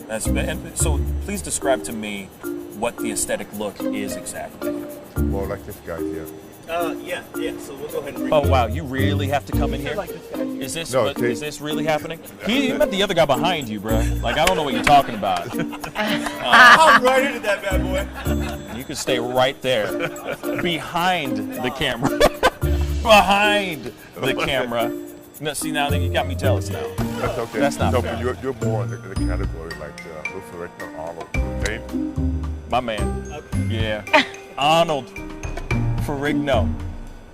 And so please describe to me what the aesthetic look is exactly. More like this guy here. Yeah. So we'll go ahead and bring Oh wow, you really have to come in here? like this guy. Is this No, is this really happening? He met the other guy behind you, bro. Like I don't know what you're talking about. I'm right into that bad boy. You can stay right there, behind the camera, behind the camera. No, see now you got me jealous now. That's okay. That's not no, fair. but you're more in the category like Buffa, Arnold. Okay? My man. Yeah. Arnold Ferrigno.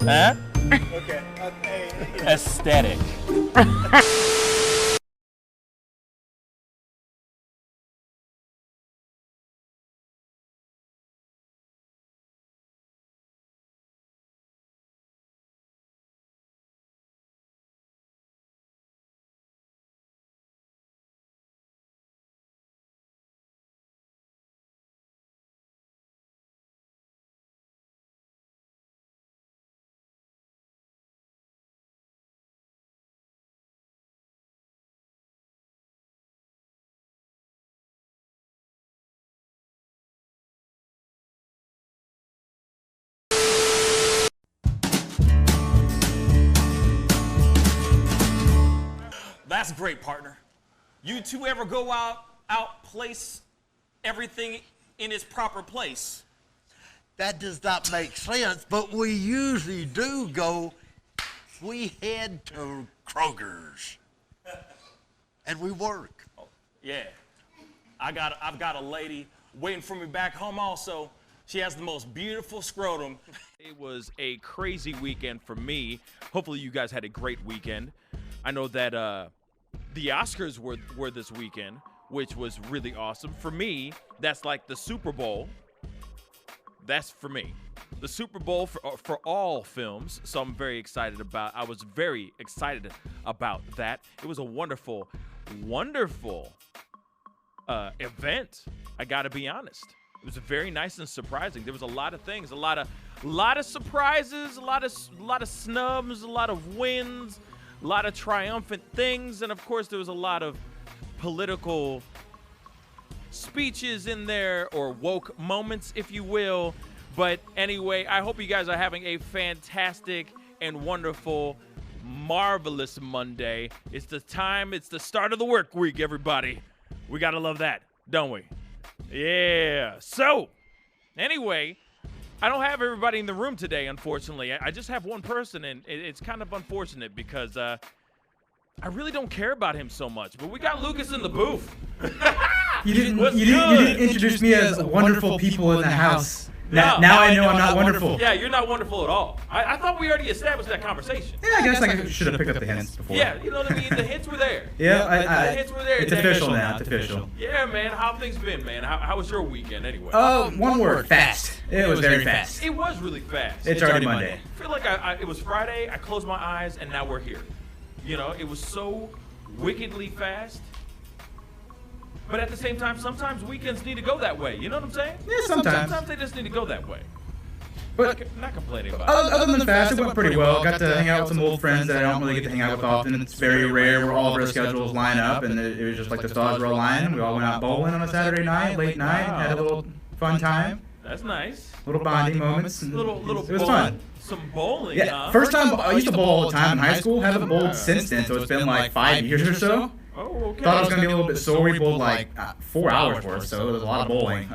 Huh? Okay. Aesthetic. That's great, partner. You two ever go out place everything in its proper place? That does not make sense, but we usually do go. We head to Kroger's, and we work. Oh, yeah. I've got a lady waiting for me back home also. She has the most beautiful scrotum. It was a crazy weekend for me. Hopefully you guys had a great weekend. I know that the Oscars were this weekend, which was really awesome. For me, that's like the Super Bowl. That's for me. The Super Bowl for all films, so I'm very excited about. I was very excited about that. It was a wonderful, wonderful event. I gotta be honest. It was very nice and surprising. There was a lot of things, a lot of surprises, a lot of snubs, a lot of wins, a lot of triumphant things, and of course there was a lot of political speeches in there, or woke moments, if you will. But anyway, I hope you guys are having a fantastic and wonderful, marvelous Monday. It's the start of the work week, everybody. We gotta love that, don't we? Yeah. So, anyway, I don't have everybody in the room today, unfortunately. I just have one person, and it's kind of unfortunate because I really don't care about him so much. But we got Lucas in the booth. You didn't introduce me as wonderful people in the house. Now I know I'm not wonderful. Yeah, you're not wonderful at all. I thought we already established that conversation. Yeah, I guess I should have picked up the hints before. Yeah, you know what I mean? The hints were there. Yeah, the hints were there. It's official now. It's official. Yeah, man. How have things been, man? How was your weekend anyway? One word, fast. It was very fast. It was really fast. It's already Monday. I feel like it was Friday. I closed my eyes, and now we're here. You know, it was so wickedly fast. But at the same time, sometimes weekends need to go that way. You know what I'm saying? Yeah, sometimes. Sometimes they just need to go that way. But not complaining about it. Other than fast, it went pretty well. Got to hang out with some old friends that I don't really get to hang out with often. It's very rare where all of our schedules line up, and it was just like the stars were aligning. We all went out bowling on a Saturday night, late night, had a little fun time. That's nice. Little bonding moments. It was fun. Some bowling, Yeah, huh? first time I used to bowl all the time in high school. Haven't bowled since then, so it's been like 5 years or so. Oh, okay. Thought I was gonna be a little bit sore. We bowled like 4 hours worth, so it was a lot of bowling.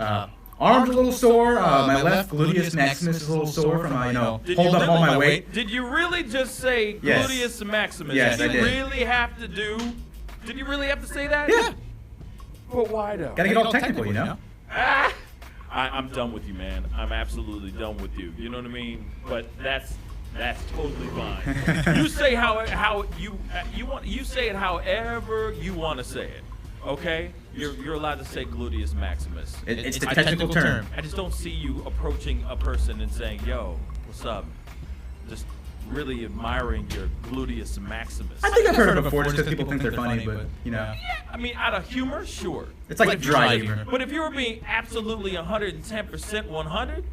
Arms a little sore. My left gluteus maximus is a little sore from holding up all my weight. Did you really just say Yes. gluteus maximus? Yes, I did. Did you really have to say that? Yeah. But why though? Gotta get all technical, you know. I'm done with you, man. I'm absolutely done with you. You know what I mean? But that's totally fine. You say how you want. You say it however you want to say it. Okay? You're allowed to say gluteus maximus. It's the technical term. I just don't see you approaching a person and saying, "Yo, what's up?" Just really admiring your gluteus maximus. I think I've heard it before just because people think they're funny, but you know. Yeah, I mean, out of humor, sure. It's like dry humor. But if you were being absolutely 110% 100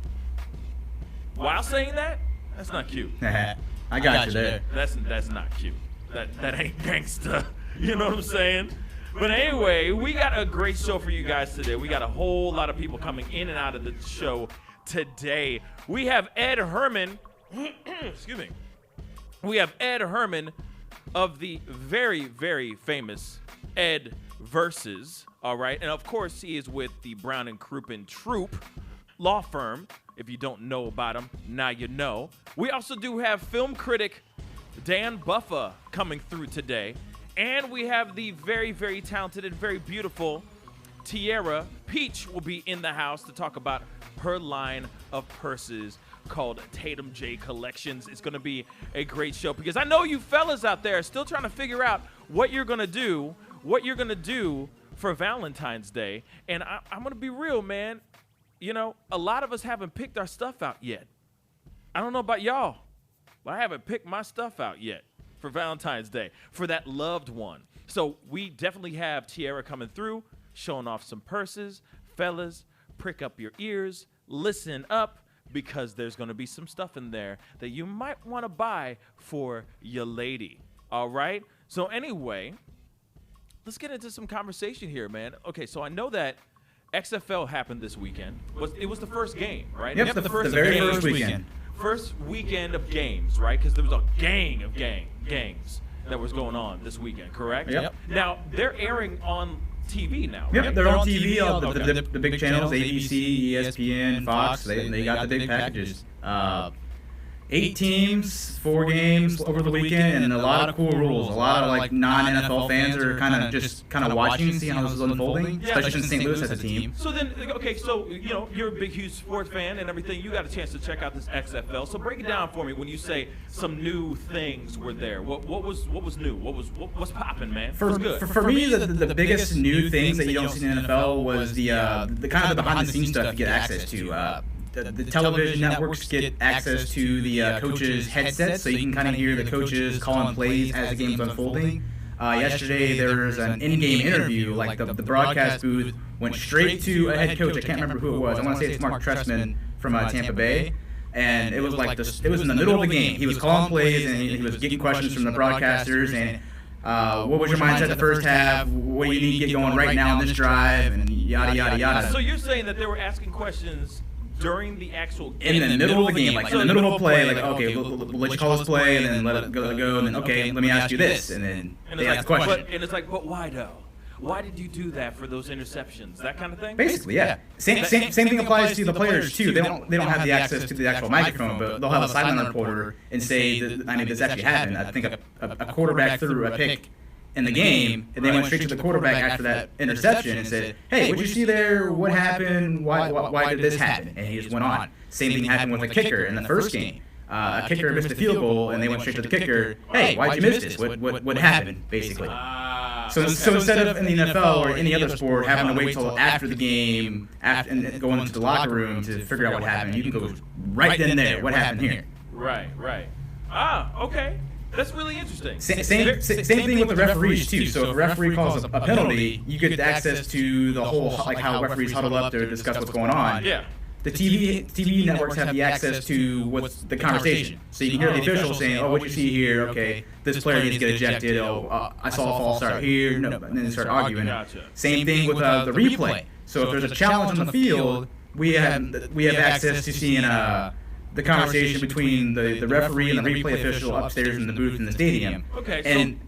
while saying that, that's not cute. I got you there. That's not cute. That ain't gangsta. You know what I'm saying? But anyway, we got a great show for you guys today. We got a whole lot of people coming in and out of the show today. We have Ed Herman. Excuse me. We have Ed Herman of the very, very famous Ed Versus. All right. And of course, he is with the Brown and Crouppen Troop law firm. If you don't know about him, now you know. We also do have film critic Dan Buffa coming through today. And we have the very, very talented and very beautiful Tiara. Peach will be in the house to talk about her line of purses called Tatum J Collections. It's going to be a great show because I know you fellas out there are still trying to figure out what you're going to do, for Valentine's Day. And I'm going to be real, man. You know, a lot of us haven't picked our stuff out yet. I don't know about y'all, but I haven't picked my stuff out yet for Valentine's Day, for that loved one. So we definitely have Tiara coming through, showing off some purses. Fellas, prick up your ears, listen up, because there's going to be some stuff in there that you might want to buy for your lady. All right? So anyway, let's get into some conversation here, man. Okay, so I know that XFL happened this weekend. It was the first game, right? Yep, the very first weekend. First weekend of games, right? Because there was a gang of games that was going on this weekend, correct? Yep. Now, they're airing on TV now, Yep, right? they're on TV, all the big channels, ABC, ESPN, Fox, they got the big packages. 8 teams, 4 games over the weekend, and a lot of cool rules. A lot of like non-NFL fans are kind of watching, seeing how this is unfolding, especially since St. Louis has a team. So then, okay, so you know you're a big, huge sports fan and everything. You got a chance to check out this XFL. So break it down for me when you say some new things were there. What was new? What's popping, man? For me, the biggest new things that you don't see in the NFL was the kind of the behind the scenes stuff you get access to. The television networks get access to the coaches' headsets, so you can kind of hear the coaches calling plays as the game's unfolding. Yesterday, there was an in-game interview, like the broadcast booth went straight to a head coach. I can't remember who it was. I want to say it's Mark Trestman from Tampa Bay. And it was like it was in the middle of the game. He was calling plays, and he was getting questions from the broadcasters, and what was your mindset the first half? What do you need to get going right now on this drive? And yada, yada, yada. So you're saying that they were asking questions during the actual game? In the middle of the game, like in the middle of a play, like, okay, we'll let you call this play, and then let it go, and then, okay, let me ask you this, and then they ask the question. And it's like, but why though? Why did you do that for those interceptions? That kind of thing? Basically, yeah. Same thing applies to the players too. They don't have the access to the actual microphone, but they'll have a sideline reporter and say, this actually happened. I think a quarterback threw a pick in the game, and they went straight to the quarterback after that interception and said, hey, what did you see there? What happened? Why did this happen? And he just went on. Same thing happened with the kicker in the first game. A kicker missed a field goal, and they went straight to the kicker. Hey, why'd you miss this? What happened, basically? So instead of in the NFL or any other sport having to wait till after the game and go into the locker room to figure out what happened, you can go right then and there. What happened here? Right. Okay. That's really interesting. Same thing with the referees too. So if a referee calls a penalty, you get access to the whole, like how referees huddle up to discuss what's going on. Yeah. The TV networks have the access to what's the conversation. So you can hear the official saying, oh, what you see here, okay, this player needs to get ejected, I saw a false start here, no, and then they start arguing. Gotcha. Same thing with the replay. So if there's a challenge on the field, we have access to seeing the conversation between the referee and the replay official upstairs in the booth in the stadium. Okay, and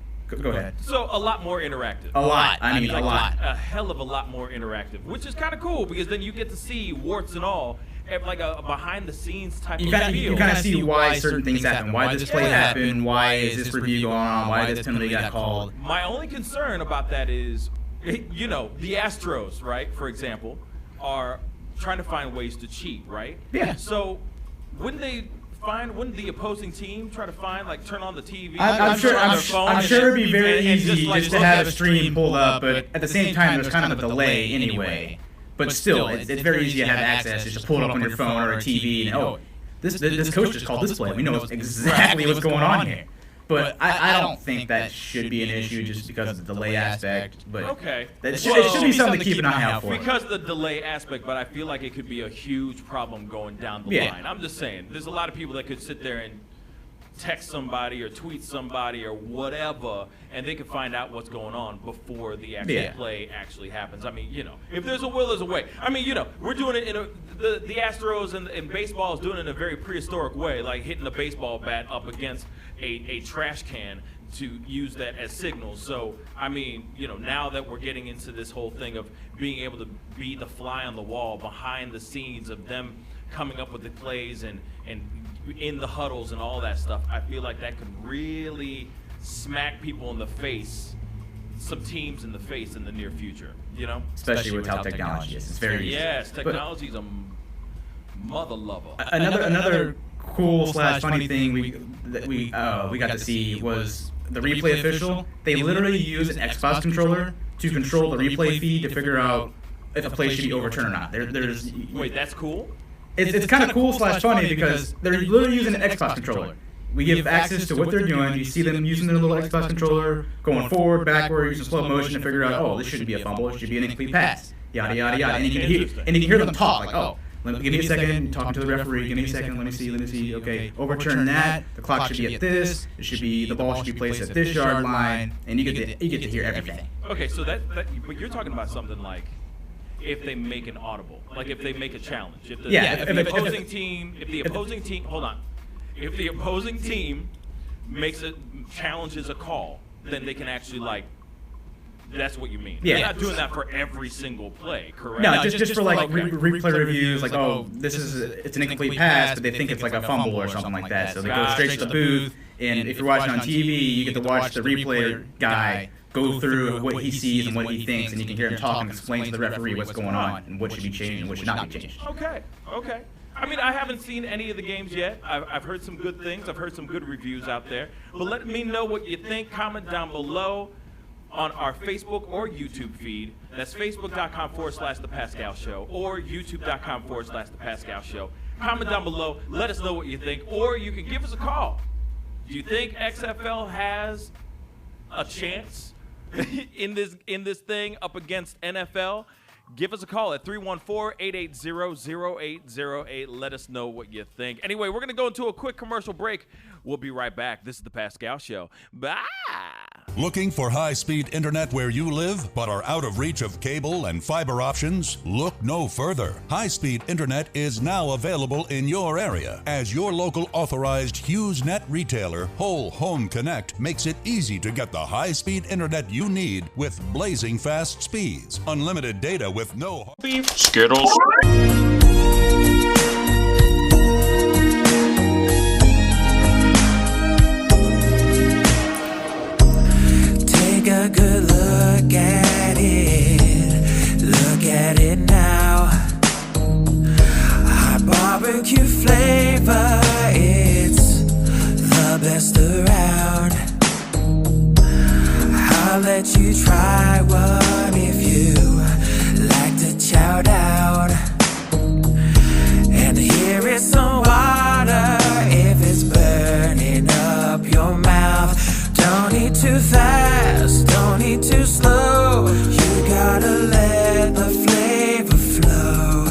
go ahead. So a lot more interactive. A lot. I mean, a lot. A hell of a lot more interactive, which is kind of cool because then you get to see warts and all, like a behind-the-scenes type of feel. You kind of see why certain things happen, why this play happened, why is this review going on, why this penalty got called. My only concern about that is, you know, the Astros, right, for example, are trying to find ways to cheat, right? Yeah. So wouldn't the opposing team try to turn on the TV? I'm sure it'd be very easy just to have a stream pulled up, but at the same time, there's kind of a delay anyway. But still, it's very easy to have access just to pull it up on your phone or a TV and, oh, this coach just called this play. We know exactly what's going on here. But I don't think that should be an issue just because of the delay aspect. But okay. It should be something to keep an eye out for. Because of the delay aspect, but I feel like it could be a huge problem going down the line. I'm just saying, there's a lot of people that could sit there and text somebody or tweet somebody or whatever, and they can find out what's going on before the actual play actually happens. I mean, if there's a will, there's a way. I mean, we're doing it in the Astros and baseball is doing it in a very prehistoric way, like hitting a baseball bat up against a trash can to use that as signals. So, I mean, now that we're getting into this whole thing of being able to be the fly on the wall behind the scenes of them coming up with the plays and in the huddles and all that stuff, I feel like that could really smack people in the face, some teams in the face in the near future, Especially with how technology is. It's very easy. Yes, technology is a mother lover. Another cool / funny thing we got to see was the replay official. They literally use an Xbox controller to control the replay feed to figure out if a play should be overturned or not. Wait, that's cool? It's kind of cool / funny because they're literally using an Xbox controller. We give access to what they're doing. You see them using their little Xbox controller, going forward, backward, using slow motion to figure out, oh, this shouldn't be a fumble, it should be an incomplete pass, yada, yada, yada. And you can hear them talk, like, oh, give me a second, talking to the referee, give me a second, let me see, okay, overturn that, the clock should be at this, the ball should be placed at this yard line, and you get to hear everything. Okay, so but you're talking about something like if they make an audible, like if they make a challenge. If the opposing team challenges a call, then they can actually that's what you mean. Yeah. They're not doing that for every single play, correct? No, just for replay reviews, like, oh, it's an incomplete pass, but they think it's like a fumble or something like that. So they go straight to the booth, and if you're watching on TV, you get to watch the replay guy go through what he sees and what he thinks, and you can hear him talk and explain to the referee what's going on and what should be changed and what should not be changed. Okay. I mean, I haven't seen any of the games yet. I've heard some good things. I've heard some good reviews out there. But let me know what you think. Comment down below on our Facebook or YouTube feed. That's facebook.com/The Pascal Show or youtube.com/The Pascal Show. Comment down below. Let us know what you think. Or you can give us a call. Do you think XFL has a chance in this thing up against NFL? Give us a call at 314-880-0808. Let us know what you think. Anyway, we're going to go into a quick commercial break. We'll be right back. This is The Pascal Show. Bye. Looking for high-speed internet where you live but are out of reach of cable and fiber options? Look no further. High-speed internet is now available in your area, as your local authorized HughesNet retailer, Whole Home Connect, makes it easy to get the high-speed internet you need with blazing fast speeds, unlimited data with no beef, Skittles. Take a good look at it now. Our barbecue flavor, it's the best around. I'll let you try one if you like to chow down. And here is some water if it's burning up your mouth. Don't eat too fast, don't eat too slow. You gotta let the flavor flow.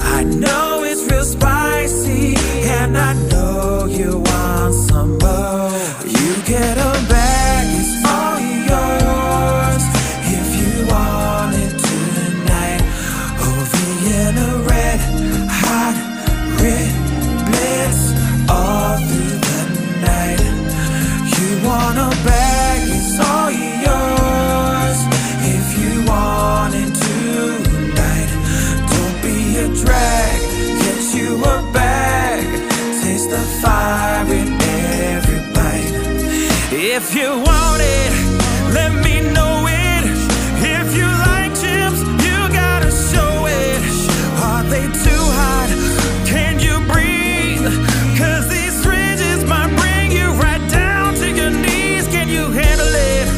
I know it's real spicy, and I know you want some more. You get a bag, it's all yours. If you want it tonight, over in a red, hot, red bliss all through the night. You want a bag, it's all yours. If you want it tonight, don't be a drag, get you a bag. Taste the fire in every bite. If you want it, let me know it. If you like chips, you gotta show it. Are they too hot? Can you breathe? 'Cause these fridges might bring you right down to your knees. Can you handle it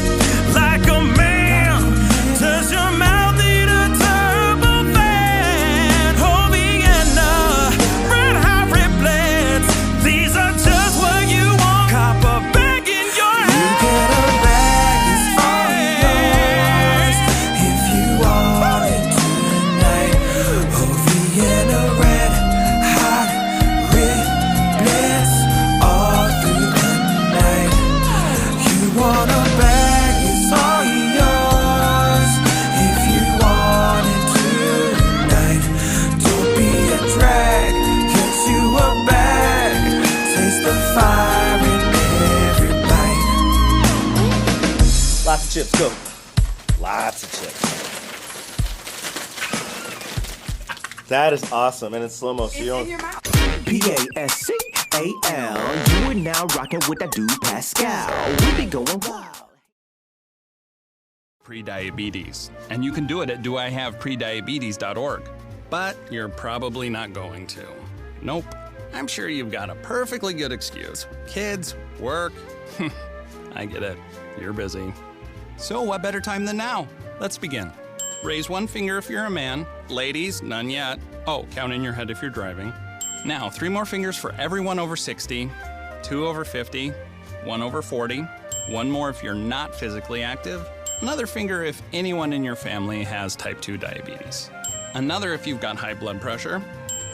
like a man? Does your mouth need a turbo fan? Oh, Vienna, red hot riblets. These are just what you want. Cop a bag in your hand. You get a bag, it's all yours. chips, go. Lots of chips. That is awesome, and it's slow-mo, so you don't... Pascal, you are now rocking with that dude Pascal. We be going wild. Prediabetes, and you can do it at doihaveprediabetes.org. But you're probably not going to. Nope. I'm sure you've got a perfectly good excuse. Kids, work. I get it. You're busy. So what better time than now? Let's begin. Raise one finger if you're a man. Ladies, none yet. Oh, count in your head if you're driving. Now, 3 more fingers for everyone over 60, 2 over 50, 1 over 40, 1 more if you're not physically active, another finger if anyone in your family has type 2 diabetes, another if you've got high blood pressure.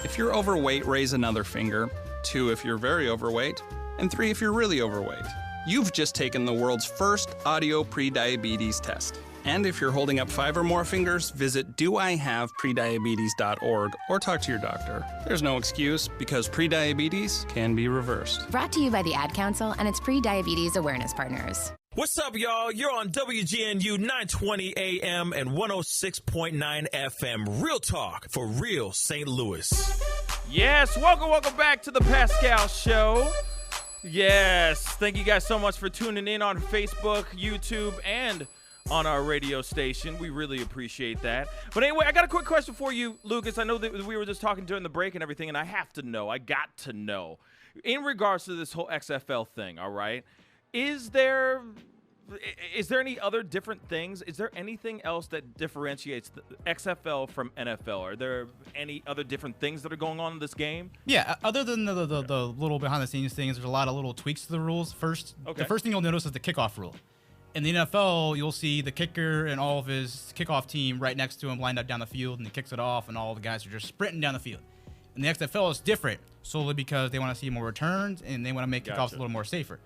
If you're overweight, raise another finger, 2 if you're very overweight, and 3 if you're really overweight. You've just taken the world's first audio prediabetes test. And if you're holding up 5 or more fingers, visit doihaveprediabetes.org or talk to your doctor. There's no excuse because prediabetes can be reversed. Brought to you by the Ad Council and its pre-diabetes awareness partners. What's up, y'all? You're on WGNU 920 AM and 106.9 FM. Real talk for real St. Louis. Yes, welcome back to the Pascal Show. Yes, thank you guys so much for tuning in on Facebook, YouTube, and on our radio station. We really appreciate that. But anyway, I got a quick question for you, Lucas. I know that we were just talking during the break and everything, and I got to know, in regards to this whole XFL thing, all right, is there any other different things? Is there anything else that differentiates the XFL from NFL? Are there any other different things that are going on in this game? Yeah, other than the little behind-the-scenes things, there's a lot of little tweaks to the rules. The first thing you'll notice is the kickoff rule. In the NFL, you'll see the kicker and all of his kickoff team right next to him lined up down the field, and he kicks it off, and all the guys are just sprinting down the field. In the XFL, it's different, solely because they want to see more returns, and they want to make kickoffs a little more safer.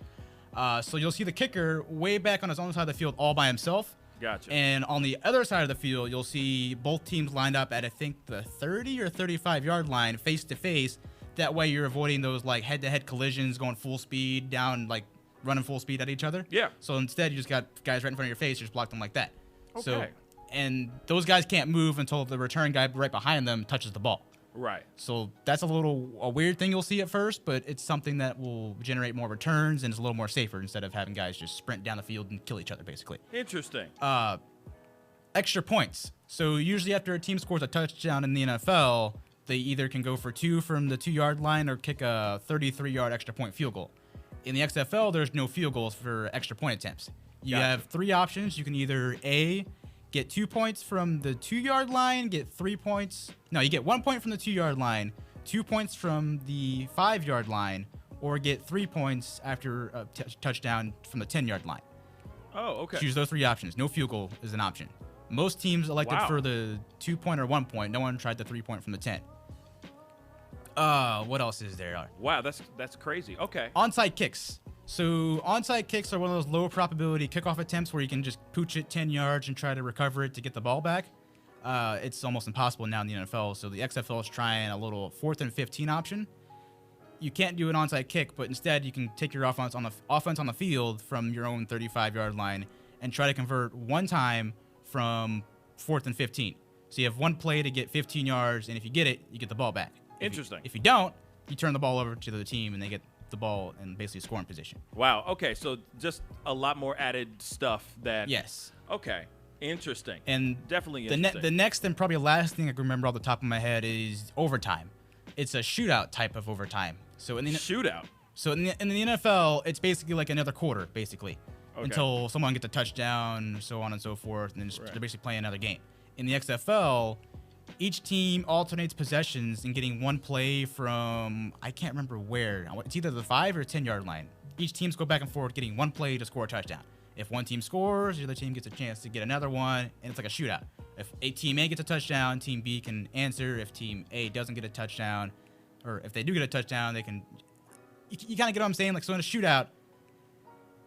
So you'll see the kicker way back on his own side of the field all by himself. Gotcha. And on the other side of the field, you'll see both teams lined up at, I think, the 30 or 35-yard line face-to-face. That way you're avoiding those, like, head-to-head collisions going full speed down, like, running full speed at each other. Yeah. So instead, you just got guys right in front of your face. You just block them like that. Okay. So, and those guys can't move until the return guy right behind them touches the ball. Right. So that's a weird thing you'll see at first, but it's something that will generate more returns and is a little more safer instead of having guys just sprint down the field and kill each other, basically. Interesting. Extra points. So usually after a team scores a touchdown in the NFL, they either can go for 2 from the 2-yard line or kick a 33-yard extra point field goal. In the XFL, there's no field goals for extra point attempts. You have 3 options. You can either A, get 2 points from the 2-yard line, get 3 points. No, you get 1 point from the 2-yard line, 2 points from the 5-yard line, or get 3 points after a touchdown from the 10-yard line. Oh, okay. Choose those 3 options. No field goal is an option. Most teams elected for the 2-point or 1 point. No one tried the 3-point from the 10. What else is there? Wow, that's crazy. Okay. Onside kicks. So onside kicks are one of those low probability kickoff attempts where you can just pooch it 10 yards and try to recover it to get the ball back. It's almost impossible now in the NFL. So the XFL is trying a little 4th and 15 option. You can't do an onside kick, but instead you can take your offense on the field from your own 35-yard line and try to convert one time from 4th and 15. So you have one play to get 15 yards, and if you get it, you get the ball back. Interesting. If you don't, you turn the ball over to the team, and they get the ball in basically scoring position. Wow. Okay. So just a lot more added stuff that. Yes. Okay. Interesting. And definitely interesting. The next and probably last thing I can remember off the top of my head is overtime. It's a shootout type of overtime. So in the shootout. So in the NFL, it's basically like another quarter, basically, until someone gets a touchdown, so on and so forth, and then they're basically playing another game. In the XFL, each team alternates possessions and getting one play from, I can't remember where. It's either the 5 or 10-yard line. Each teams go back and forth getting one play to score a touchdown. If one team scores, the other team gets a chance to get another one, and it's like a shootout. If team A gets a touchdown, team B can answer. If team A doesn't get a touchdown, or if they do get a touchdown, they can... You kind of get what I'm saying? Like, so in a shootout,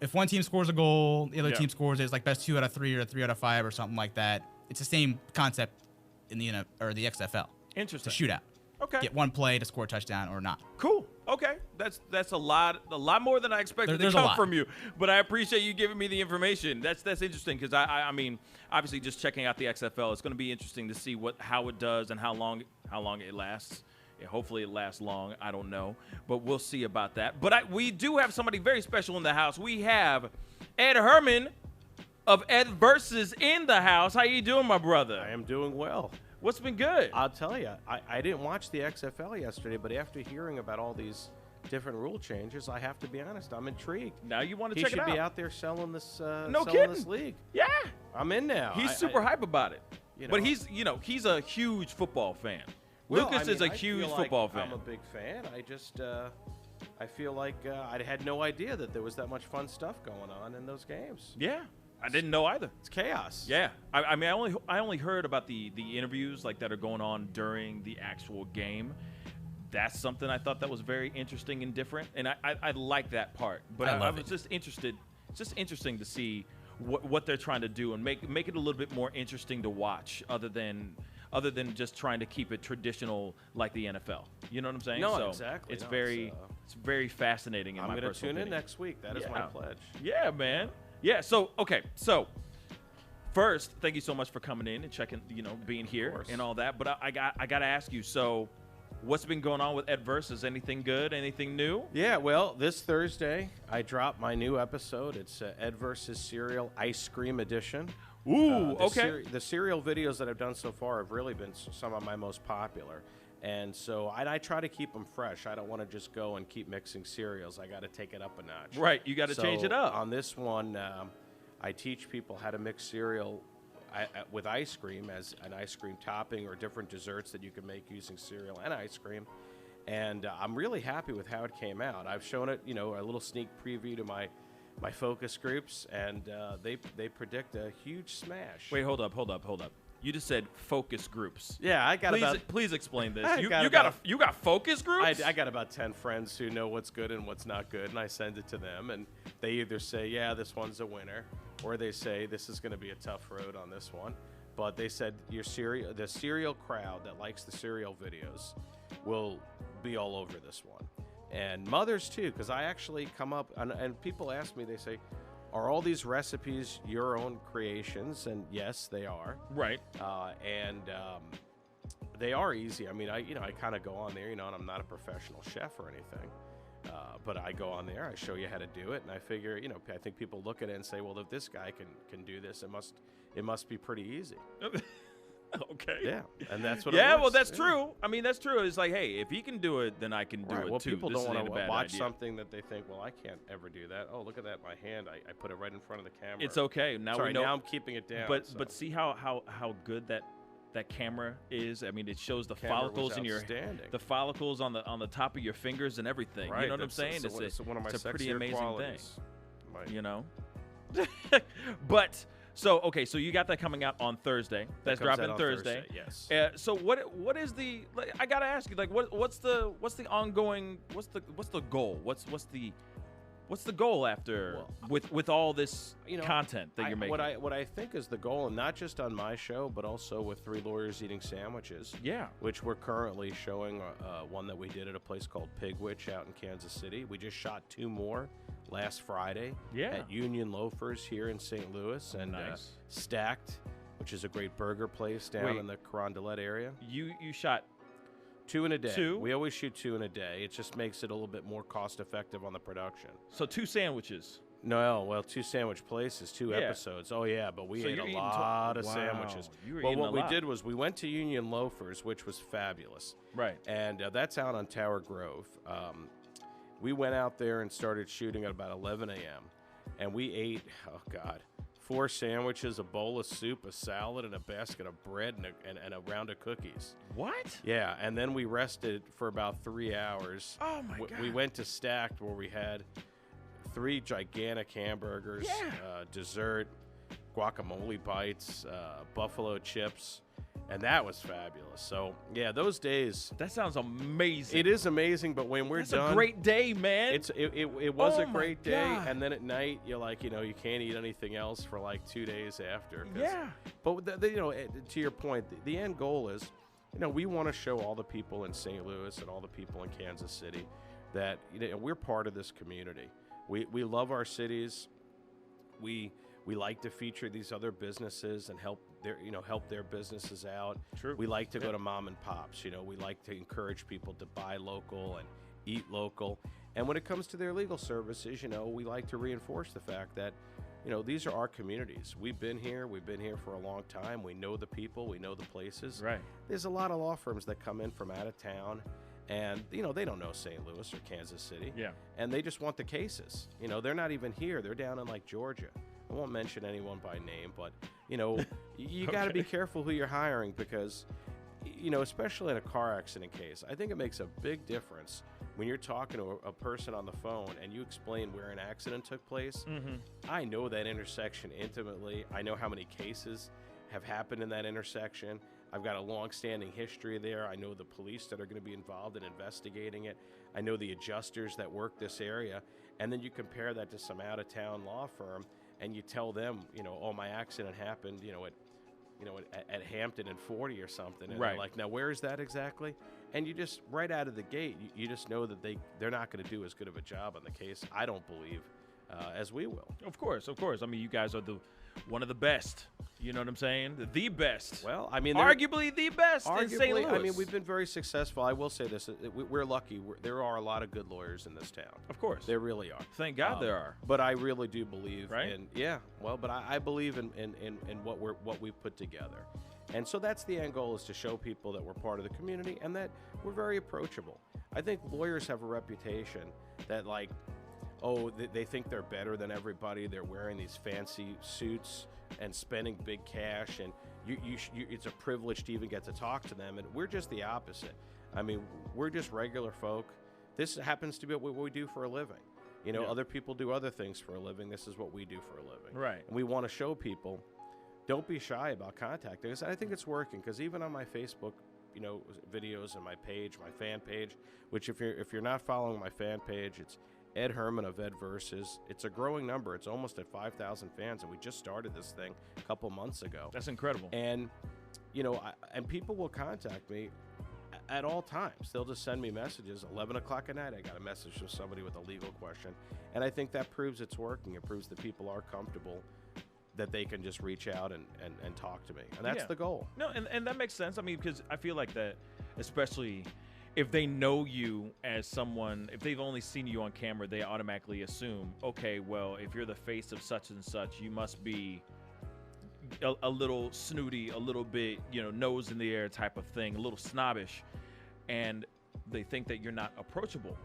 if one team scores a goal, the other team scores, it's like best 2 out of 3 or 3 out of 5 or something like that. It's the same concept in the XFL. Interesting. It's a shootout. Okay. Get one play to score a touchdown or not. Cool. Okay, that's a lot more than I expected to There's a come lot. from you. But I appreciate you giving me the information. That's interesting because I mean, obviously, just checking out the XFL, it's going to be interesting to see how it does and how long it lasts. Yeah, hopefully it lasts long. I don't know, but we'll see about that. But we do have somebody very special in the house. We have Ed Herman of Ed Versus in the house. How you doing, my brother? I am doing well. What's been good? I'll tell you, I didn't watch the XFL yesterday, but after hearing about all these different rule changes, I have to be honest, I'm intrigued. Now you want to He check it should out. be out there selling this, No selling kidding. this league. Yeah. I'm in now. He's super hype about it. But know. he's a huge football fan. Well, Lucas I is mean, a I huge feel football like fan. I'm a big fan. I just, I feel like I had no idea that there was that much fun stuff going on in those games. Yeah. I didn't know either. It's chaos. Yeah, I mean, I only heard about the interviews like that are going on during the actual game. That's something I thought that was very interesting and different, and I like that part. But I was just interested. It's just interesting to see what they're trying to do and make it a little bit more interesting to watch, other than just trying to keep it traditional like the NFL. You know what I'm saying? No, so exactly. It's very fascinating. In I'm my going to personal tune in opinion. next week. That is my pledge. Yeah, man. Yeah, so first, thank you so much for coming in and checking, being here and all that. But I got to ask you, so what's been going on with Ed Versus? Anything good? Anything new? Yeah, well, this Thursday I dropped my new episode. It's Ed Versus Cereal Ice Cream Edition. Ooh, okay. The cereal videos that I've done so far have really been some of my most popular. And so I try to keep them fresh. I don't want to just go and keep mixing cereals. I got to take it up a notch. Right, you got to change it up. On this one, I teach people how to mix cereal with ice cream as an ice cream topping or different desserts that you can make using cereal and ice cream. And I'm really happy with how it came out. I've shown it, a little sneak preview to my focus groups, and they predict a huge smash. Wait, hold up. You just said focus groups. Yeah, I got Please explain this. I You got got focus groups? I got about 10 friends who know what's good and what's not good, and I send it to them, and they either say, yeah, this one's a winner, or they say, this is going to be a tough road on this one. But they said the cereal crowd that likes the cereal videos will be all over this one. And mothers, too, because I actually come up, and people ask me, they say, are all these recipes your own creations? And yes, they are. Right. They are easy. I mean, I kind of go on there, and I'm not a professional chef or anything, but I go on there, I show you how to do it, and I figure, I think people look at it and say, well, if this guy can do this, it must be pretty easy. Okay. Yeah, and that's what. Yeah, well, that's true. I mean, that's true. It's like, hey, if he can do it, then I can do it well, too. People This don't want ain't a to bad watch idea. something that they think, well, I can't ever do that. Oh, look at that, my hand. I put it right in front of the camera. It's okay. Now Sorry, we know. now I'm keeping it down. But see how good that camera is. I mean, it shows the Camera follicles was in your outstanding. the follicles on the top of your fingers and everything. Right, You know what I'm that's- saying? it's one of my it's a pretty sexier amazing qualities. thing. But. So you got that coming out on Thursday. That's comes out dropping on Thursday. Yes. So what is the? I gotta ask you, what's the ongoing? What's the goal? What's the goal after with all this content that you're making? What I think is the goal, and not just on my show, but also with Three Lawyers Eating Sandwiches. Yeah. Which we're currently showing one that we did at a place called Pigwitch out in Kansas City. We just shot 2 more last Friday. Yeah. At Union Loafers here in St. Louis, and Nice. Stacked, which is a great burger place down in the Carondelet area. You shot 2 in a day. 2? We always shoot 2 in a day. It just makes it a little bit more cost effective on the production. So 2 sandwiches. No, well, 2 sandwich places, 2 episodes. Oh yeah, but we So ate you're a eating lot of wow. sandwiches. You were well, eating what a we lot. did was we went to Union Loafers, which was fabulous. Right. And that's out on Tower Grove. We went out there and started shooting at about 11 a.m. And we ate, 4 sandwiches, a bowl of soup, a salad, and a basket of bread and a round of cookies. What? Yeah, and then we rested for about 3 hours. Oh, my God. We went to Stacked, where we had 3 gigantic hamburgers, dessert, guacamole bites, buffalo chips, and that was fabulous. So, yeah, those days. That sounds amazing. It is amazing, but when we're That's done. a great day, man. It was Oh a great my day, God. and then at night, you're like, you can't eat anything else for like 2 days after. Yeah. But, to your point, the end goal is, we want to show all the people in St. Louis and all the people in Kansas City that we're part of this community. We love our cities. We like to feature these other businesses and help their businesses out. True. We like to go to mom and pops. We like to encourage people to buy local and eat local. And when it comes to their legal services, we like to reinforce the fact that these are our communities. We've been here for a long time. We know the people, we know the places. Right. There's a lot of law firms that come in from out of town, and they don't know St. Louis or Kansas City. Yeah. And they just want the cases. They're not even here. They're down in like Georgia. I won't mention anyone by name, but you got to be careful who you're hiring because especially in a car accident case, I think it makes a big difference when you're talking to a person on the phone and you explain where an accident took place. Mm-hmm. I know that intersection intimately. I know how many cases have happened in that intersection. I've got a long-standing history there. I know the police that are going to be involved in investigating it. I know the adjusters that work this area. And then you compare that to some out-of-town law firm, and you tell them, my accident happened, at Hampton and 40 or something. And right. They're like, now where is that exactly? And you just, right out of the gate, you just know that they're not going to do as good of a job on the case, I don't believe, as we will. Of course. I mean, you guys are one of the best. You know what I'm saying? The best. Well, I mean, arguably the best in St. Louis. I mean, we've been very successful. I will say this: we're lucky. There are a lot of good lawyers in this town. Of course, there really are. Thank God there are. But I really do believe, right? But I believe in what we've put together, and so that's the end goal: is to show people that we're part of the community and that we're very approachable. I think lawyers have a reputation that they think they're better than everybody. They're wearing these fancy suits and spending big cash, and it's a privilege to even get to talk to them. And we're just the opposite. I mean, we're just regular folk. This happens to be what we do for a living. Other people do other things for a living. This is what we do for a living. Right. And we want to show people, don't be shy about contacting us. And I think it's working because even on my Facebook, videos and my page, my fan page, which if you're not following my fan page, it's Ed Herman of Ed Versus. It's a growing number. It's almost at 5,000 fans, and we just started this thing a couple months ago. That's incredible. And, and people will contact me at all times. They'll just send me messages. 11 o'clock at night, I got a message from somebody with a legal question. And I think that proves it's working. It proves that people are comfortable, that they can just reach out and talk to me. And that's the goal. No, and that makes sense. I mean, because I feel like that, especially if they know you as someone, if they've only seen you on camera, they automatically assume, okay, well, if you're the face of such and such, you must be a little snooty, a little bit, nose in the air type of thing, a little snobbish, and they think that you're not approachable.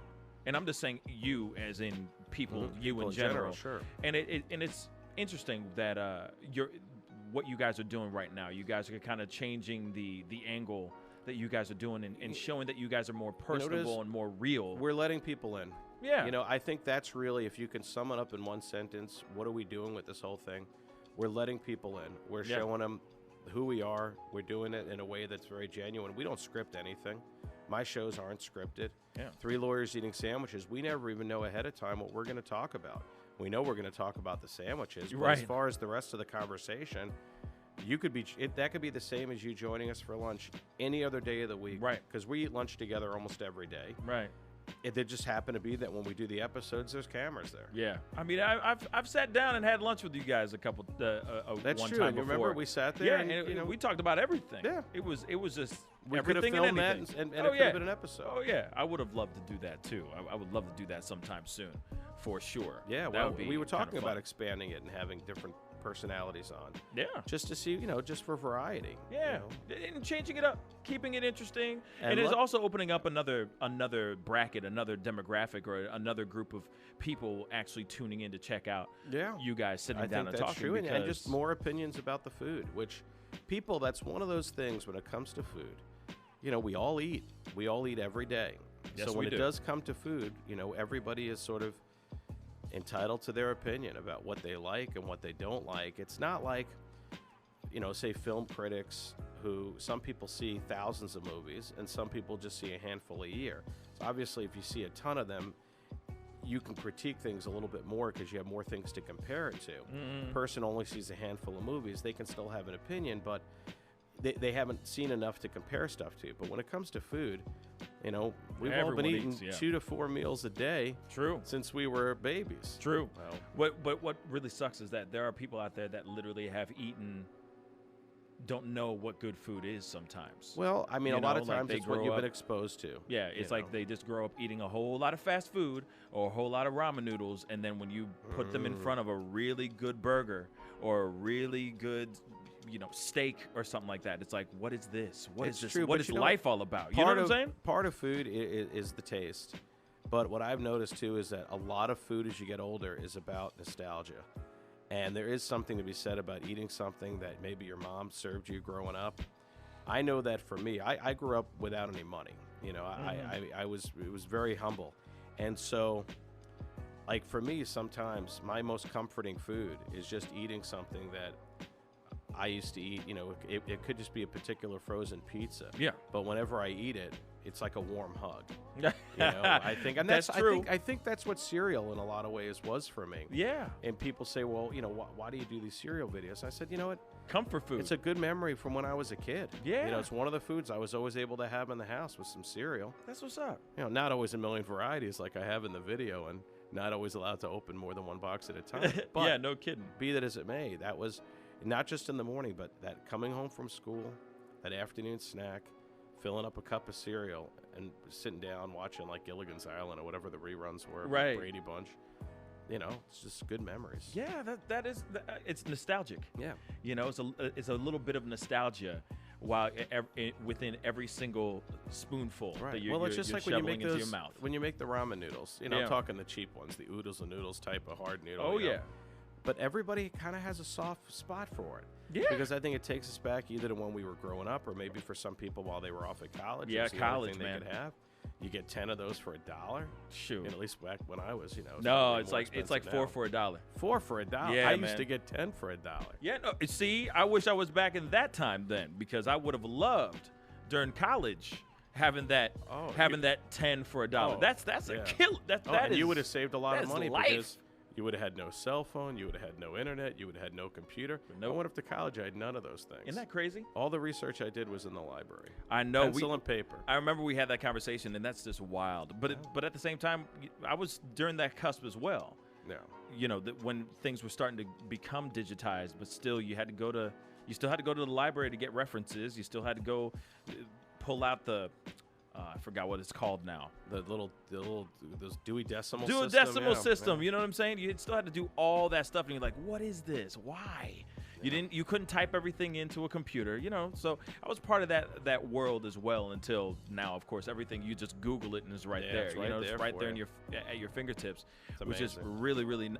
And I'm just saying you as in people, people in general. Sure. And it's interesting that what you guys are doing right now. You guys are kind of changing the angle that you guys are doing and showing that you guys are more personable and more real. We're letting people in. Yeah. I think that's really, if you can sum it up in one sentence, what are we doing with this whole thing? We're letting people in. We're showing them who we are. We're doing it in a way that's very genuine. We don't script anything. My shows aren't scripted. Yeah. Three Lawyers Eating Sandwiches. We never even know ahead of time what we're going to talk about. We know we're going to talk about the sandwiches. But as far as the rest of the conversation, that could be the same as you joining us for lunch any other day of the week. Right. Because we eat lunch together almost every day. Right. It did just happen to be that when we do the episodes, there's cameras there. Yeah. I mean, I've sat down and had lunch with you guys That's one true. time And you before. remember we sat there and we talked about everything. Yeah. It was just we could have everything filmed and anything. that and it could have been an episode. Oh, yeah. I would have loved to do that, too. I would love to do that sometime soon, for sure. Yeah, That well, would be we were talking kinda about fun. expanding it and having different personalities on. Yeah. Just to see, just for variety. Yeah, and changing it up, keeping it interesting, And and it's also opening up another bracket, another demographic, or another group of people actually tuning in to check out you guys sitting down and talking. True. And just more opinions about the food, which people, that's one of those things when it comes to food. We all eat. We all eat every day. Yes, so when we it do. does come to food, everybody is sort of entitled to their opinion about what they like and what they don't like. It's not like, say film critics who some people see thousands of movies and some people just see a handful a year. So obviously if you see a ton of them, you can critique things a little bit more because you have more things to compare it to. Mm-hmm. Person only sees a handful of movies, they can still have an opinion, but they haven't seen enough to compare stuff to. But when it comes to food, we've all Everyone been eating eats, 2 to 4 meals a day. True. Since we were babies. True. Well, What really sucks is that there are people out there that literally have eaten, don't know what good food is sometimes. Well, I mean, You a lot know, of like times they it's what grow you've been up- exposed to. Yeah, it's like they just grow up eating a whole lot of fast food or a whole lot of ramen noodles, and then when you put them in front of a really good burger or a really good, steak or something like that, it's like, what is this? What is It's this? true, What but is you know life all about? You know what I'm saying? Part of food is the taste. But what I've noticed, too, is that a lot of food as you get older is about nostalgia. And there is something to be said about eating something that maybe your mom served you growing up. I know that for me, I grew up without any money. It was very humble. And so, like for me, sometimes my most comforting food is just eating something that I used to eat. It could just be a particular frozen pizza. Yeah. But whenever I eat it, it's like a warm hug. I think, and That's true. I think that's what cereal in a lot of ways was for me. Yeah. And people say, well, why do you do these cereal videos? I said, you know what? Comfort food. It's a good memory from when I was a kid. Yeah. It's one of the foods I was always able to have in the house with some cereal. That's what's up. Not always a million varieties like I have in the video, and not always allowed to open more than one box at a time. But yeah, no kidding. Be that as it may, that was not just in the morning, but that coming home from school, that afternoon snack, filling up a cup of cereal, and sitting down watching like Gilligan's Island or whatever the reruns were, Right. Brady Bunch. It's just good memories. Yeah, that is it's nostalgic. Yeah. It's a little bit of nostalgia while within every single spoonful Right. that you're, it's just you're like when you shoveling make into those, your mouth. when you make the ramen noodles. Yeah. I'm talking the cheap ones, the oodles and noodles type of hard noodle. Oh, yeah. But everybody kind of has a soft spot for it. Yeah. Because I think it takes us back either to when we were growing up or maybe for some people while they were off at college. Yeah, It's the only college, thing man. They could have. You get 10 of those for $1. Shoot. At least back when I was, it's No, probably it's more like expensive $4 now. for $1. 4 for $1. Yeah, I man. used to get 10 for $1. Yeah, no, see, I wish I was back in that time then, because I would have loved during college having that 10 for $1. Oh, that's a yeah. kill. That And is, you would have saved a lot that of is money life. because you would have had no cell phone, you would have had no internet, you would have had no computer. I went up to college, I had none of those things. Isn't that crazy? All the research I did was in the library. I know. Pencil and paper. I remember we had that conversation, and that's just wild. But at the same time, I was during that cusp as well. Yeah. When things were starting to become digitized, but still you still had to go to the library to get references. You still had to go pull out the I forgot what it's called now. Those Dewey Decimal Do a System. decimal yeah, system. yeah. You know what I'm saying? You still had to do all that stuff, and you're like, what is this? Why? You couldn't type everything into a computer, So I was part of that world as well until now. Of course, everything you just Google it and it's right there. It's right It's there right for there you. at your fingertips, It's which is amazing. really really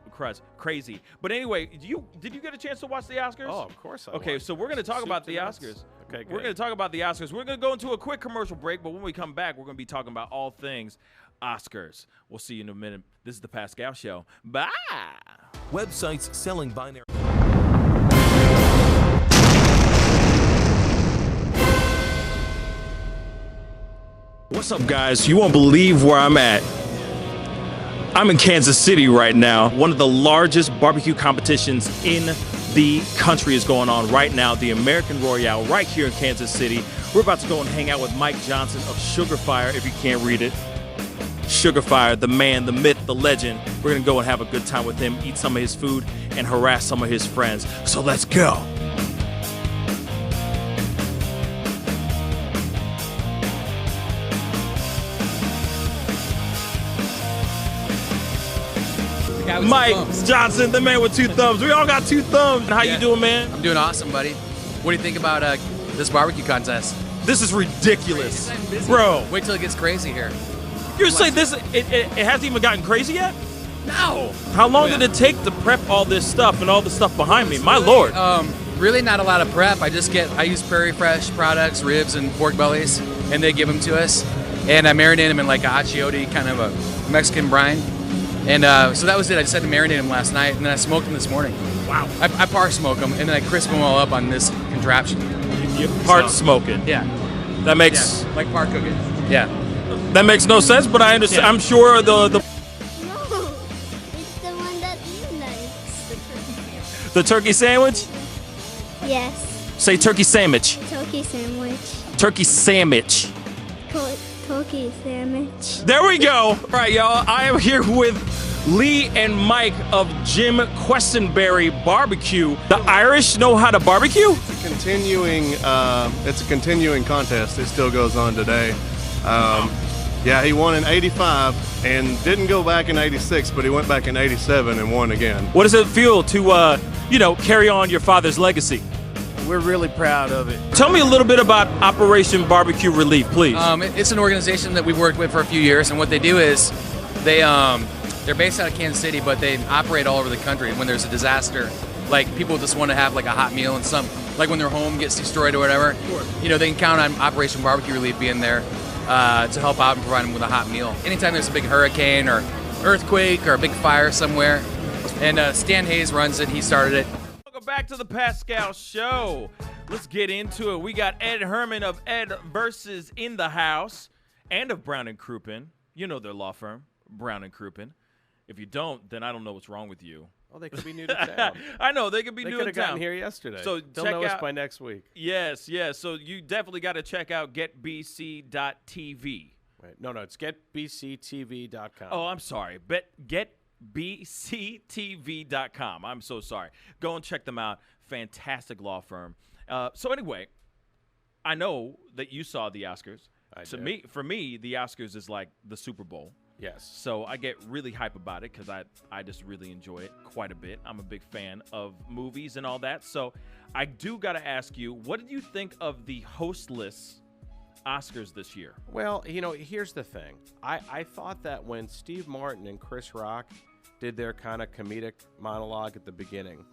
crazy. But anyway, did you get a chance to watch the Oscars? Oh, of course. Okay, so we're going to talk Soup about to the nuts. Oscars. Okay, We're good. going to talk about the Oscars. We're going to go into a quick commercial break, but when we come back, we're going to be talking about all things Oscars. We'll see you in a minute. This is the Pascal Show. Bye. Websites selling binary. What's up, guys? You won't believe where I'm at. I'm in Kansas City right now. One of the largest barbecue competitions in the country is going on right now, the American Royale, right here in Kansas City. We're about to go and hang out with Mike Johnson of Sugar Fire, if you can't read it. Sugar Fire, the man, the myth, the legend. We're gonna go and have a good time with him, eat some of his food, and harass some of his friends. So let's go. Mike Johnson, the man with two thumbs. We all got two thumbs. How you doing, man? I'm doing awesome, buddy. What do you think about this barbecue contest? This is ridiculous, bro. Wait till it gets crazy here. You're saying this? It hasn't even gotten crazy yet? No. How long did it take to prep all this stuff and all the stuff behind me? My lord. Really not a lot of prep. I use Prairie Fresh products, ribs and pork bellies, and they give them to us. And I marinate them in like a achiote, kind of a Mexican brine. And so that was it. I just had to marinate them last night, and then I smoked them this morning. Wow. I par smoke them, and then I crisp them all up on this contraption. You part smoking. Yeah. That makes like par cooking. Yeah. That makes no sense, but I understand. Yeah. I'm sure the No, it's the one that you like. the turkey sandwich. Yes. Say turkey sandwich. Turkey sandwich. Turkey sandwich. Turkey sandwich. There we go. All right, y'all. I am here with Lee and Mike of Jim Questenberry Barbecue. The Irish know how to barbecue? It's a continuing contest. It still goes on today. Yeah, he won in 85 and didn't go back in 86, but he went back in 87 and won again. What does it feel to, carry on your father's legacy? We're really proud of it. Tell me a little bit about Operation Barbecue Relief, please. It's an organization that we've worked with for a few years, and what they do is they're based out of Kansas City, but they operate all over the country. And when there's a disaster, like people just want to have like a hot meal and like when their home gets destroyed or whatever, they can count on Operation Barbecue Relief being there to help out and provide them with a hot meal. Anytime there's a big hurricane or earthquake or a big fire somewhere, and Stan Hayes runs it. He started it. Welcome back to the Pascal Show. Let's get into it. We got Ed Herman of Ed Versus in the house, and of Brown and Crouppen. You know their law firm, Brown and Crouppen. If you don't, then I don't know what's wrong with you. Oh, they could be new to town. I know, they could be new to town. They could have gotten here yesterday. So they'll check know out, us by next week. Yes. So you definitely got to check out getbc.tv. Right. No, it's getbctv.com. Oh, I'm sorry. Getbctv.com. I'm so sorry. Go and check them out. Fantastic law firm. So anyway, I know that you saw the Oscars. For me, the Oscars is like the Super Bowl. Yes. So I get really hype about it because I just really enjoy it quite a bit. I'm a big fan of movies and all that. So I do got to ask you, what did you think of the hostless Oscars this year? Well, here's the thing. I thought that when Steve Martin and Chris Rock did their kind of comedic monologue at the beginning,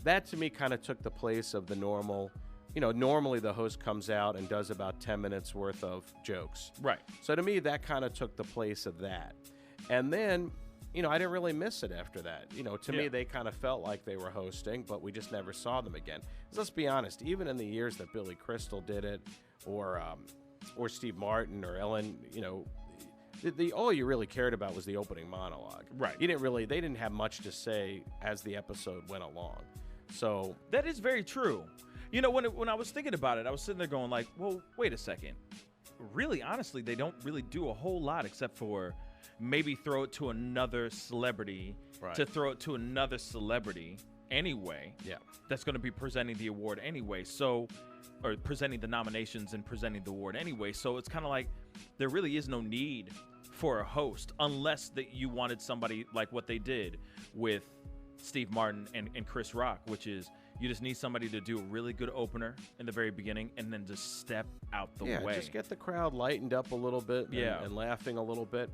that to me kind of took the place of the normal. Normally the host comes out and does about 10 minutes worth of jokes. Right. So to me, that kind of took the place of that. And then, I didn't really miss it after that. To me, they kind of felt like they were hosting, but we just never saw them again. Let's be honest, even in the years that Billy Crystal did it, or Steve Martin or Ellen, all you really cared about was the opening monologue. Right. They didn't have much to say as the episode went along. So that is very true. When I was thinking about it, I was sitting there going like, well, wait a second. Really, honestly, they don't really do a whole lot except for maybe throw it to another celebrity anyway. Yeah. That's going to be presenting the award anyway. So, or presenting the nominations and presenting the award anyway. So it's kind of like there really is no need for a host unless that you wanted somebody like what they did with Steve Martin and Chris Rock, which is you just need somebody to do a really good opener in the very beginning and then just step out the way. Yeah, just get the crowd lightened up a little bit and laughing a little bit.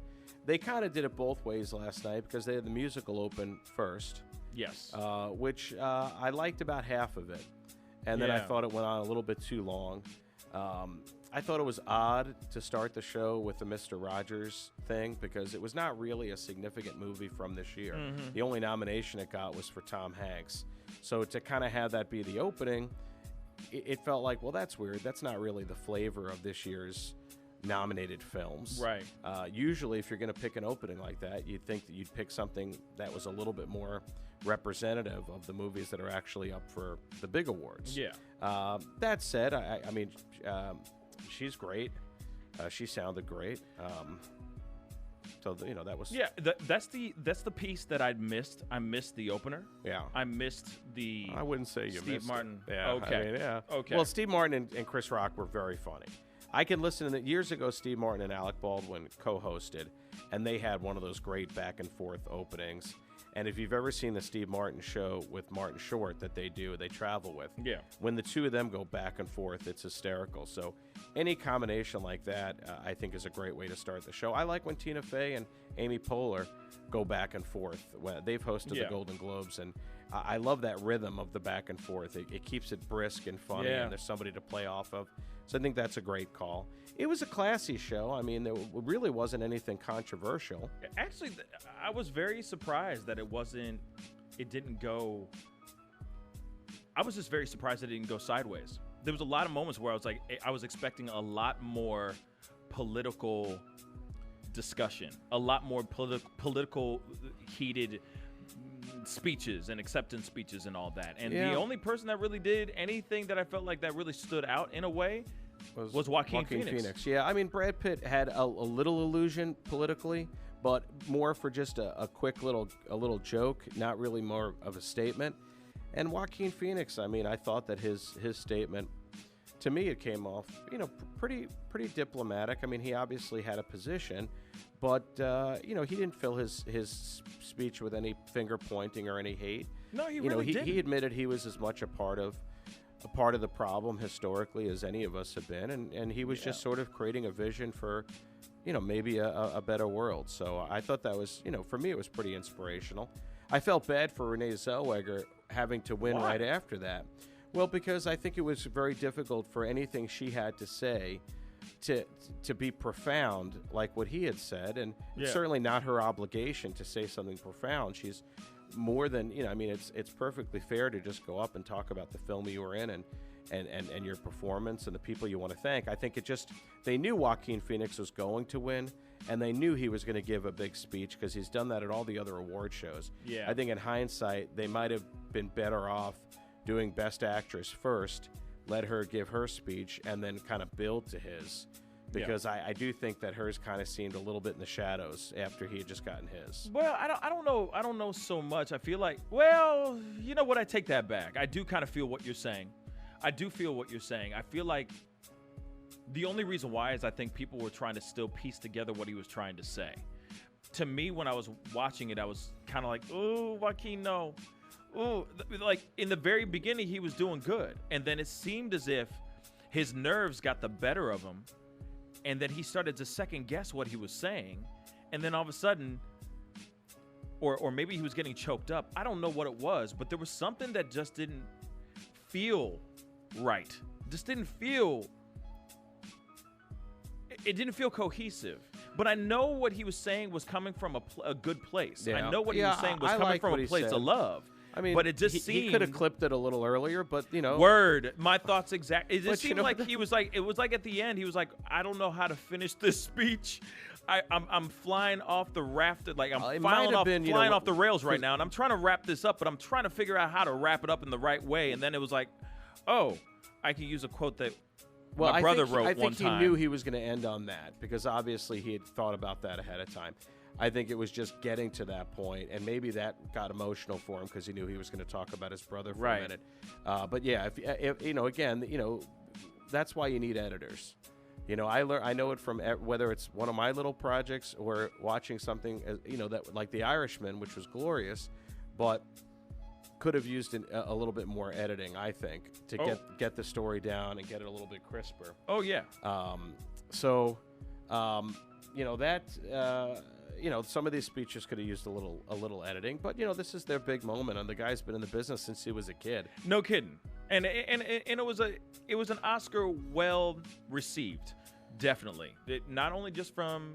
They kind of did it both ways last night because they had the musical open first. Yes. Which I liked about half of it. And then I thought it went on a little bit too long. I thought it was odd to start the show with the Mr. Rogers thing because it was not really a significant movie from this year. The only nomination it got was for Tom Hanks. So to kind of have that be the opening, it felt like, well, that's weird. That's not really the flavor of this year's nominated films. Right. Usually, if you're going to pick an opening like that, you'd think that you'd pick something that was a little bit more representative of the movies that are actually up for the big awards. Yeah. That said, I mean, she's great. She sounded great. So that was that's the piece that I missed. I missed the opener. Yeah. I missed the. I wouldn't say you Steve missed Martin. It. Yeah. Okay. I mean, yeah. Okay. Well, Steve Martin and Chris Rock were very funny. I can listen to that. Years ago, Steve Martin and Alec Baldwin co-hosted, and they had one of those great back and forth openings. And if you've ever seen the Steve Martin show with Martin Short that they travel with, when the two of them go back and forth, it's hysterical. So any combination like that, I think, is a great way to start the show. I like when Tina Fey and Amy Poehler go back and forth. They've hosted the Golden Globes, and I love that rhythm of the back and forth. It keeps it brisk and funny, and there's somebody to play off of. So I think that's a great call. It was a classy show. I mean, there really wasn't anything controversial. Actually, I was very surprised that it didn't go. I was just very surprised that it didn't go sideways. There was a lot of moments where I was expecting a lot more political discussion, a lot more political heated speeches and acceptance speeches and all that. And Yeah. the only person that really did anything that I felt like that really stood out in a way was Joaquin Phoenix. Yeah, I mean, Brad Pitt had a little illusion politically, but more for just a quick little joke, not really more of a statement. And Joaquin Phoenix, I mean, I thought that his statement, to me, it came off, pretty diplomatic. I mean, he obviously had a position, but he didn't fill his speech with any finger pointing or any hate. No, he really didn't. He admitted he was as much a part of the problem historically as any of us have been, and he was just sort of creating a vision for, maybe a better world. So I thought that was, for me, it was pretty inspirational. I felt bad for Renee Zellweger having to win right after that. Well, because I think it was very difficult for anything she had to say to be profound like what he had said, and it's certainly not her obligation to say something profound. She's more than, I mean, it's perfectly fair to just go up and talk about the film you were in and your performance and the people you want to thank. I think they knew Joaquin Phoenix was going to win, and they knew he was going to give a big speech because he's done that at all the other award shows. Yeah. I think in hindsight, they might have been better off doing Best Actress first, let her give her speech, and then kind of build to his. Because I do think that hers kind of seemed a little bit in the shadows after he had just gotten his. Well, I don't know. I don't know so much. I feel like, well, you know what? I take that back. I do kind of feel what you're saying. I do feel what you're saying. I feel like the only reason why is I think people were trying to still piece together what he was trying to say. To me, when I was watching it, I was kind of like, oh, Joaquin, no. Oh, like in the very beginning, he was doing good. And then it seemed as if his nerves got the better of him. And then he started to second guess what he was saying. And then all of a sudden, or maybe he was getting choked up. I don't know what it was, but there was something that just didn't feel right. Just didn't feel, it didn't feel cohesive. But I know what he was saying was coming from a good place. Yeah. I know what he was saying was coming from a place of love. I mean, but it just seemed he could have clipped it a little earlier, but Word, my thoughts exactly. It just But seemed like he was like, it was like at the end, he was like, I don't know how to finish this speech. I'm flying off the raft, like I'm flying off the rails right now, and I'm trying to wrap this up, but I'm trying to figure out how to wrap it up in the right way. And then it was like, oh, I can use a quote that my brother wrote one time. I think he knew he was going to end on that because obviously he had thought about that ahead of time. I think it was just getting to that point, and maybe that got emotional for him because he knew he was going to talk about his brother for a minute. But yeah, if again, that's why you need editors. I know it from whether it's one of my little projects or watching something, that like The Irishman, which was glorious, but could have used a little bit more editing, I think, to get the story down and get it a little bit crisper. Oh yeah. Some of these speeches could have used a little editing, but this is their big moment, and the guy's been in the business since he was a kid. No kidding. And it was an Oscar well received, definitely. Not only just from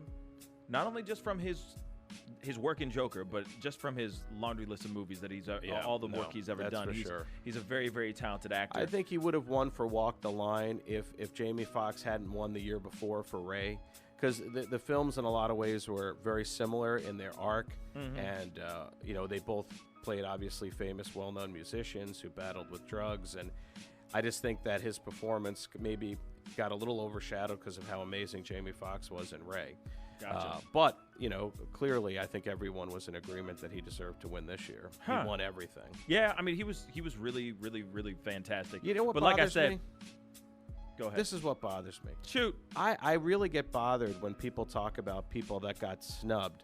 his work in Joker, but just from his laundry list of movies that all the work he's ever done. He's a very, very talented actor. I think he would have won for Walk the Line if Jamie Foxx hadn't won the year before for Ray. Because the films in a lot of ways were very similar in their arc, and they both played obviously famous, well-known musicians who battled with drugs, and I just think that his performance maybe got a little overshadowed because of how amazing Jamie Foxx was in Ray. Gotcha. But clearly, I think everyone was in agreement that he deserved to win this year. He won everything. Yeah, I mean, he was really, really, really fantastic. You know what but bothers like I said, me? Go ahead. This is what bothers me. Shoot. I really get bothered when people talk about people that got snubbed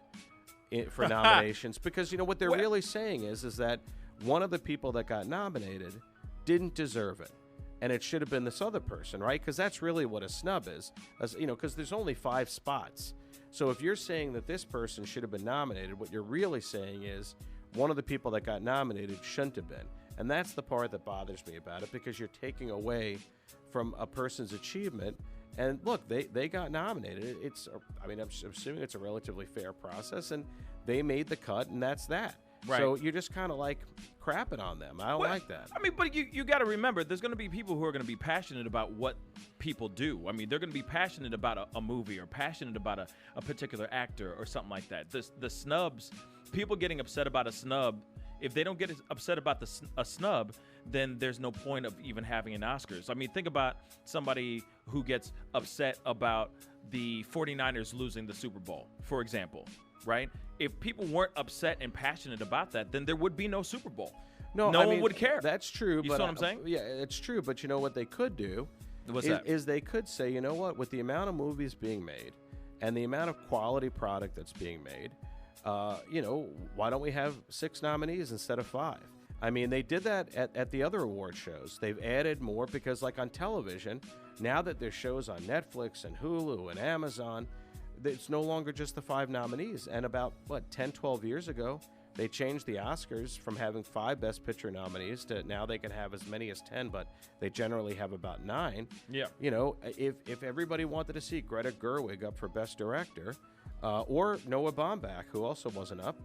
for nominations because what they're really saying is that one of the people that got nominated didn't deserve it, and it should have been this other person, right? Because that's really what a snub is, because there's only 5 spots. So if you're saying that this person should have been nominated, what you're really saying is one of the people that got nominated shouldn't have been, and that's the part that bothers me about it because you're taking away from a person's achievement. And look, they got nominated. I'm assuming it's a relatively fair process, and they made the cut, and that's that. Right. So you're just kind of like crapping on them. I don't like that. I mean, but you got to remember, there's going to be people who are going to be passionate about what people do. I mean, they're going to be passionate about a movie or passionate about a particular actor or something like that. The snubs, people getting upset about a snub if they don't get upset about a snub, then there's no point of even having an Oscars. I mean, think about somebody who gets upset about the 49ers losing the Super Bowl, for example, right? If people weren't upset and passionate about that, then there would be no Super Bowl. No one would care. That's true. You but see what I'm saying? Yeah, it's true. But you know what they could do? What's that? Is they could say, you know what, with the amount of movies being made and the amount of quality product that's being made, why don't we have 6 nominees instead of 5? I mean, they did that at the other award shows. They've added more because, like on television, now that there's shows on Netflix and Hulu and Amazon, it's no longer just the 5 nominees. And about, 10, 12 years ago, they changed the Oscars from having 5 Best Picture nominees to now they can have as many as 10, but they generally have about 9. Yeah. You know, if everybody wanted to see Greta Gerwig up for Best Director, or Noah Baumbach, who also wasn't up,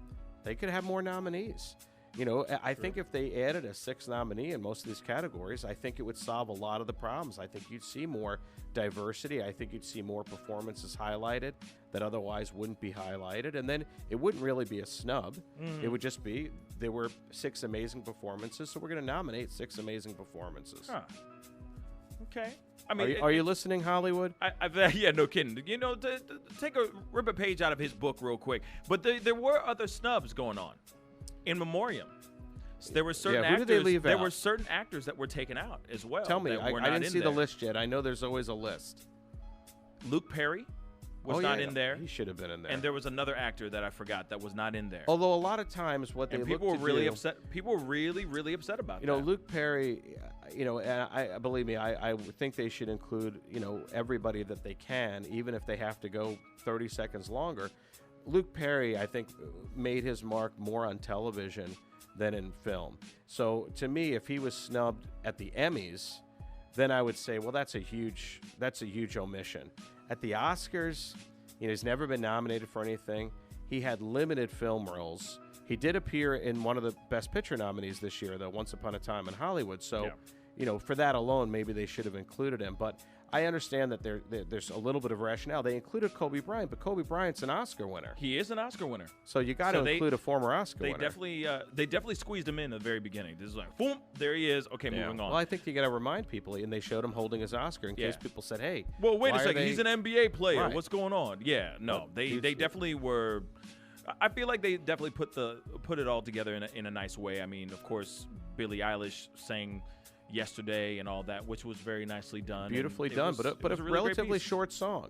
they could have more nominees. You know, I think if they added a 6th nominee in most of these categories, I think it would solve a lot of the problems. I think you'd see more diversity. I think you'd see more performances highlighted that otherwise wouldn't be highlighted. And then it wouldn't really be a snub. It would just be there were 6 amazing performances, so we're going to nominate 6 amazing performances. Huh. Okay. I mean, are you listening, Hollywood? Yeah, no kidding. You know, rip a page out of his book real quick. But there were other snubs going on. In memoriam, there were certain who actors. did they leave there out? were certain actors that were taken out as well. Tell me, that were I not didn't in see there. the list yet. I know there's always a list. Luke Perry was not in there. He should have been in there. And there was another actor that I forgot that was not in there. Although a lot of times what and they people look were to really do, upset. People were really, really upset about you know, that. Luke Perry. You know, and I believe me, I think they should include everybody that they can, even if they have to go 30 seconds longer. Luke Perry, I think, made his mark more on television than in film. So to me, if he was snubbed at the Emmys, then I would say, well, that's a huge omission. At the Oscars, he's never been nominated for anything. He had limited film roles. He did appear in one of the Best Picture nominees this year, though, Once Upon a Time in Hollywood. So, for that alone, maybe they should have included him. But I understand that there's a little bit of rationale. They included Kobe Bryant, but Kobe Bryant's an Oscar winner. He is an Oscar winner. So you got to include a former Oscar winner. They definitely squeezed him in at the very beginning. This is like, boom, there he is. Okay, moving on. Well, I think you got to remind people, and they showed him holding his Oscar in case people said, "Hey, well, wait a second, he's an NBA player. Right. What's going on?" Yeah, no, they definitely were. I feel like they definitely put it all together in a nice way. I mean, of course, Billie Eilish sang yesterday and all that, which was very nicely done. Beautifully done, but a really relatively short song.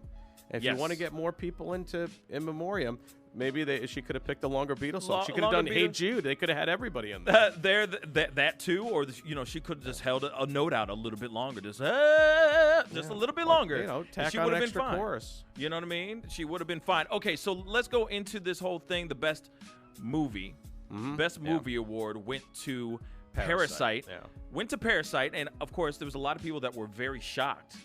And if you want to get more people into In Memoriam, maybe she could have picked a longer Beatles song. She could have done Hey Jude. They could have had everybody in there. That too, or she could have just held a note out a little bit longer, just a little bit longer. Tack she on would an have been extra fine. chorus. You know what I mean? She would have been fine. Okay, so let's go into this whole thing. The best movie, best movie award went to Parasite. Went to Parasite, and of course, there was a lot of people that were very shocked.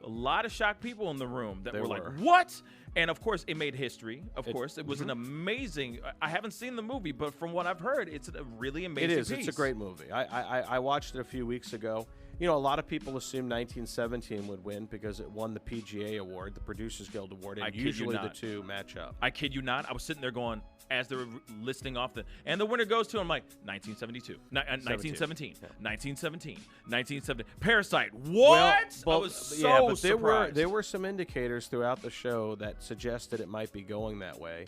A lot of shocked people in the room that were like, "What?" And of course, it made history. Of course, it was an amazing. I haven't seen the movie, but from what I've heard, it's a really amazing. It is. piece. It's a great movie. I watched it a few weeks ago. You know, a lot of people assumed 1917 would win because it won the PGA award, the Producers Guild award, and usually the two match up. I kid you not. I was sitting there going, as they were listing off and the winner goes to, I'm like, 1972, 1917, 1917, 1970. Parasite. What? I was so surprised. There were some indicators throughout the show that suggested it might be going that way.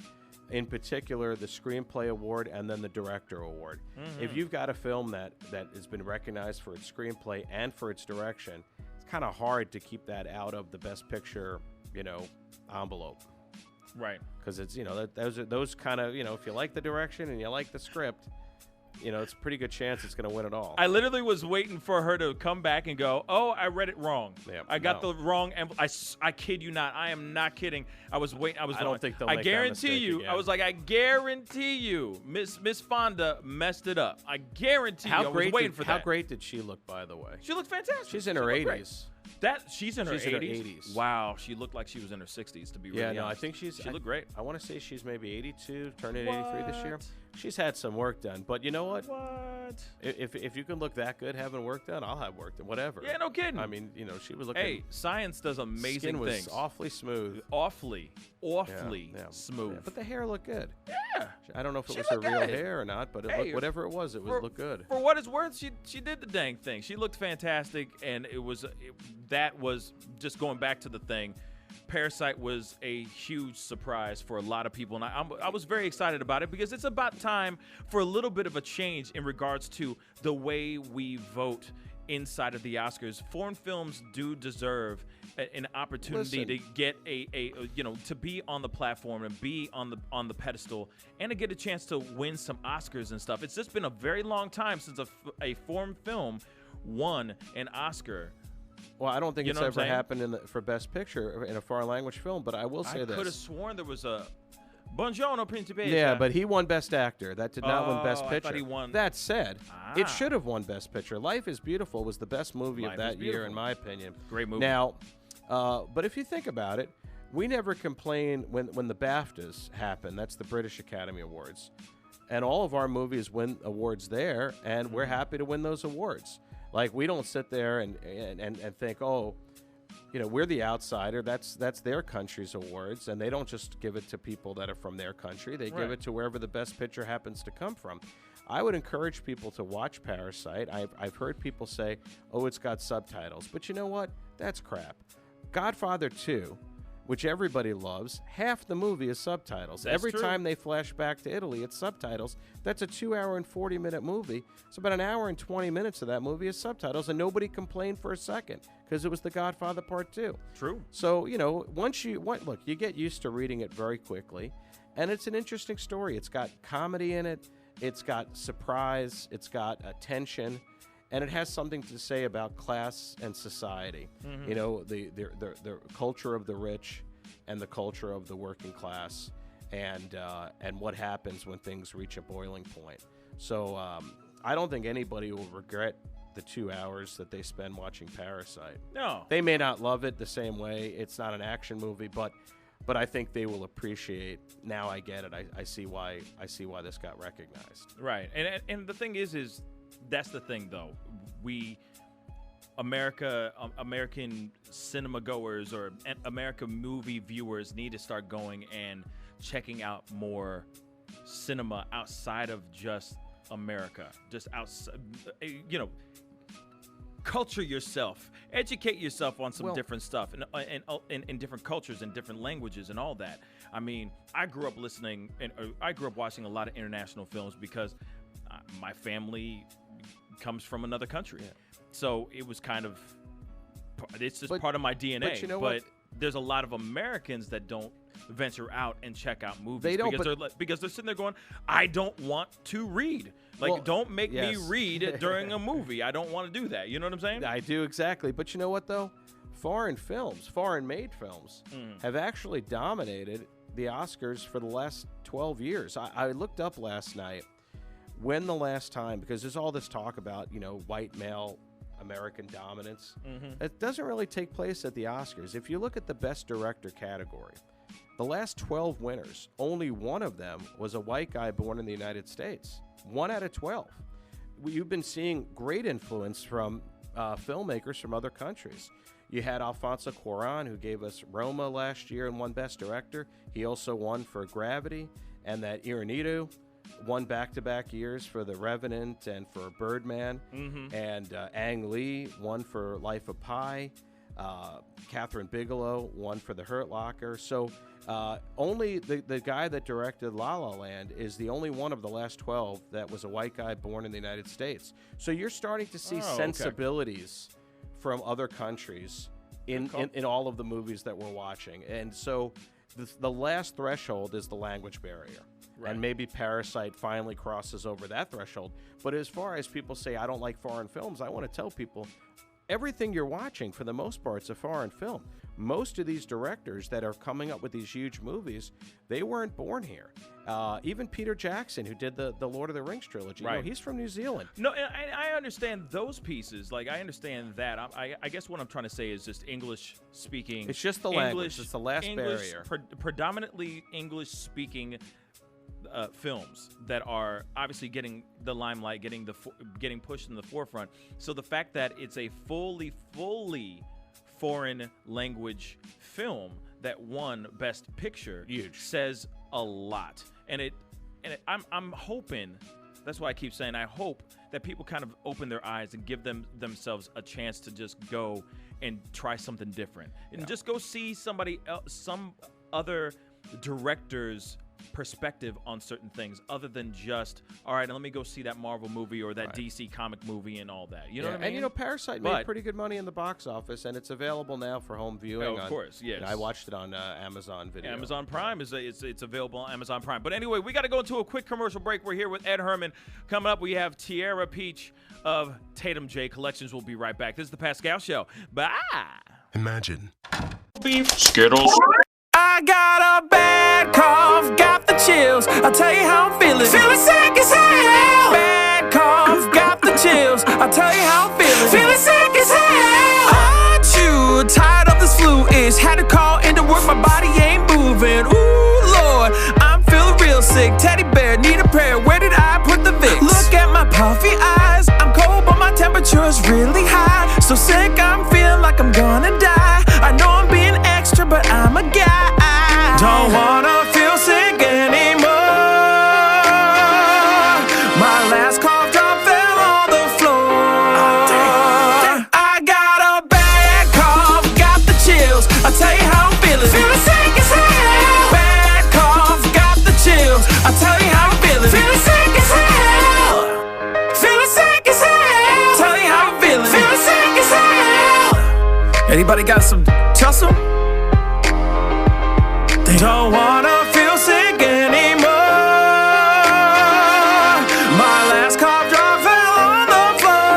In particular, the Screenplay Award and then the Director Award. If you've got a film that has been recognized for its screenplay and for its direction, it's kind of hard to keep that out of the Best Picture, envelope. Right. Because it's, those kind of, if you like the direction and you like the script, it's a pretty good chance it's going to win it all. I literally was waiting for her to come back and go, "Oh, I read it wrong. I got the wrong." I kid you not. I am not kidding. I was waiting. I don't think they'll I make that guarantee mistake you. again. I was like, I guarantee you, Miss Fonda messed it up. I guarantee you. I was waiting for that. How great did she look, by the way? She looked fantastic. She's in her 80s. She's in her 80s. Wow, she looked like she was in her 60s. To be really honest. I think she looked great. I want to say she's maybe 82, turning 83 this year. She's had some work done, but you know what? What? If you can look that good having work done, I'll have work done. Whatever. Yeah, no kidding. I mean, she was looking. Hey, science does amazing skin was things. awfully smooth. Awfully Yeah. smooth. Yeah, but the hair looked good. Yeah. I don't know if it She was her looked real good. hair or not, but whatever it was, it looked good. For what it's worth, she did the dang thing. She looked fantastic, and that was just going back to the thing. Parasite was a huge surprise for a lot of people, and I was very excited about it because it's about time for a little bit of a change in regards to the way we vote inside of the Oscars. Foreign films do deserve an opportunity to get to be on the platform and be on the pedestal and to get a chance to win some Oscars and stuff. It's just been a very long time since a foreign film won an Oscar. Well, I don't think it's ever happened for Best Picture in a foreign language film, but I will say this. I could have sworn there was a Buongiorno Principe. Yeah, but he won Best Actor. That did not win Best I Picture. thought he won. That said, it should have won Best Picture. Life is Beautiful was the best movie of that year, in my opinion. Great movie. Now, but if you think about it, we never complain when the BAFTAs happen. That's the British Academy Awards. And all of our movies win awards there, and we're happy to win those awards. Like, we don't sit there and think, we're the outsider. That's their country's awards, and they don't just give it to people that are from their country. They give it to wherever the best picture happens to come from. I would encourage people to watch Parasite. I've heard people say, it's got subtitles. But you know what? That's crap. Godfather 2, which everybody loves, half the movie is subtitles. Every time they flash back to Italy, it's subtitles. That's a 2-hour and 40-minute movie. So about an hour and 20 minutes of that movie is subtitles, and nobody complained for a second because it was The Godfather Part 2. True. So, once you get used to reading it very quickly, and it's an interesting story. It's got comedy in it. It's got surprise. It's got tension. And it has something to say about class and society. Mm-hmm. The culture of the rich and the culture of the working class, and what happens when things reach a boiling point. So I don't think anybody will regret the 2 hours that they spend watching Parasite. No. They may not love it the same way. It's not an action movie, but I think they will appreciate. Now I get it. I see why this got recognized. Right. And the thing is that's the thing, though. American cinema goers or American movie viewers need to start going and checking out more cinema outside of just America. Just outside, culture yourself, educate yourself on some different stuff and different cultures and different languages and all that. I mean, I grew up listening and I grew up watching a lot of international films because my family comes from another country. Yeah. So it was it's just part of my DNA. But you know what? There's a lot of Americans that don't venture out and check out movies They don't, because they're sitting there going, I don't want to read. Don't make me read during a movie. I don't want to do that. You know what I'm saying? I do, exactly. But you know what, though? Foreign-made films have actually dominated the Oscars for the last 12 years. I looked up last night when the last time, because there's all this talk about, white male American dominance. It doesn't really take place at the Oscars. If you look at the Best Director category, the last 12 winners, only one of them was a white guy born in the United States. 1 out of 12. You've been seeing great influence from filmmakers from other countries. You had Alfonso Cuarón, who gave us Roma last year and won Best Director. He also won for Gravity, and that Iñárritu won back-to-back years for The Revenant and for Birdman. And Ang Lee won for Life of Pi. Catherine Bigelow won for The Hurt Locker. So only the guy that directed La La Land is the only one of the last 12 that was a white guy born in the United States. So you're starting to see sensibilities from other countries in all of the movies that we're watching. And so the last threshold is the language barrier. Right. And maybe Parasite finally crosses over that threshold. But as far as people say, I don't like foreign films, I want to tell people, everything you're watching, for the most part, is a foreign film. Most of these directors that are coming up with these huge movies, they weren't born here. Even Peter Jackson, who did the Lord of the Rings trilogy, he's from New Zealand. No, and I understand those pieces. Like, I understand that. I guess what I'm trying to say is just English speaking. It's just the language. It's the last barrier. Predominantly English speaking films that are obviously getting the limelight, getting pushed in the forefront. So the fact that it's a fully foreign language film that won Best Picture says a lot. And I'm hoping, that's why I keep saying I hope that people kind of open their eyes and give themselves a chance to just go and try something different and just go see some other director's perspective on certain things other than just, all right, let me go see that Marvel movie or that DC comic movie and all that. You know what I mean? And Parasite made pretty good money in the box office, and it's available now for home viewing. Oh, of course, yes. I watched it on Amazon Video. Amazon Prime it's available on Amazon Prime. But anyway, we got to go into a quick commercial break. We're here with Ed Herman. Coming up, we have Tiara Peach of Tatum J Collections. We'll be right back. This is the Pascal Show. Bye. Imagine. Beef Skittles. I got a bad cough, got the chills. I'll tell you how I'm feeling. Feeling sick as hell. Bad cough, got the chills. I'll tell you how I'm feeling. Feeling sick as hell. Aren't you tired of this flu-ish? Had to call into work, my body ain't moving. Ooh, Lord, I'm feeling real sick. Teddy bear, need a prayer. Where did I put the Vicks? Look at my puffy eyes. I'm cold, but my temperature's really high. So sick, I'm feeling like I'm gonna die. I know I'm being extra, but I'm a guy. Don't wanna feel sick anymore. My last cough drop fell on the floor. I got a bad cough, got the chills. I'll tell you how I'm feeling. Feeling sick as hell. Bad cough, got the chills. I'll tell you how I'm feeling. Feeling sick as hell. Feeling sick as hell. Tell you how I'm feeling. Feeling sick as hell. Anybody got some tussle? They don't wanna feel sick anymore. My last cough drop fell on the floor.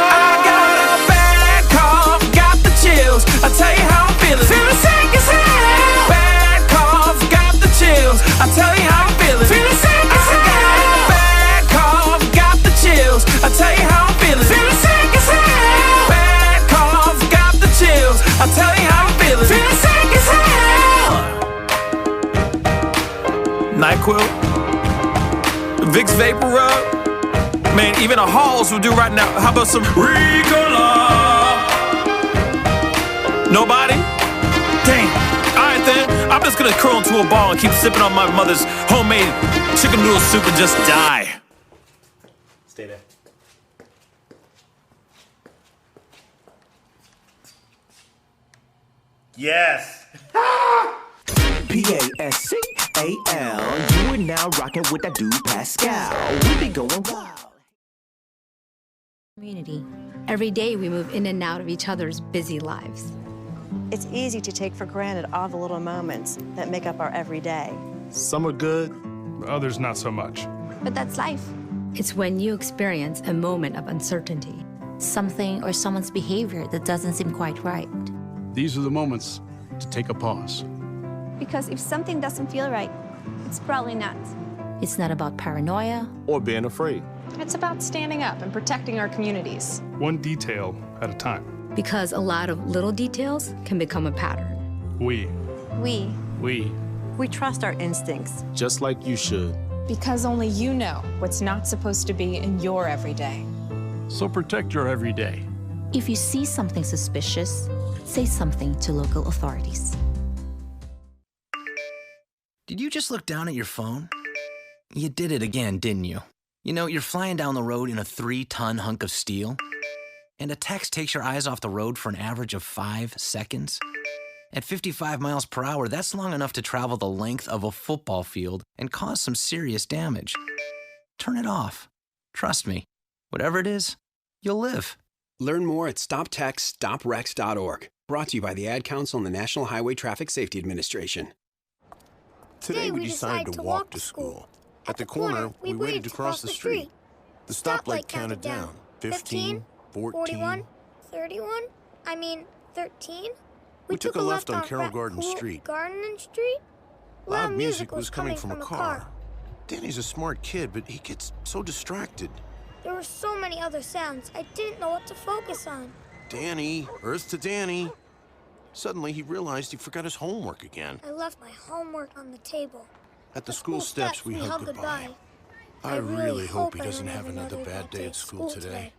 I got a bad cough, got the chills. I'll tell you how I'm feeling. Feeling sick as hell. Bad cough, got the chills. I'll tell you how I'm feeling. Feeling sick as hell. Bad cough, got the chills. I'll tell you how I'm feeling. Feeling sick as hell. Bad cough, got the chills. I'll tell you how I'm feeling. Feeling sick as hell. NyQuil, Vicks Vapor Rub, man, even the halls will do right now. How about some Ricola? Nobody? Dang. All right then, I'm just gonna curl into a ball and keep sipping on my mother's homemade chicken noodle soup and just die. Stay there. Yes. Pascal, you are now rocking with that dude Pascal. We be going wild. Community. Every day we move in and out of each other's busy lives. It's easy to take for granted all the little moments that make up our everyday. Some are good, others not so much. But that's life. It's when you experience a moment of uncertainty. Something or someone's behavior that doesn't seem quite right. These are the moments to take a pause. Because if something doesn't feel right, it's probably not. It's not about paranoia or being afraid. It's about standing up and protecting our communities. One detail at a time. Because a lot of little details can become a pattern. We trust our instincts. Just like you should. Because only you know what's not supposed to be in your everyday. So protect your everyday. If you see something suspicious, say something to local authorities. Did you just look down at your phone? You did it again, didn't you? You know, you're flying down the road in a 3-ton hunk of steel, and a text takes your eyes off the road for an average of 5 seconds. At 55 miles per hour, that's long enough to travel the length of a football field and cause some serious damage. Turn it off. Trust me, whatever it is, you'll live. Learn more at StopTextsStopWrecks.org. Brought to you by the Ad Council and the National Highway Traffic Safety Administration. Today we decided to walk to school. At the corner, we waited to cross the street. The stoplight counted down. 15, 41, 31, 13. We took a left on Carroll Garden Street. Garden Street? Loud music was coming from a car. Danny's a smart kid, but he gets so distracted. There were so many other sounds, I didn't know what to focus on. Danny, Earth to Danny. Suddenly, he realized he forgot his homework again. I left my homework on the table. At the school steps, we hug goodbye. I really hope he doesn't have another bad day at school today.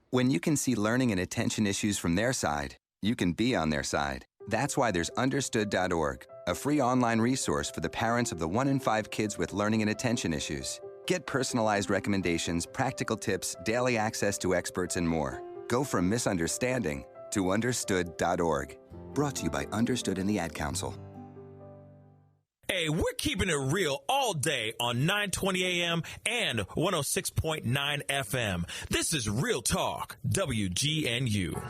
When you can see learning and attention issues from their side, you can be on their side. That's why there's Understood.org, a free online resource for the parents of the 1 in 5 kids with learning and attention issues. Get personalized recommendations, practical tips, daily access to experts, and more. Go from misunderstanding to Understood.org. Brought to you by Understood and the Ad Council. Hey, we're keeping it real all day on 920 AM and 106.9 FM. This is Real Talk, WGNU.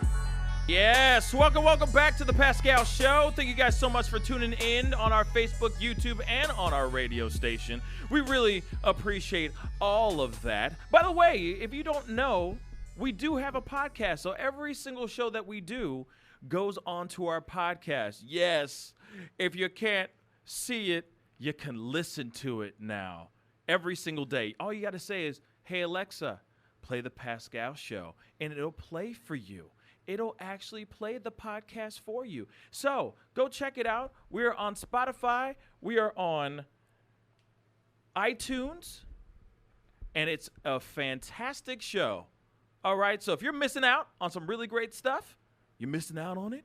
Yes, welcome back to the Pascal Show. Thank you guys so much for tuning in on our Facebook, YouTube, and on our radio station. We really appreciate all of that. By the way, if you don't know, we do have a podcast. So every single show that we do goes onto our podcast. Yes, if you can't see it, you can listen to it now every single day. All you got to say is, hey, Alexa, play the Pascal Show, and it'll play for you. It'll actually play the podcast for you. So go check it out. We're on Spotify. We are on iTunes, and it's a fantastic show. All right, so if you're missing out on some really great stuff, you're missing out on it,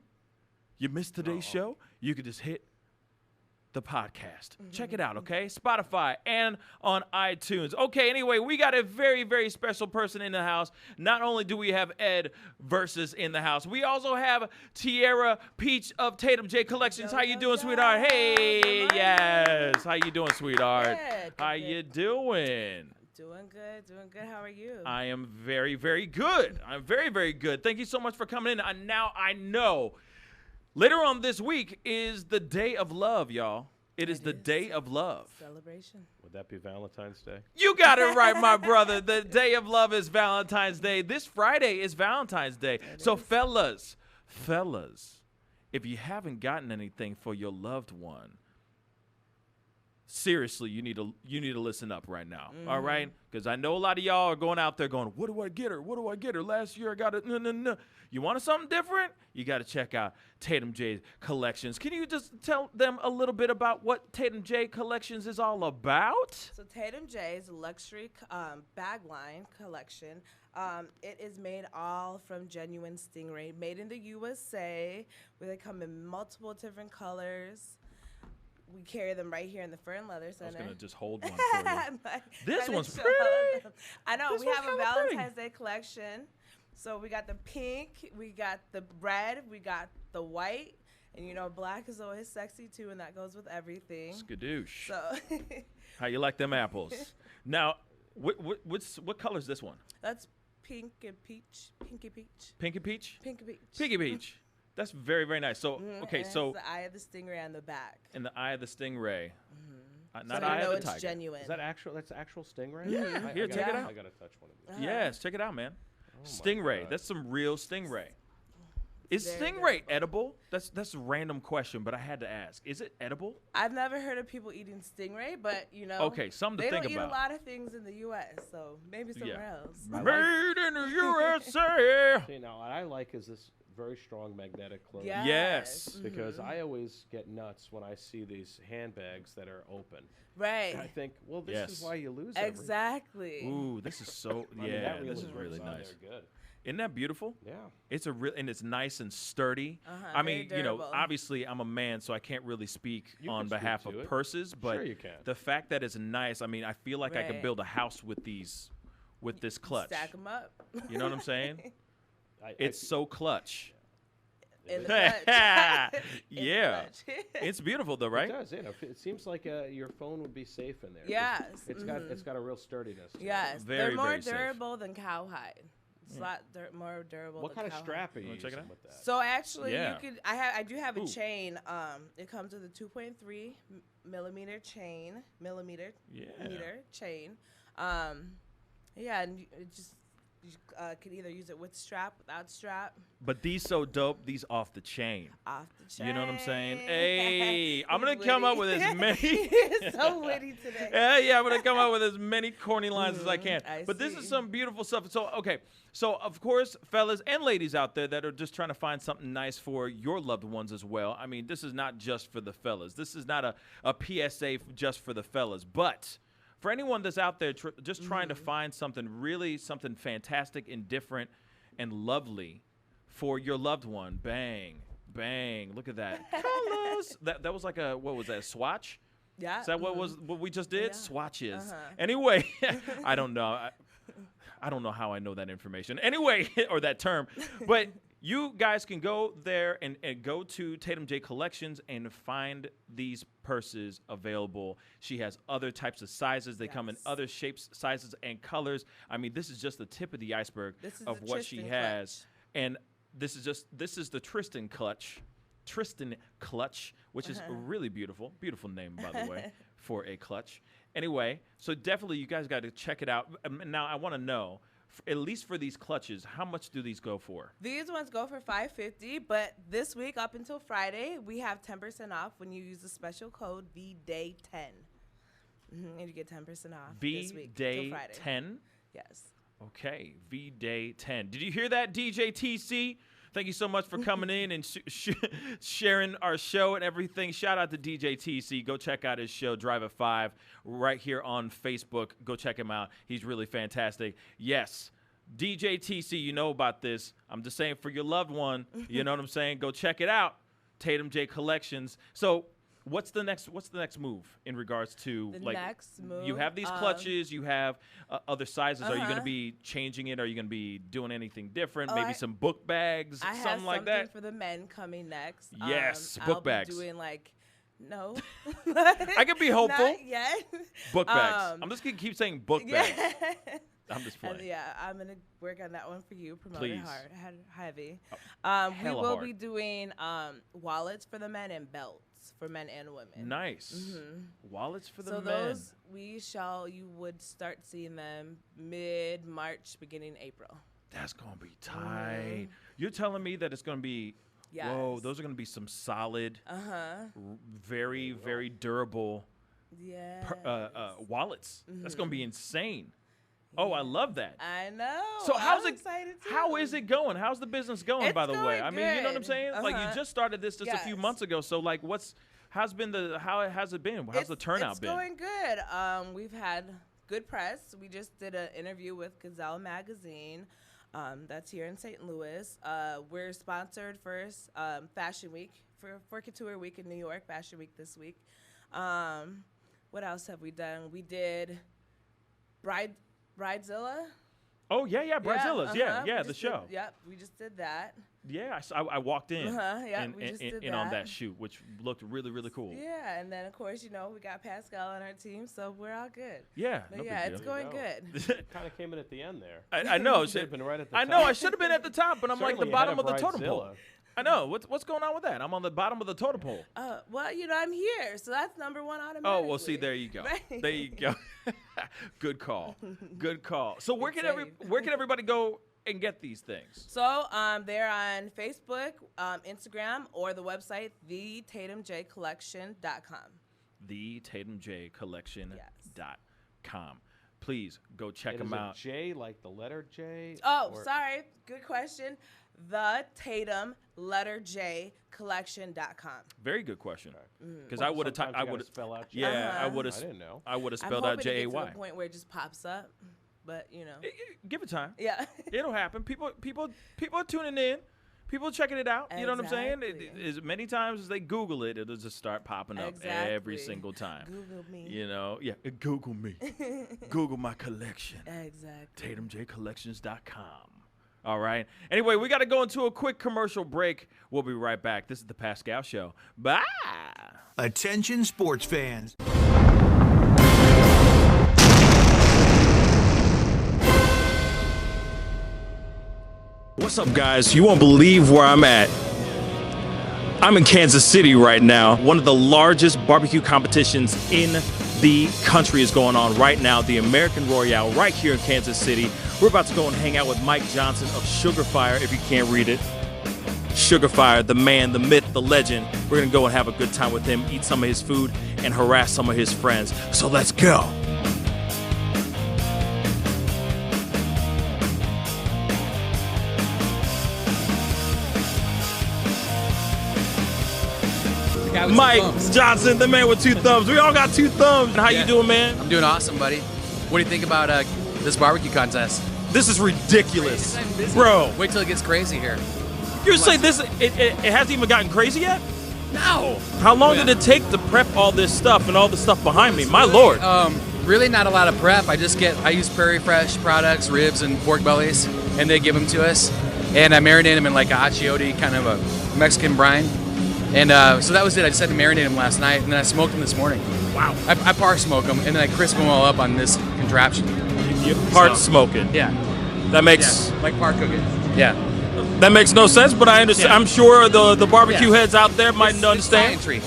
you missed today's show, you can just hit the podcast. Check it out, okay? Spotify and on iTunes. Okay, anyway, we got a very, very special person in the house. Not only do we have Ed Versus in the house, we also have Tiara Peach of Tatum J Collections. How you doing, sweetheart? Hey, yes. How you doing, sweetheart? Good. How you doing? Doing good. How are you? I am very, very good. I'm very, very good. Thank you so much for coming in. And now I know later on this week is the Day of Love, y'all. It is the Day of Love. Celebration. Would that be Valentine's Day? You got it right, my brother. The Day of Love is Valentine's Day. This Friday is Valentine's Day. So fellas, if you haven't gotten anything for your loved one, seriously, you need to listen up right now, all right? Because I know a lot of y'all are going out there going, what do I get her? What do I get her? Last year I got it. No. You wanted something different? You got to check out Tatum J Collections. Can you just tell them a little bit about what Tatum J Collections is all about? So Tatum J is a luxury bag line collection. It is made all from genuine stingray, made in the USA, where they come in multiple different colors. We carry them right here in the Fur and Leather Center. I was going to just hold one for you. This one's pretty. I know. This we one's have a kinda Valentine's Day collection. So we got the pink, we got the red, we got the white. And, you know, black is always sexy, too, and that goes with everything. Skadoosh. So how you like them apples? Now, what color is this one? That's pink and peach. Pinky peach. Pinky peach? Pinky peach. Pinky peach. That's very, very nice. So, okay, and so. It's the eye of the stingray on the back. And the eye of the stingray. Not so eye you know of the tiger. It's genuine. Is that actual? That's actual stingray? Yeah. Here, check it out. I gotta touch one of these. Yes, check it out, man. Oh stingray. That's some real stingray. Is Very stingray edible? That's a random question, but I had to ask. Is it edible? I've never heard of people eating stingray, but you know. Okay, something to think They don't eat about. a lot of things in the U.S., so maybe somewhere else. Made in the USA. See, now what I like is this very strong magnetic closure. Yes. Because I always get nuts when I see these handbags that are open. Right. And I think, well, this is why you lose Exactly. Ooh, this is so. I mean, Yeah, that really this is really works on nice. there good. Isn't that beautiful? Yeah. It's a real, and it's nice and sturdy. I mean, you know, obviously I'm a man, so I can't really speak on behalf of purses, but Sure you can. the fact that it's nice, I mean, I feel like I could Right. build a house with this clutch. Stack them up. You know what I'm saying? It's so clutch. In the clutch. Yeah. It's beautiful though, right? It does. Yeah. It seems like your phone would be safe in there. 'cause Yes. It's got a real sturdiness. to it. Yes. Very, They're more very safe. durable than cowhide. It's a lot more durable. What than kind of cowhide. strap are you Wanna check it using out? with that? So actually, Yeah. you could. I do have a Ooh. chain. It comes with a 2.3 millimeter chain. Meter chain. Yeah, and it just You can either use it with strap, without strap. But these so dope, these off the chain. Off the chain. You know what I'm saying? Hey, I'm going to come up with as many. He's so witty today. Yeah, I'm going to come up with as many corny lines as I can. But this is some beautiful stuff. So, okay. So, of course, fellas and ladies out there that are just trying to find something nice for your loved ones as well. I mean, this is not just for the fellas. This is not a PSA just for the fellas. But for anyone that's out there just trying to find something something fantastic and different and lovely for your loved one, bang, bang, look at that. Colors. That was like what was that, a swatch? Yeah. Is that what we just did? Yeah. Swatches. Uh-huh. Anyway, I don't know. I don't know how I know that information. Anyway, or that term. But you guys can go there and go to Tatum J Collections and find these purses available. She has other types of sizes. They come in other shapes, sizes, and colors. I mean, this is just the tip of the iceberg of what she has. And this is the Tristan clutch, which is really beautiful. Beautiful name, by the way, for a clutch. Anyway, so definitely you guys got to check it out. Now, I want to know, at least for these clutches, how much do these go for? These ones go for $5.50, but this week up until Friday, we have 10% off when you use the special code VDAY10. And you get 10% off this week until Friday. VDAY10? Yes. Okay, VDAY10. Did you hear that, DJ TC? Thank you so much for coming in and sharing our show and everything. Shout out to DJ TC. Go check out his show, Drive at 5, right here on Facebook. Go check him out. He's really fantastic. Yes, DJ TC, you know about this. I'm just saying for your loved one, you know what I'm saying? Go check it out, Tatum J Collections. So what's the next move in regards to the next move? You have these clutches, you have other sizes. Are you going to be changing it? Are you going to be doing anything different? Maybe some book bags, something like that? I have something for the men coming next. Yes, book bags. I'll be doing no. I can be hopeful. Not yet. Book bags. I'm just going to keep saying book bags. I'm just playing. Yeah, I'm going to work on that one for you. Promote it hard, heavy. We will hard. be doing wallets for the men and belts for men and women. Nice. Wallets for the men. So those you would start seeing them mid-March, beginning April. That's going to be tight. You're telling me that it's going to be, whoa, those are going to be some solid, very, very durable wallets. That's going to be insane. Oh, I love that. I know. So I'm excited too. How is it going? How's the business going, by the way? Good. I mean, you know what I'm saying? Like, you just started this just a few months ago. So, like, how has it been? How's the turnout been? It's going good. We've had good press. We just did an interview with Gazelle Magazine. That's here in St. Louis. We're sponsored first Fashion Week for Couture Week in New York. Fashion Week this week. What else have we done? We did Bridezilla. Oh, yeah, Bridezilla's. Yeah, the show. Yep, we just did that. Yeah, I walked in we just did on that shoot, which looked really, really cool. Yeah, and then, of course, we got Pascal on our team, so we're all good. Yeah, but it's going good. Kind of came in at the end there. I know. Should have been right at the top. I know. I should have been at the top, but I'm like the bottom of the totem pole. I know. What's going on with that? I'm on the bottom of the totem pole. Well, I'm here, so that's number one automatically. Oh, well, see, there you go. Right. There you go. Good call. Good call. So where can everybody go and get these things? So they're on Facebook, Instagram, or the website, thetatumjcollection.com. thetatumjcollection.com. Please go check them out. J, like the letter J? Oh, sorry. Good question. The Tatum letter J collection.com. Very good question. Because I would have spell out. Yeah, I would have. I didn't know. I would have spelled out Jay. To the point where it just pops up, but give it time. Yeah, it'll happen. People are tuning in. People are checking it out. Exactly. You know what I'm saying? As many times as they Google it, it'll just start popping up every single time. Google me. Yeah. Google me. Google my collection. Exactly. TatumJCollections.com. All right. Anyway, we got to go into a quick commercial break. We'll be right back. This is the Pascal Show. Bye. Attention sports fans. What's up, guys? You won't believe where I'm at. I'm in Kansas City right now. One of the largest barbecue competitions in the country is going on right now. The American Royale right here in Kansas City. We're about to go and hang out with Mike Johnson of Sugar Fire, if you can't read it. Sugar Fire, the man, the myth, the legend. We're going to go and have a good time with him, eat some of his food, and harass some of his friends. So let's go. Mike Johnson, the man with two thumbs. We all got two thumbs. How you doing, man? I'm doing awesome, buddy. What do you think about this barbecue contest? This is ridiculous, bro. Wait till it gets crazy here. You say this? It hasn't even gotten crazy yet? No. How long did it take to prep all this stuff and all the stuff behind me? My lord. Really not a lot of prep. I use Prairie Fresh products, ribs and pork bellies, and they give them to us. And I marinate them in like a achiote, kind of a Mexican brine. And so that was it. I just had to marinate them last night, and then I smoked them this morning. Wow. I par smoke them, and then I crisp them all up on this contraption. You part smoking. Yeah. That makes like par cooking. Yeah. That makes no sense, but I understand. Yeah. I'm sure the barbecue heads out there might understand. Science tree.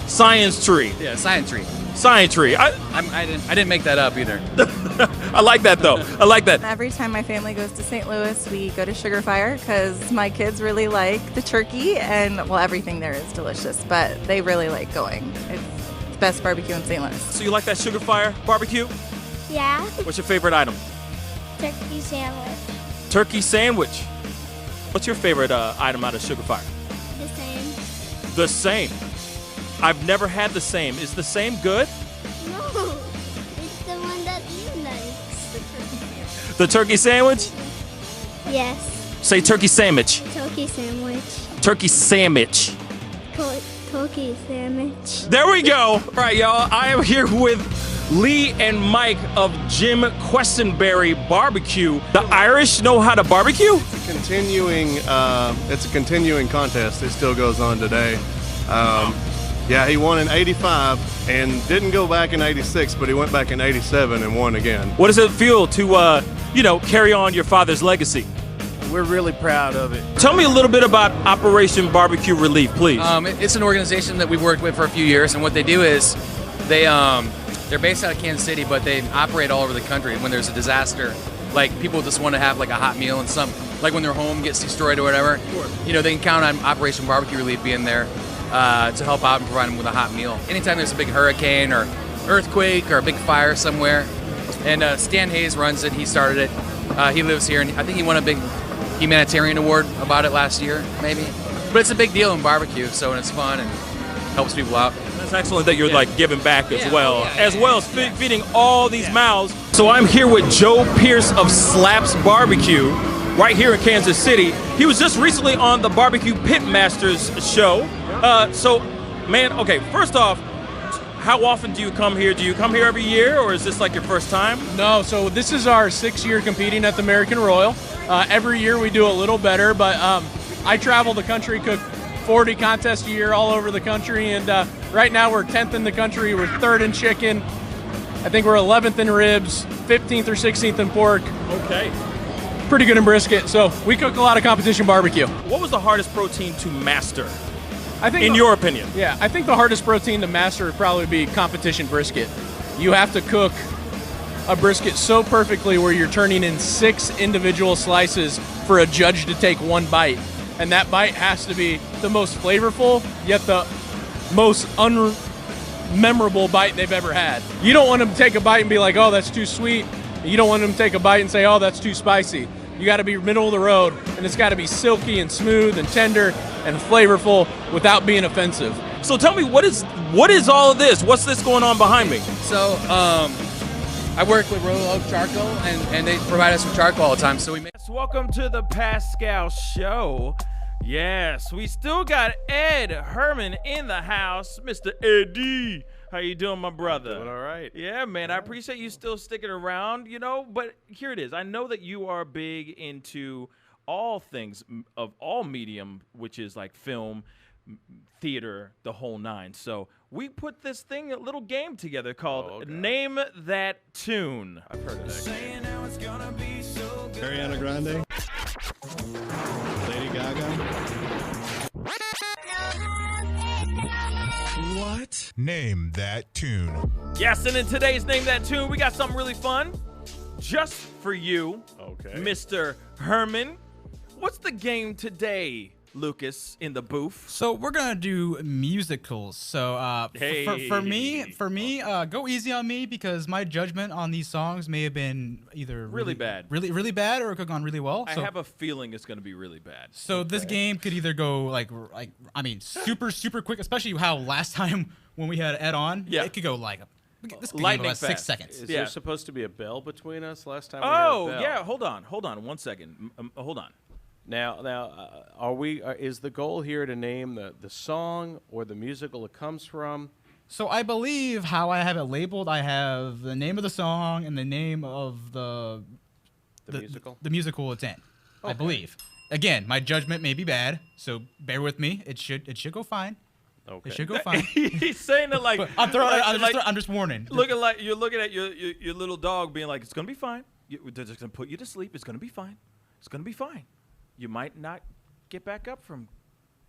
Science tree. Yeah, science tree. Science tree. I didn't make that up either. I like that though. I like that. Every time my family goes to St. Louis, we go to Sugar Fire because my kids really like the turkey and well, everything there is delicious, but they really like going. It's the best barbecue in St. Louis. So you like that Sugar Fire barbecue? Yeah. What's your favorite item? Turkey sandwich. Turkey sandwich. What's your favorite item out of Sugar Fire? The same. The same. I've never had the same. Is the same good? No, it's the one that you like. The turkey sandwich? Yes. Say turkey sandwich. Turkey sandwich. Turkey sandwich. Turkey sandwich. There we go. All right, y'all. I am here with Lee and Mike of Jim Questenberry Barbecue. The Irish know how to barbecue? It's a continuing contest. It still goes on today. Yeah, he won in '85 and didn't go back in '86, but he went back in '87 and won again. What does it feel to, carry on your father's legacy? We're really proud of it. Tell me a little bit about Operation Barbecue Relief, please. It's an organization that we've worked with for a few years, and what they do is they're based out of Kansas City, but they operate all over the country. When there's a disaster, like people just want to have like a hot meal and like when their home gets destroyed or whatever, they can count on Operation Barbecue Relief being there to help out and provide them with a hot meal. Anytime there's a big hurricane or earthquake or a big fire somewhere, and Stan Hayes runs it. He started it. He lives here, and I think he won a big humanitarian award about it last year, maybe. But it's a big deal in barbecue, so it's fun and helps people out. That's excellent that you're like giving back as well as feeding all these mouths. So I'm here with Joe Pierce of Slaps Barbecue, right here in Kansas City. He was just recently on the Barbecue Pitmasters show. Okay, first off, how often do you come here? Do you come here every year, or is this like your first time? No, so this is our 6th year competing at the American Royal. Every year we do a little better, but I travel the country, cook 40 contests a year all over the country, and right now we're 10th in the country. We're 3rd in chicken. I think we're 11th in ribs, 15th or 16th in pork. Okay. Pretty good in brisket, so we cook a lot of competition barbecue. What was the hardest protein to master? I think, in your opinion? Yeah, I think the hardest protein to master would probably be competition brisket. You have to cook a brisket so perfectly where you're turning in 6 individual slices for a judge to take one bite. And that bite has to be the most flavorful, yet the most unmemorable bite they've ever had. You don't want them to take a bite and be like, oh, that's too sweet. You don't want them to take a bite and say, oh, that's too spicy. You got to be middle of the road, and it's got to be silky and smooth and tender and flavorful without being offensive. So tell me, what is all of this? What's this going on behind me? So I work with Royal Oak Charcoal, and they provide us with charcoal all the time. So we make. Welcome to the Pascal Show. Yes, we still got Ed Herman in the house, Mr. Eddie. How you doing, my brother? Doing all right. Yeah, man. I appreciate you still sticking around, but here it is. I know that you are big into all things of all medium, which is like film, theater, the whole nine. So we put this a little game together called Name That Tune. I've heard of that game. Ariana Grande. Lady Gaga. What? Name that tune. Yes, and in today's Name That Tune, we got something really fun. just for you, Mr. Herman. What's the game today, Lucas, in the booth? So we're gonna do musicals. So for me, go easy on me because my judgment on these songs may have been either really bad, really bad, or it could have gone really well. I have a feeling it's gonna be really bad. So this game could either go super quick, especially how last time when we had Ed on, it could go this could lightning go about fast. 6 seconds. Is there supposed to be a bell between us? Last time we Oh, had a bell. yeah, hold on 1 second. Hold on. Now, is the goal here to name the song or the musical it comes from? So I believe how I have it labeled, I have the name of the song and the name of the musical? The musical it's in. I believe. Again, my judgment may be bad, so bear with me. It should go fine. Okay. It should go fine. He's saying it like I'm just warning. Looking like you're looking at your little dog, being like, "It's gonna be fine. They're just gonna put you to sleep. It's gonna be fine. It's gonna be fine. You might not get back up from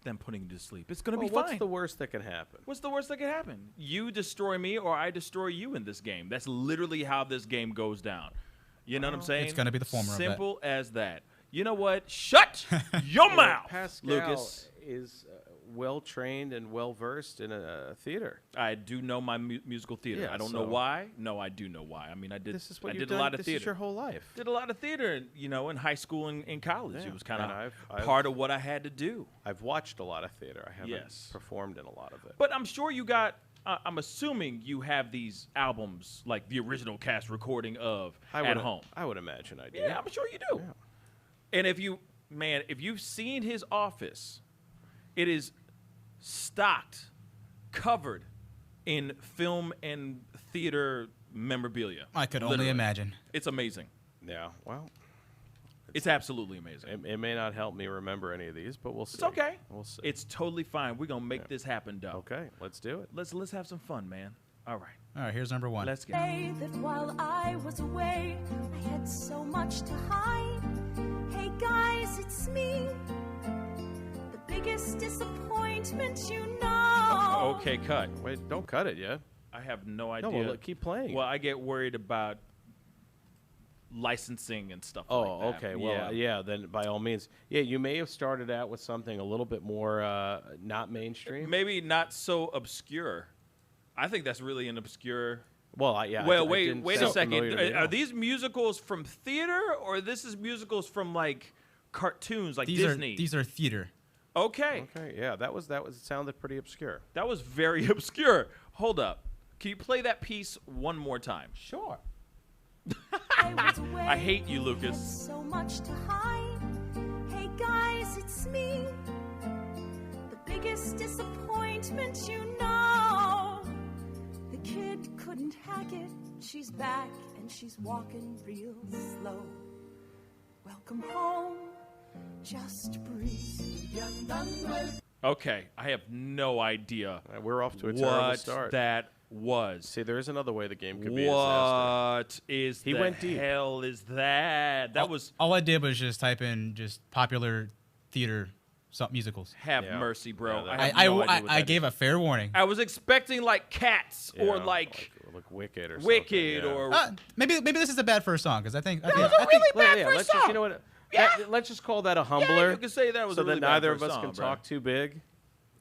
them putting you to sleep. It's gonna be fine." What's the worst that can happen? What's the worst that can happen? You destroy me, or I destroy you in this game. That's literally how this game goes down. You know what I'm saying? It's gonna be the former. Simple as that. You know what? Shut your mouth, Pascal Lucas. is well trained and well versed in a theater. I do know my musical theater. Yeah, I don't know why. No, I do know why. I mean, I did. This is what I you've did a lot of This theater. is your whole life. Did a lot of theater, in high school and in college. Yeah, It was kind and of I've part of what I had to do. I've watched a lot of theater. I haven't performed in a lot of it. But I'm sure you got. I'm assuming you have these albums, like the original cast recording of at home. I would imagine I do. Yeah, I'm sure you do. Yeah. And if you've seen his office, it is stocked, covered in film and theater memorabilia. I could Literally. only imagine. It's amazing. Yeah, well. It's absolutely amazing. It may not help me remember any of these, but we'll see. It's okay. We'll see. It's totally fine. We're going to make this happen, Doug. Okay, let's do it. Let's have some fun, man. All right. All right, here's number 1. Let's go. Say that while I was away, I had so much to hide. Hey guys, it's me. The biggest disappointment, Okay, cut. Wait, don't cut it yet. I have no idea. No, well, keep playing. Well, I get worried about licensing and stuff Oh, like that. okay. Well, yeah, then by all means. Yeah, you may have started out with something a little bit more not mainstream. Maybe not so obscure. I think that's really an obscure. Well, yeah. Well, wait a second. Are Are these musicals from theater, or this is musicals from like cartoons, like These Disney? These are theater. Okay. Okay. Yeah, that sounded pretty obscure. That was very obscure. Hold up. Can you play that piece one more time? Sure. I hate you, Lucas. So much to hide. Hey guys, it's me. The biggest disappointment, The kid couldn't hack it. She's back and she's walking real slow. Welcome home. Just breathe. Okay, I have no idea. We're off to a terrible what start. That was. See, there is another way the game could be. What is He the went deep. hell is that? That was. All I did was just type in just popular theater musicals. Have mercy, bro. Yeah, I have no idea what I that gave is. a fair warning. I was expecting like Cats or Yeah, like Wicked or Wicked something, or. Maybe this is a bad first song because I think That was a really bad yeah, first let's song. just, you know what? Let's just call that a humbler. you could say that was so a really that bad neither of first us song, can bro. talk too big.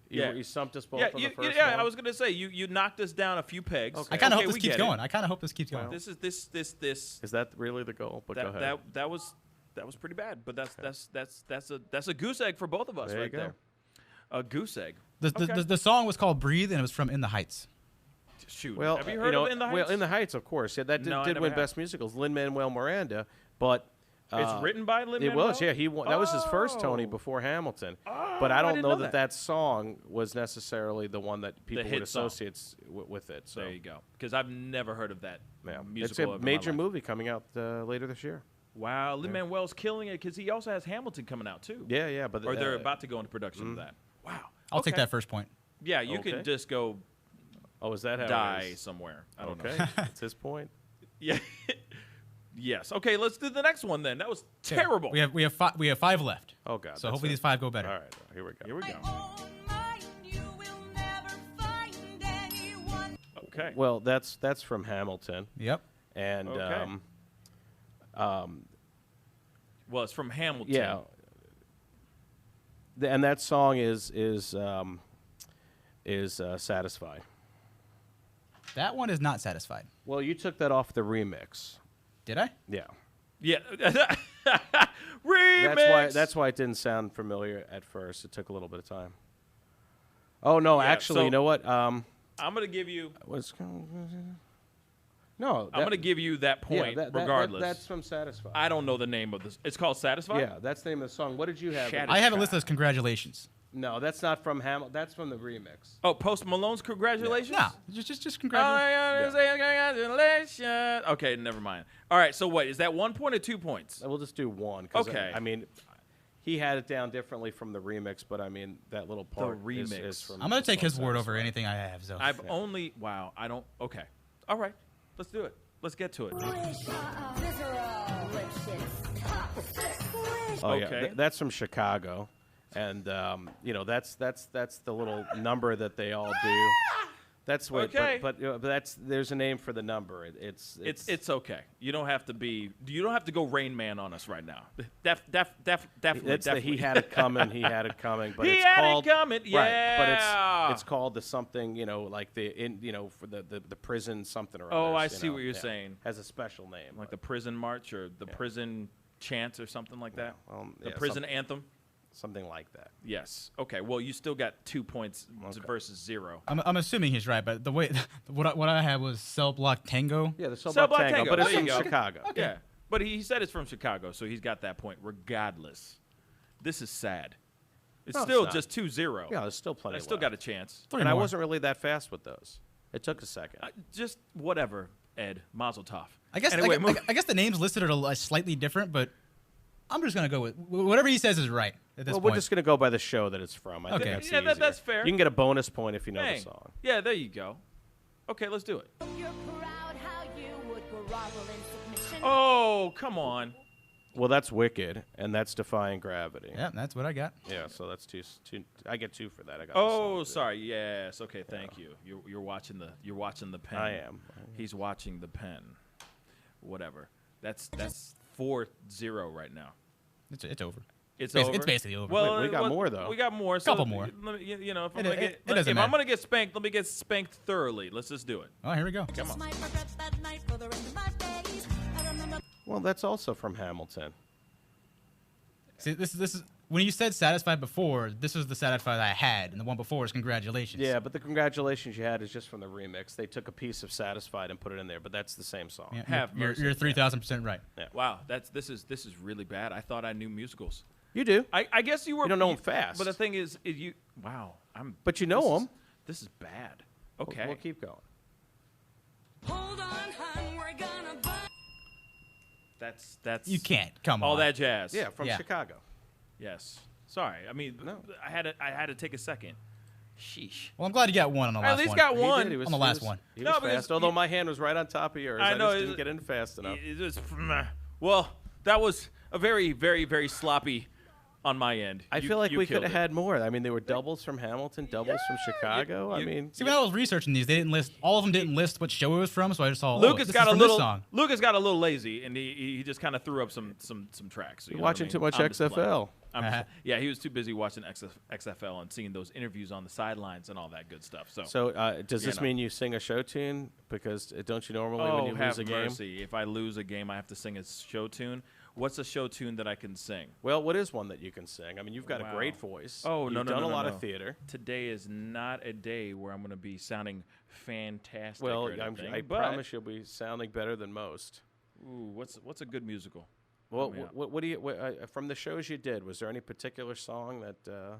You stumped us both Yeah, on the first yeah. one. I was gonna say you knocked us down a few pegs. I kind of Okay, hope we this keeps get it. going. I kind of hope this keeps going. This is. Is that really the goal? But go ahead. That was pretty bad. But that's a goose egg for both of us There you right go. there. A goose egg. The song was called "Breathe" and it was from In the Heights. Shoot. Well, have you heard of In the Heights? Well, In the Heights, of course. Yeah, that No, I did never win have. Best Musicals. Lin-Manuel Miranda, but It's written by Lin-Manuel? It was, yeah. He won. That was his first Tony before Hamilton. But I don't didn't know know that that song was necessarily the one that people hit would song. associate with it. So There you go. Because I've never heard of that yeah, musical. it's a ever in my major life. movie coming out later this year. Wow, Lin-Manuel's killing it because he also has Hamilton coming out too. Yeah, yeah, but or they're about to go into production of that. Wow. I'll take that first point. Yeah, you can just go. Oh, is that how die it is? somewhere? I don't Okay, know. that's his point. Yeah. Yes. Okay, let's do the next one then. That was terrible. We have 5 left. Oh God. So that's hopefully it. these 5 go better. All right, here we go. Here we go. Okay. Well, that's from Hamilton. Yep. And Okay. Well, it's from Hamilton. Yeah. And that song is Satisfied. That one is not Satisfied. Well, you took that off the remix. Did I? Yeah. Yeah. Remix. That's why it didn't sound familiar at first. It took a little bit of time. Oh no, Yeah, actually, so you know what? I'm gonna give you. No, I'm gonna give you that point regardless. That's from Satisfied. I don't know the name of this. It's called Satisfied. Yeah, that's the name of the song. What did you have? I have it listed as Congratulations. No, that's not from Hamilton. That's from the remix. Oh, Post Malone's Congratulations. No, just Oh, congratulations. congratulations. Okay, never mind. All right, so what is that? 1 point or 2 points? We'll just do one. 'Cause Okay. I mean, he had it down differently from the remix, but I mean that little part. Is from I'm gonna take his Satisfied. word over anything I have. So I've only. Wow, I don't. Okay. All right, let's do it. Let's get to it. Oh yeah, Okay. that's from Chicago, and that's the little number that they all do. That's what. Okay. But there's a name for the number. It's okay. You don't have to be. You don't have to go Rain Man on us right now. Definitely. It's he had it coming. He had it coming. But He it's had it called coming, Right. But yeah. it's called the something. Like for the prison something or other. Oh, I see what you're saying. Has a special name. Like the prison march or the prison chants or something like that. The yeah, prison anthem. Something like that. Yes. Okay. Well, you still got 2 points versus 0. I'm assuming he's right, but the way what I had was Cell Block Tango. Yeah, the Cell Cell Block Block Tango, Tango, but it's there from you go. Chicago. Okay. Yeah. But he said it's from Chicago, so he's got that point regardless. This is sad. It's No, still it's not. just 2-0. Yeah, there's still plenty I still left. got a chance. And I wasn't really that fast with those. It took a second. Just whatever, Ed. Mazel tov. I guess Anyway, I guess the names listed are slightly different, but I'm just gonna go with whatever he says is right at this Well, point. we're just going to go by the show that it's from. I think Okay. that's Yeah, easier. that's fair. You can get a bonus point if you know Dang. the song. Yeah, there you go. Okay, let's do it. Oh, come on. Well, that's Wicked, and that's Defying Gravity. Yeah, that's what I got. Yeah, so that's two. I get 2 for that. I got. Oh, sorry. Yes. Okay. Thank you. You're watching the pen. I am. He's watching the pen. Whatever. That's 4-0 right now. It's over. It's Basi- over. it's basically over. Well, We got more, though. We got more. Couple more. Let me, if I'm It- gonna it- get, it doesn't if matter. I'm gonna get spanked, let me get spanked thoroughly. Let's just do it. Oh, here we go. Come on. Well, that's also from Hamilton. See, this is when you said Satisfied before. This was the Satisfied I had, and the one before is Congratulations. Yeah, but the Congratulations you had is just from the remix. They took a piece of Satisfied and put it in there, but that's the same song. Yeah, Have mercy. you're 3,000% right. Yeah. Wow. This is really bad. I thought I knew musicals. You do. I guess you were. You don't know them fast. But the thing is you. Wow. But you know them. This is bad. Okay. We'll keep going. That's You can't. Come all on. that jazz. Yeah, from Chicago. Yes. Sorry. I mean, I had to take a second. Sheesh. Well, I'm glad you got one on the last At least one. got He one. did. He was, On the he last was- one. He No, was because fast, although my hand was right on top of yours. I know, just didn't get in fast enough. It was, well, that was a very, very, very sloppy on my end. I You- feel like you we could killed have it. had more. I mean, they were doubles from Hamilton, doubles from Chicago. I mean, See, when I was researching these, they didn't list all of them. Didn't list what show it was from, so I just saw. Lucas this got is a from little. This song. Lucas got a little lazy, and he just kind of threw up some tracks. You You're know what I watching mean? too much I'm just playing. XFL. Yeah, he was too busy watching XFL and seeing those interviews on the sidelines and all that good stuff. So, does you this know. mean you sing a show tune? Because don't you normally when you have lose a game? mercy. If I lose a game, I have to sing a show tune. What's a show tune that I can sing? Well, what is one that you can sing? I mean, you've got a great voice. Oh, You've no, done a lot no. of theater. Today is not a day where I'm going to be sounding fantastic. Well, or anything, I but- promise you'll be sounding better than most. Ooh, what's a good musical? Well, Help me out. what do you from the shows you did? Was there any particular song that,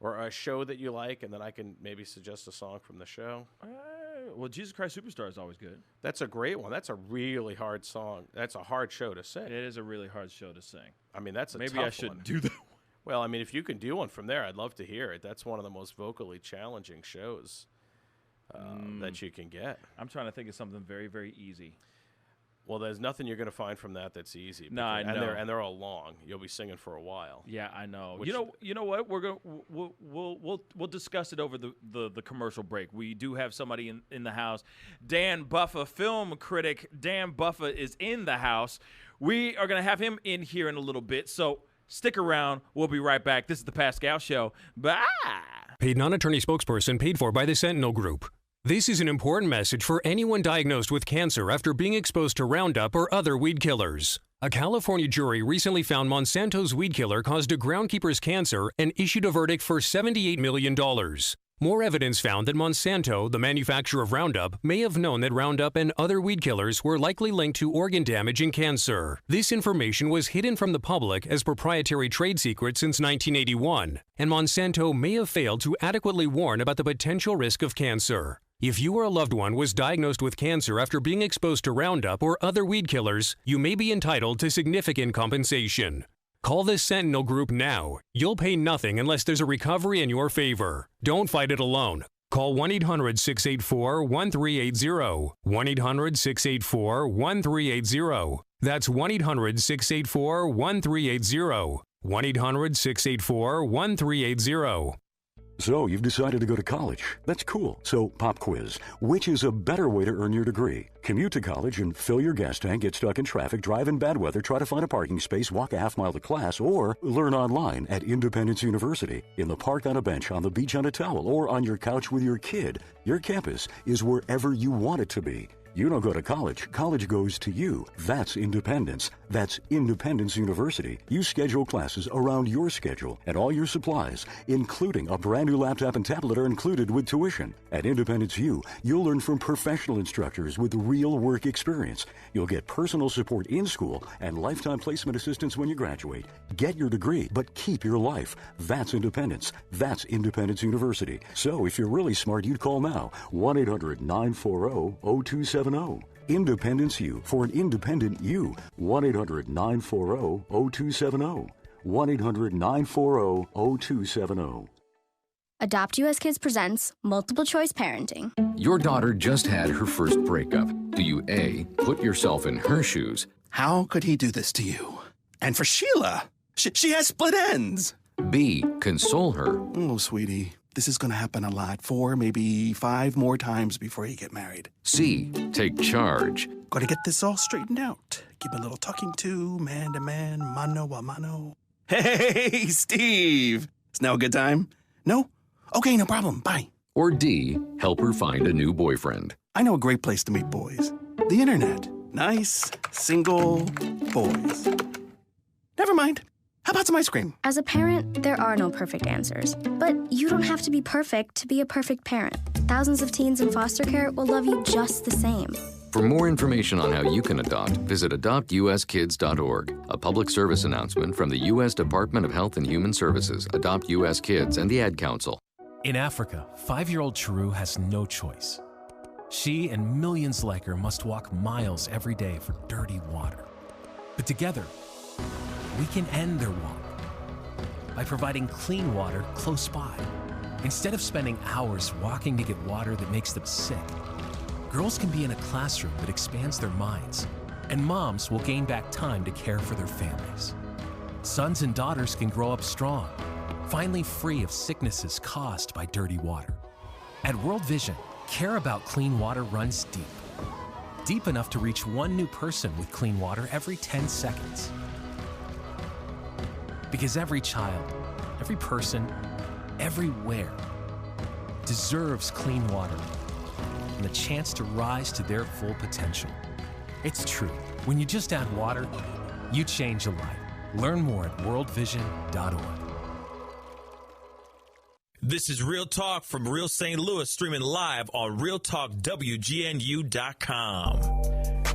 or a show that you like, and then I can maybe suggest a song from the show? Well, Jesus Christ Superstar is always good. That's a great one. That's a really hard song. That's a hard show to sing. It is a really hard show to sing. I mean, that's a Maybe tough I should one. do that. Well, I mean, if you can do one from there, I'd love to hear it. That's one of the most vocally challenging shows that you can get. I'm trying to think of something very, very easy. Well, there's nothing you're going to find from that's easy. No, I know. And they're all long. You'll be singing for a while. Yeah, I know. You know what? We'll discuss it over the commercial break. We do have somebody in the house. Dan Buffa, film critic. Dan Buffa is in the house. We are going to have him in here in a little bit. So stick around. We'll be right back. This is the Pascal Show. Bye. Paid non-attorney spokesperson paid for by the Sentinel Group. This is an important message for anyone diagnosed with cancer after being exposed to Roundup or other weed killers. A California jury recently found Monsanto's weed killer caused a groundkeeper's cancer and issued a verdict for $78 million. More evidence found that Monsanto, the manufacturer of Roundup, may have known that Roundup and other weed killers were likely linked to organ damage and cancer. This information was hidden from the public as proprietary trade secret since 1981, and Monsanto may have failed to adequately warn about the potential risk of cancer. If you or a loved one was diagnosed with cancer after being exposed to Roundup or other weed killers, you may be entitled to significant compensation. Call the Sentinel Group now. You'll pay nothing unless there's a recovery in your favor. Don't fight it alone. Call 1-800-684-1380. 1-800-684-1380. That's 1-800-684-1380. 1-800-684-1380. So, you've decided to go to college. That's cool. So, pop quiz. Which is a better way to earn your degree? Commute to college and fill your gas tank, get stuck in traffic, drive in bad weather, try to find a parking space, walk a half mile to class, or learn online at Independence University. In the park on a bench, on the beach on a towel, or on your couch with your kid. Your campus is wherever you want it to be. You don't go to college. College goes to you. That's independence. That's Independence University. You schedule classes around your schedule, and all your supplies, including a brand new laptop and tablet, are included with tuition. At Independence U, you'll learn from professional instructors with real work experience. You'll get personal support in school and lifetime placement assistance when you graduate. Get your degree, but keep your life. That's independence. That's Independence University. So if you're really smart, you'd call now. 1-800-940-0270. Independence U for an independent you. 1-800-940-0270. 1-800-940-0270. Adopt US Kids presents Multiple Choice Parenting. Your daughter just had her first breakup. Do you A, put yourself in her shoes? How could he do this to you? And for Sheila, she has split ends. B, console her. Oh, sweetie, this is going to happen a lot. 4, maybe 5 more times before you get married. C, take charge. Got to get this all straightened out. Give a little talking to, man to man, mano a mano. Hey, Steve! It's now a good time? No? Okay, no problem. Bye. Or D, help her find a new boyfriend. I know a great place to meet boys. The internet. Nice, single boys. Never mind. How about some ice cream? As a parent, there are no perfect answers. But you don't have to be perfect to be a perfect parent. Thousands of teens in foster care will love you just the same. For more information on how you can adopt, visit adoptuskids.org. A public service announcement from the U.S. Department of Health and Human Services, Adopt U.S. Kids, and the Ad Council. In Africa, 5-year-old Chiru has no choice. She and millions like her must walk miles every day for dirty water. But together, we can end their walk by providing clean water close by. Instead of spending hours walking to get water that makes them sick, girls can be in a classroom that expands their minds, and moms will gain back time to care for their families. Sons and daughters can grow up strong, finally free of sicknesses caused by dirty water. At World Vision, care about clean water runs deep. Deep enough to reach 1 new person with clean water every 10 seconds. Because every child, every person, everywhere deserves clean water and the chance to rise to their full potential. It's true. When you just add water, you change a life. Learn more at worldvision.org. This is Real Talk from Real St. Louis, streaming live on RealTalkWGNU.com.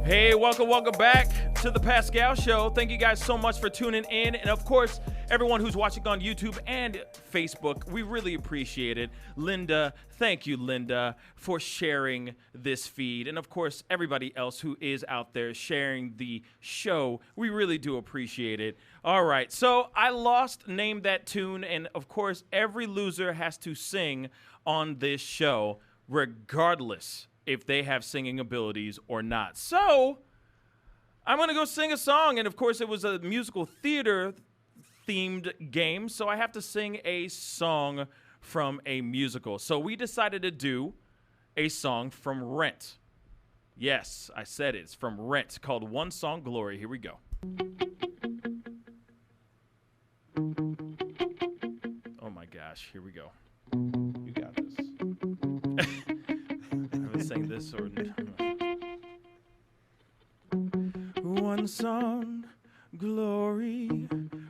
Hey, welcome back to the Pascal Show. Thank you guys so much for tuning in. And of course, everyone who's watching on YouTube and Facebook, we really appreciate it. Linda, thank you, Linda, for sharing this feed. And of course, everybody else who is out there sharing the show, we really do appreciate it. All right, so I lost Name That Tune. And of course, every loser has to sing on this show, regardless if they have singing abilities or not. So I'm going to go sing a song. And, of course, it was a musical theater-themed game, so I have to sing a song from a musical. So we decided to do a song from Rent. Yes, I said it. It's from Rent, called One Song Glory. Here we go. Oh, my gosh. Here we go. You got this. I haven't sang this or... One song, glory,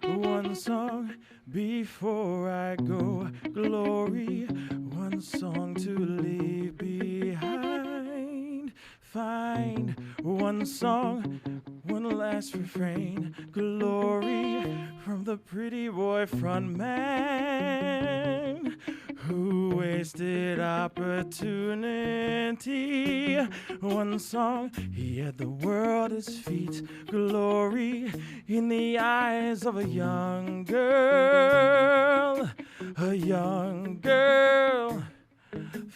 one song before I go, glory, one song to leave behind, find one song, one last refrain, glory from the pretty boy front man who wasted opportunity. One song, he had the world at his feet, glory in the eyes of a young girl, a young girl.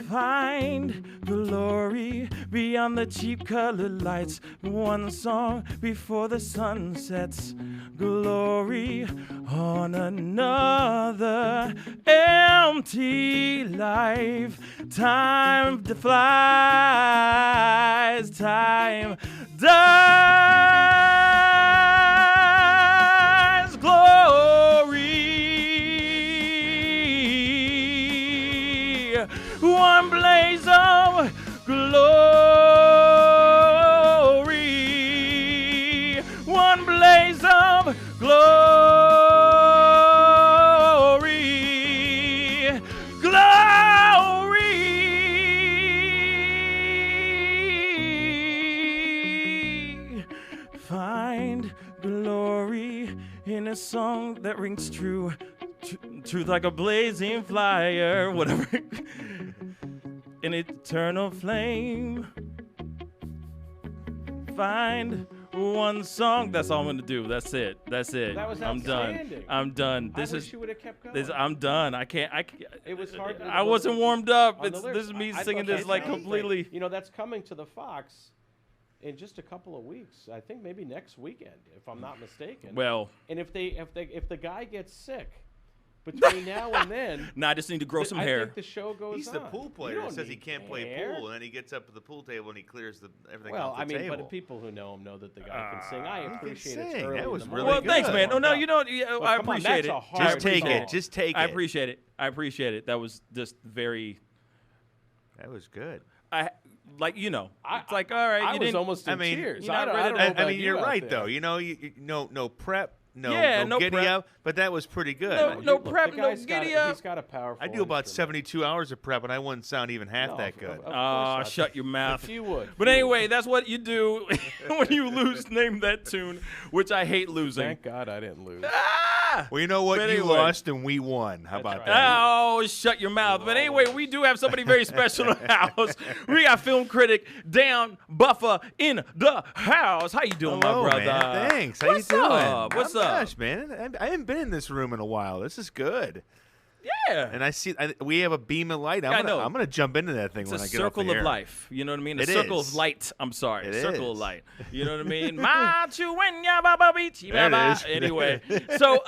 Find glory beyond the cheap colored lights. One song before the sun sets. Glory on another empty life. Time flies, time dies. Glory. One blaze of glory, one blaze of glory, glory. Find glory in a song that rings true. Truth like a blazing fire, whatever. An eternal flame. Find one song. That's all I'm gonna do. That's it. That's it. That was I'm done. outstanding. I'm done. This I is. wish you would have kept going. I'm done. I can't. It was hard. I wasn't warmed up. On the This lyrics. is me I singing thought this like that was great. completely. You know, that's coming to the Fox in just a couple of weeks. I think maybe next weekend, if I'm not mistaken. Well. And if the guy gets sick between now and then, No, I just need to grow some I hair. think the show goes He's on. the pool You player that don't says he need can't play hair. pool, and then he gets up at the pool table and he clears everything Well, off the I mean, table. but people who know him know that the guy can sing. I he can appreciate sing. it. Early That was in the really morning. Well, thanks, man. Oh no, you know, Well, I come on, appreciate that's it. a hard Just take song. it. Just take I it. appreciate it. I appreciate it. That was just very. That was good. It's like all right. I you was didn't, almost in tears. You're not ready to- I mean, you're right though. You know, no prep. No giddy prep. up, but that was pretty good. No prep, no giddy up. He's got a powerful. I do about 72 hours of prep, and I wouldn't sound even half that good. Shut your mouth. If you would. But anyway, that's what you do when you lose. Name that tune, which I hate losing. Thank God I didn't lose. Well, you know what? But You anyway. lost and we won. How about that? Oh, shut your mouth. But anyway, we do have somebody very special in the house. We got film critic Dan Buffa in the house. How you doing, Hello, my brother? man. Thanks. How What's you doing? up? What's Not up? much, man. I haven't been in this room in a while. This is good. Yeah. And I see we have a beam of light. I know. I'm gonna jump into that thing It's when a I get off the circle of air. life. You know what I mean? A It circle is. of light. I'm sorry. It Circle is. of light. You know what I mean? There it is. Anyway, so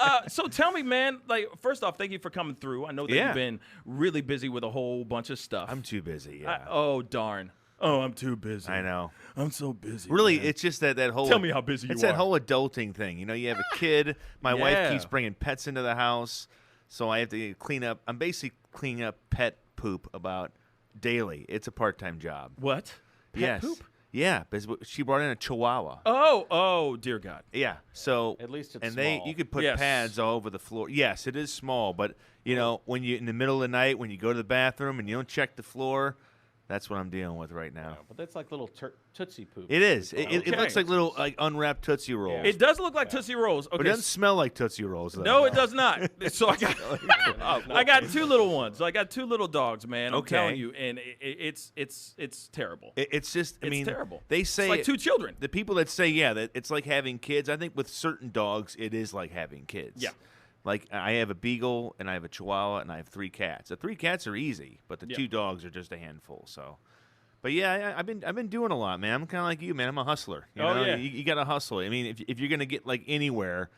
tell me, man. Like, first off, thank you for coming through. I know that Yeah. you've been really busy with a whole bunch of stuff. I'm too busy. Yeah. Oh darn. Oh, I'm too busy. I know. I'm so busy. Really, man. it's just that whole. Tell me how busy It's you that are. whole adulting thing. You know, you have a kid. My wife Yeah. keeps bringing pets into the house, so I have to clean up. I'm basically cleaning up pet poop about daily. It's a part-time job. What? Pet yes. poop? Yeah, because she brought in a Chihuahua. Oh, dear God. Yeah. So At least it's and small. you could put Yes. pads all over the floor. Yes, it is small, but you know, when you in the middle of the night when you go to the bathroom and you don't check the floor, that's what I'm dealing with right now. But that's like little Tootsie Poop. It is. It Okay. looks like little unwrapped Tootsie Rolls. It does look like Tootsie Rolls. Okay. But it doesn't smell like Tootsie Rolls, though. No, it does not. So I got two little ones. I got two little dogs, man. I'm Okay. telling you, and it's terrible. It's just, I It's mean, terrible. They say It's like two children. The people that say, yeah, that it's like having kids. I think with certain dogs, it is like having kids. Yeah. Like I have a beagle and I have a chihuahua and I have 3 cats. The 3 cats are easy, but the Yeah. 2 dogs are just a handful. So, But yeah, I've been doing a lot, man. I'm kind of like you, man. I'm a hustler. You know? Yeah. You got to hustle. I mean, if you're gonna get like anywhere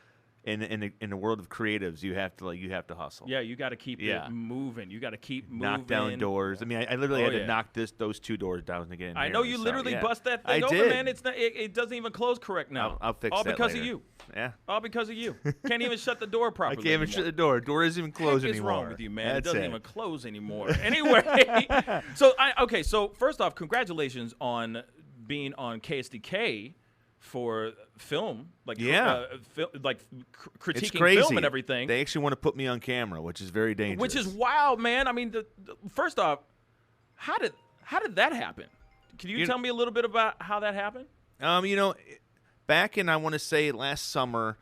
in the world of creatives, you have to hustle. Yeah, you got to keep it moving. You got to keep moving. Knock down doors. I mean, I literally had to knock those 2 doors down to get in. I here, know you literally bust that thing I open, did. man. It's not. It doesn't even close correct now. I'll fix all that because later. of you. Yeah. All because of you. Can't even shut the door I properly. can't even anymore. shut the door. Door isn't even closed Heck is anymore. wrong with you, man? That's it doesn't it. even close anymore. Anyway, so first off, congratulations on being on KSDK for film, critiquing film and everything. They actually want to put me on camera, which is very dangerous. Which is wild, man. I mean, first off, how did that happen? Can you tell me a little bit about how that happened? Back in, I want to say, last summer,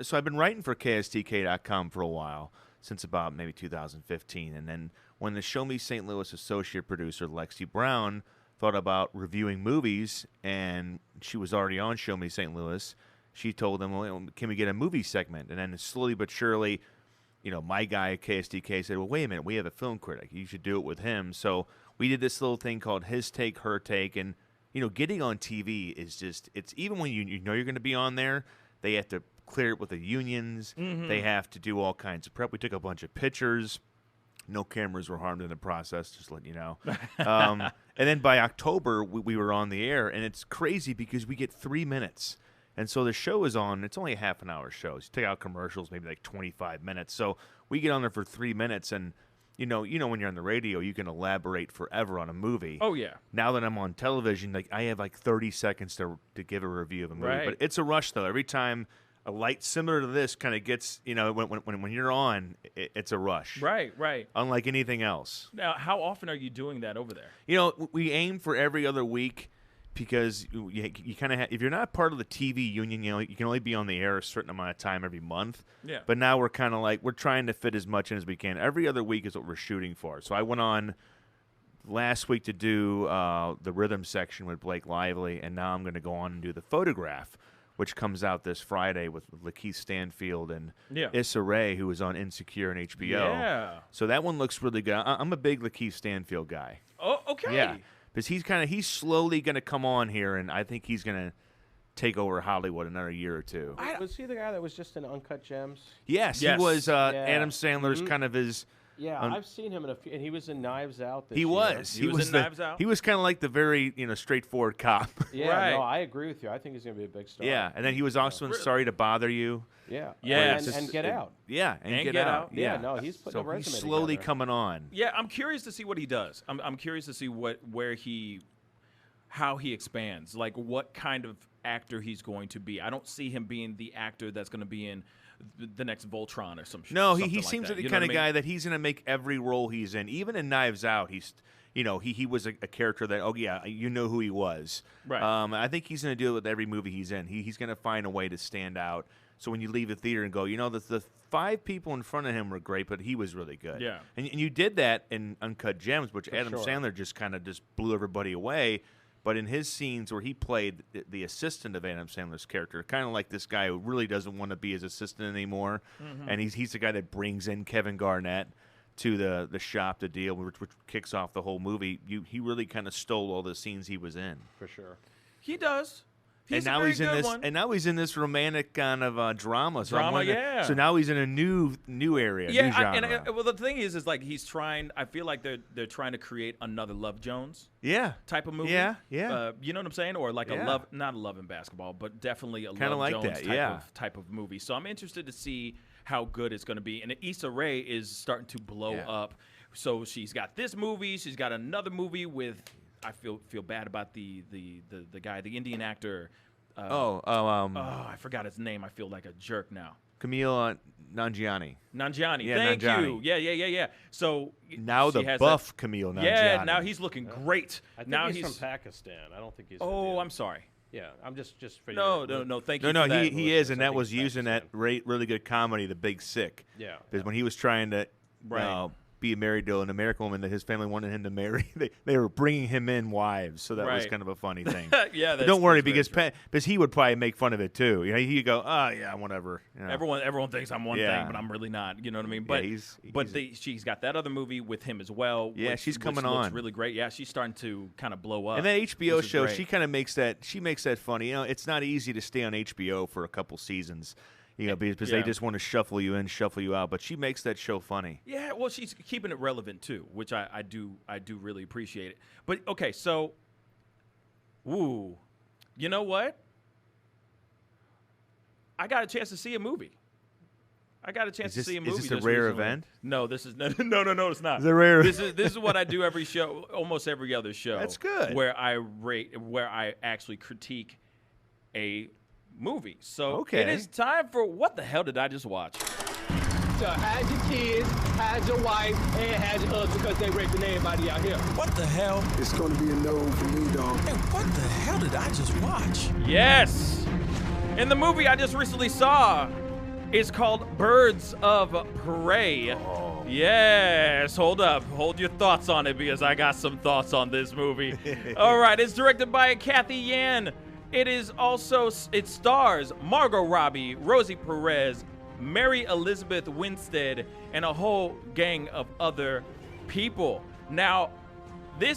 so I've been writing for KSTK.com for a while, since about maybe 2015. And then when the Show Me St. Louis associate producer, Lexi Brown, thought about reviewing movies, and she was already on Show Me St. Louis, she told them, well, can we get a movie segment? And then slowly but surely, my guy at KSDK said, well, wait a minute, we have a film critic. You should do it with him. So we did this little thing called His Take, Her Take, and getting on TV is just, it's even when you know you're going to be on there, they have to clear it with the unions. Mm-hmm. They have to do all kinds of prep. We took a bunch of pictures. No cameras were harmed in the process, just letting you know. And then by October, we were on the air, and it's crazy because we get 3 minutes. And so the show is on. It's only a half-an-hour show. So you take out commercials, maybe like 25 minutes. So we get on there for 3 minutes, and you know when you're on the radio, you can elaborate forever on a movie. Oh, yeah. Now that I'm on television, I have 30 seconds to give a review of a movie. Right. But it's a rush, though. Every time a light similar to this kind of gets, when you're on, it's a rush. Right. Unlike anything else. Now, how often are you doing that over there? We aim for every other week because you kind of if you're not part of the TV union, you can only be on the air a certain amount of time every month. Yeah. But now we're kind of we're trying to fit as much in as we can. Every other week is what we're shooting for. So I went on last week to do the rhythm section with Blake Lively, and now I'm going to go on and do the photograph, which comes out this Friday with Lakeith Stanfield and Issa Rae, who was on Insecure and HBO. Yeah. So that one looks really good. I'm a big Lakeith Stanfield guy. Oh, okay. Yeah, because he's slowly going to come on here, and I think he's going to take over Hollywood another year or two. Was he the guy that was just in Uncut Gems? Yes. He was Adam Sandler's kind of his. Yeah, I've seen him in a few, and he was in Knives Out this He year. was. He was in Knives Out? He was kind of like the very, straightforward cop. Yeah, Right. no, I agree with you. I think he's going to be a big star. Yeah, and then he was also in Sorry to Bother You. Yeah. Yeah. And Get Out. Yeah, and Get Get Out. Out. Yeah, no, he's putting so a resume he's slowly together. coming on. Yeah, I'm curious to see what he does. I'm curious to see how he expands, like what kind of actor he's going to be. I don't see him being the actor that's going to be in the next Voltron or some shit. No, he something seems that. like the You know kind what of I mean? guy that he's going to make every role he's in. Even in Knives Out, he was a character that, who he was. Right. I think he's going to do it with every movie he's in. He's going to find a way to stand out. So when you leave the theater and go, the 5 people in front of him were great, but he was really good. Yeah. And you did that in Uncut Gems, which For Adam sure. Sandler just blew everybody away. But in his scenes where he played the assistant of Adam Sandler's character, kind of like this guy who really doesn't want to be his assistant anymore, and he's the guy that brings in Kevin Garnett to the shop to deal, which kicks off the whole movie. He really kind of stole all the scenes he was in. For sure. He does. He's and now a very he's in good this, one. and now he's in this romantic kind of drama. So Drama, yeah. So now he's in a new area, new genre. Well, the thing is like he's trying. I feel like they're trying to create another Love Jones, type of movie. Yeah. You know what I'm saying? Or like Yeah. a love, not a Love in Basketball, but definitely a Kinda Love like Jones that, type of movie. So I'm interested to see how good it's going to be. And Issa Rae is starting to blow up. So she's got this movie. She's got another movie with. I feel bad about the guy, the Indian actor. I forgot his name. I feel like a jerk now. Camille Nanjiani. Nanjiani. Yeah, Thank Nanjiani. you. Yeah. So Now she the has buff Camille Nanjiani. Yeah, now he's looking great. I think now he's from Pakistan. I don't think he's. Oh, Indian. I'm sorry. Yeah, I'm just for No. Thank you. No, for that. he is, and that was using that really good comedy, The Big Sick. Yeah. Because when he was trying to be married to an American woman that his family wanted him to marry. They were bringing him in wives, so that was kind of a funny thing. Yeah, but don't worry, because he would probably make fun of it too. You know, he'd go, "Oh yeah, whatever." You know? Everyone thinks I'm one thing, but I'm really not. You know what I mean? But she's got that other movie with him as well. Yeah, she's coming on. Looks really great. Yeah, she's starting to kind of blow up. And that HBO show, she kind of makes that funny. You know, it's not easy to stay on HBO for a couple seasons. You know, because they just want to shuffle you in, shuffle you out. But she makes that show funny. Yeah, well, she's keeping it relevant too, which I do really appreciate it. But okay, so, you know what? I got a chance to see a movie. Is this a rare event? No, this is no, it's not. It's a rare. This is what I do every show, almost every other show. That's good. Where I actually critique a movie. So it is time for what the hell did I just watch? So hide your kids, hide your wife, and hide your husband because they raping everybody out here. What the hell? It's going to be a no for me, dog. Hey, what the hell did I just watch? Yes. And the movie I just recently saw is called Birds of Prey. Oh. Yes. Hold up. Hold your thoughts on it because I got some thoughts on this movie. All right. It's directed by Kathy Yan. It stars Margot Robbie, Rosie Perez, Mary Elizabeth Winstead, and a whole gang of other people. Now, the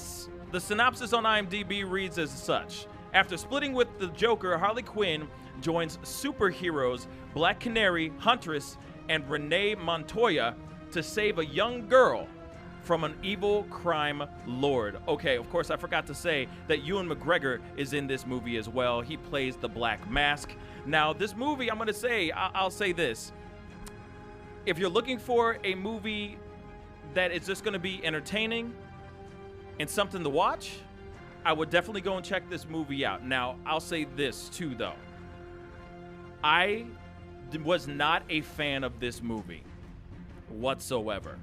synopsis on IMDb reads as such. After splitting with the Joker, Harley Quinn joins superheroes Black Canary, Huntress, and Renee Montoya to save a young girl from an evil crime lord. Okay, of course, I forgot to say that Ewan McGregor is in this movie as well. He plays the Black Mask. Now, this movie, I'm going to say, I'll say this. If you're looking for a movie that is just going to be entertaining and something to watch, I would definitely go and check this movie out. Now, I'll say this too, though. I was not a fan of this movie whatsoever.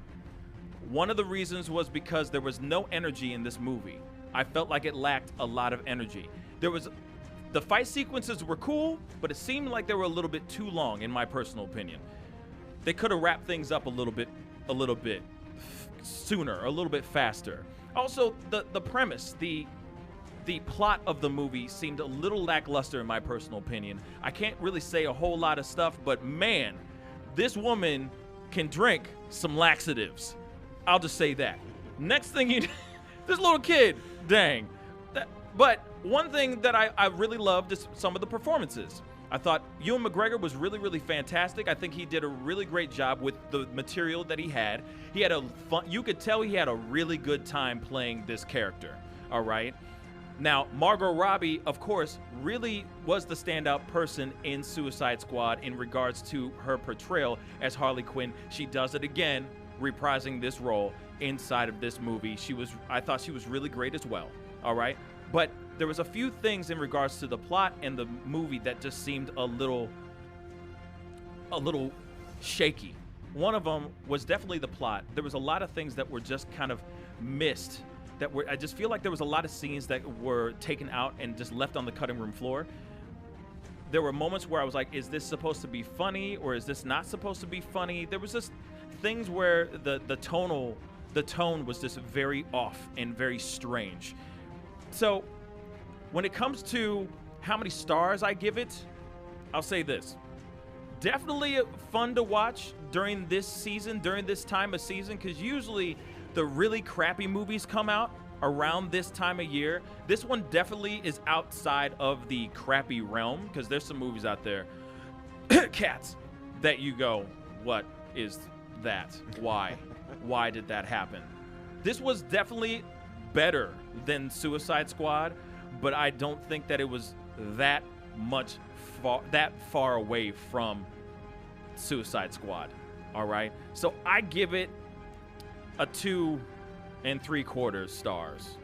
One of the reasons was because there was no energy in this movie. I felt like it lacked a lot of energy. The fight sequences were cool, but it seemed like they were a little bit too long, in my personal opinion. They could have wrapped things up a little bit sooner, a little bit faster. Also, the premise, the plot of the movie seemed a little lackluster, in my personal opinion. I can't really say a whole lot of stuff, but man, this woman can drink some laxatives. I'll just say that. Next thing this little kid, dang. But one thing that I really loved is some of the performances. I thought Ewan McGregor was really, really fantastic. I think he did a really great job with the material that he had. He had you could tell he had a really good time playing this character, all right? Now, Margot Robbie, of course, really was the standout person in Suicide Squad in regards to her portrayal as Harley Quinn. She does it again, reprising this role inside of this movie. I thought she was really great as well, all right? But there was a few things in regards to the plot and the movie that just seemed a little shaky. One of them was definitely the plot. There was a lot of things that were just kind of missed. I just feel like there was a lot of scenes that were taken out and just left on the cutting room floor. There were moments where I was like, is this supposed to be funny or is this not supposed to be funny? There was just things where the tone was just very off and very strange. So when it comes to how many stars I give it, I'll say this. Definitely fun to watch during this season, during this time of season, because usually the really crappy movies come out around this time of year. This one definitely is outside of the crappy realm, because there's some movies out there, cats, that you go, what is that? Why? Why did that happen? This was definitely better than Suicide Squad, but I don't think that it was that far away from Suicide Squad. All right, so I give it a 2 3/4 stars.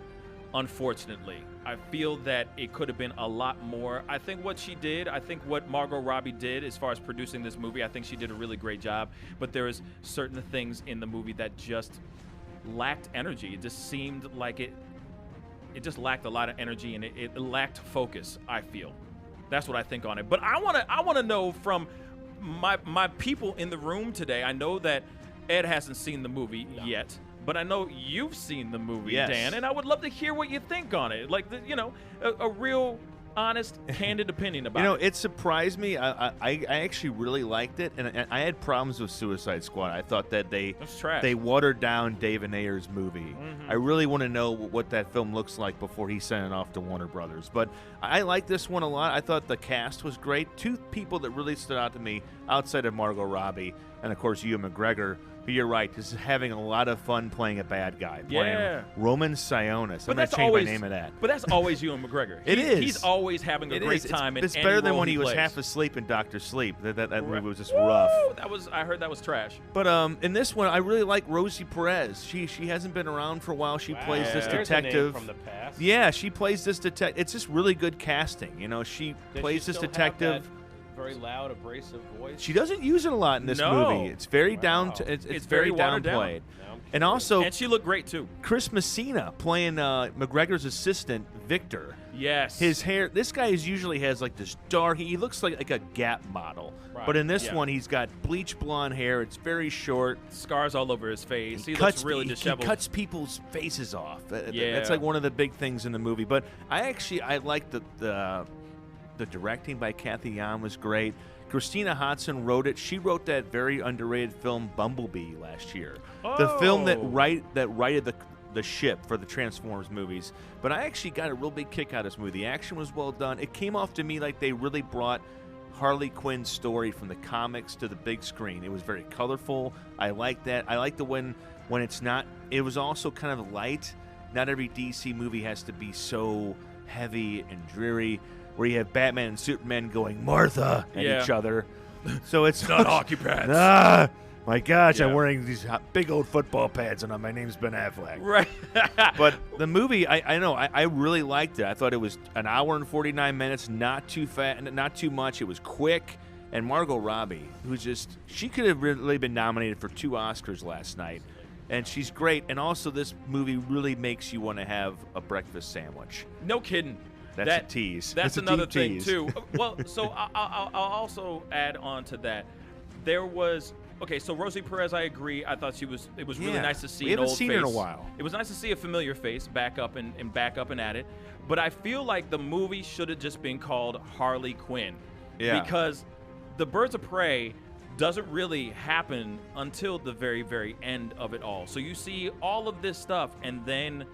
Unfortunately, I feel that it could have been a lot more. I think what Margot Robbie did as far as producing this movie, I think she did a really great job, but there is certain things in the movie that just lacked energy. It just seemed like it just lacked a lot of energy, and it lacked focus, I feel. That's what I think on it. But I want to know from my people in the room today. I know that Ed hasn't seen the movie yet, but I know you've seen the movie, Yes. Dan, and I would love to hear what you think on it. Like, a real honest, candid opinion about it. It surprised me. I actually really liked it, and I had problems with Suicide Squad. I thought that they watered down David Ayer's movie. I really want to know what that film looks like before he sent it off to Warner Brothers. But I like this one a lot. I thought the cast was great. Two people that really stood out to me outside of Margot Robbie and, of course, Ewan McGregor. But you're right. This is having a lot of fun playing a bad guy. Playing Roman Sionis. I'm going to change my name of that. But that's always Ewan McGregor. It is. He's always having a great time. It's better than when he was half asleep in Dr. Sleep. That movie was just rough. I heard that was trash. But in this one, I really like Rosie Perez. She hasn't been around for a while. She plays this There's a name detective from the past. Yeah, she plays this detective. It's just really good casting. She plays this detective. Very loud, abrasive voice. She doesn't use it a lot in this movie. It's very it's very downplayed. And also, and she looked great too. Chris Messina playing McGregor's assistant, Victor. Yes. His hair. This guy usually has like this dark. He looks like a Gap model. Right. But in this one, he's got bleach blonde hair. It's very short. Scars all over his face. He looks really disheveled. He cuts people's faces off. That's like one of the big things in the movie. But I like the directing by Kathy Yan was great. Christina Hodson wrote it. She wrote that very underrated film Bumblebee last year. The film that righted the ship for the Transformers movies. But I actually got a real big kick out of this movie. The action was well done. It came off to me like they really brought Harley Quinn's story from the comics to the big screen. It was very colorful. I like that. I like the when it's not. It was also kind of light. Not every DC movie has to be so heavy and dreary, where you have Batman and Superman going Martha at each other. So it's not hockey pads. My gosh, I'm wearing these big old football pads, and my name's Ben Affleck. Right. But the movie, I really liked it. I thought it was an hour and 49 minutes, not too fat, not too much. It was quick. And Margot Robbie, she could have really been nominated for 2 Oscars last night. And she's great. And also, this movie really makes you want to have a breakfast sandwich. No kidding. That's a tease. That's another thing, too. Well, so I'll also add on to that. There was... Okay, so Rosie Perez, I agree. I thought it was really nice to see an old face. We haven't seen her in a while. It was nice to see a familiar face back up and at it. But I feel like the movie should have just been called Harley Quinn. Yeah. Because the Birds of Prey doesn't really happen until the very, very end of it all. So you see all of this stuff, and then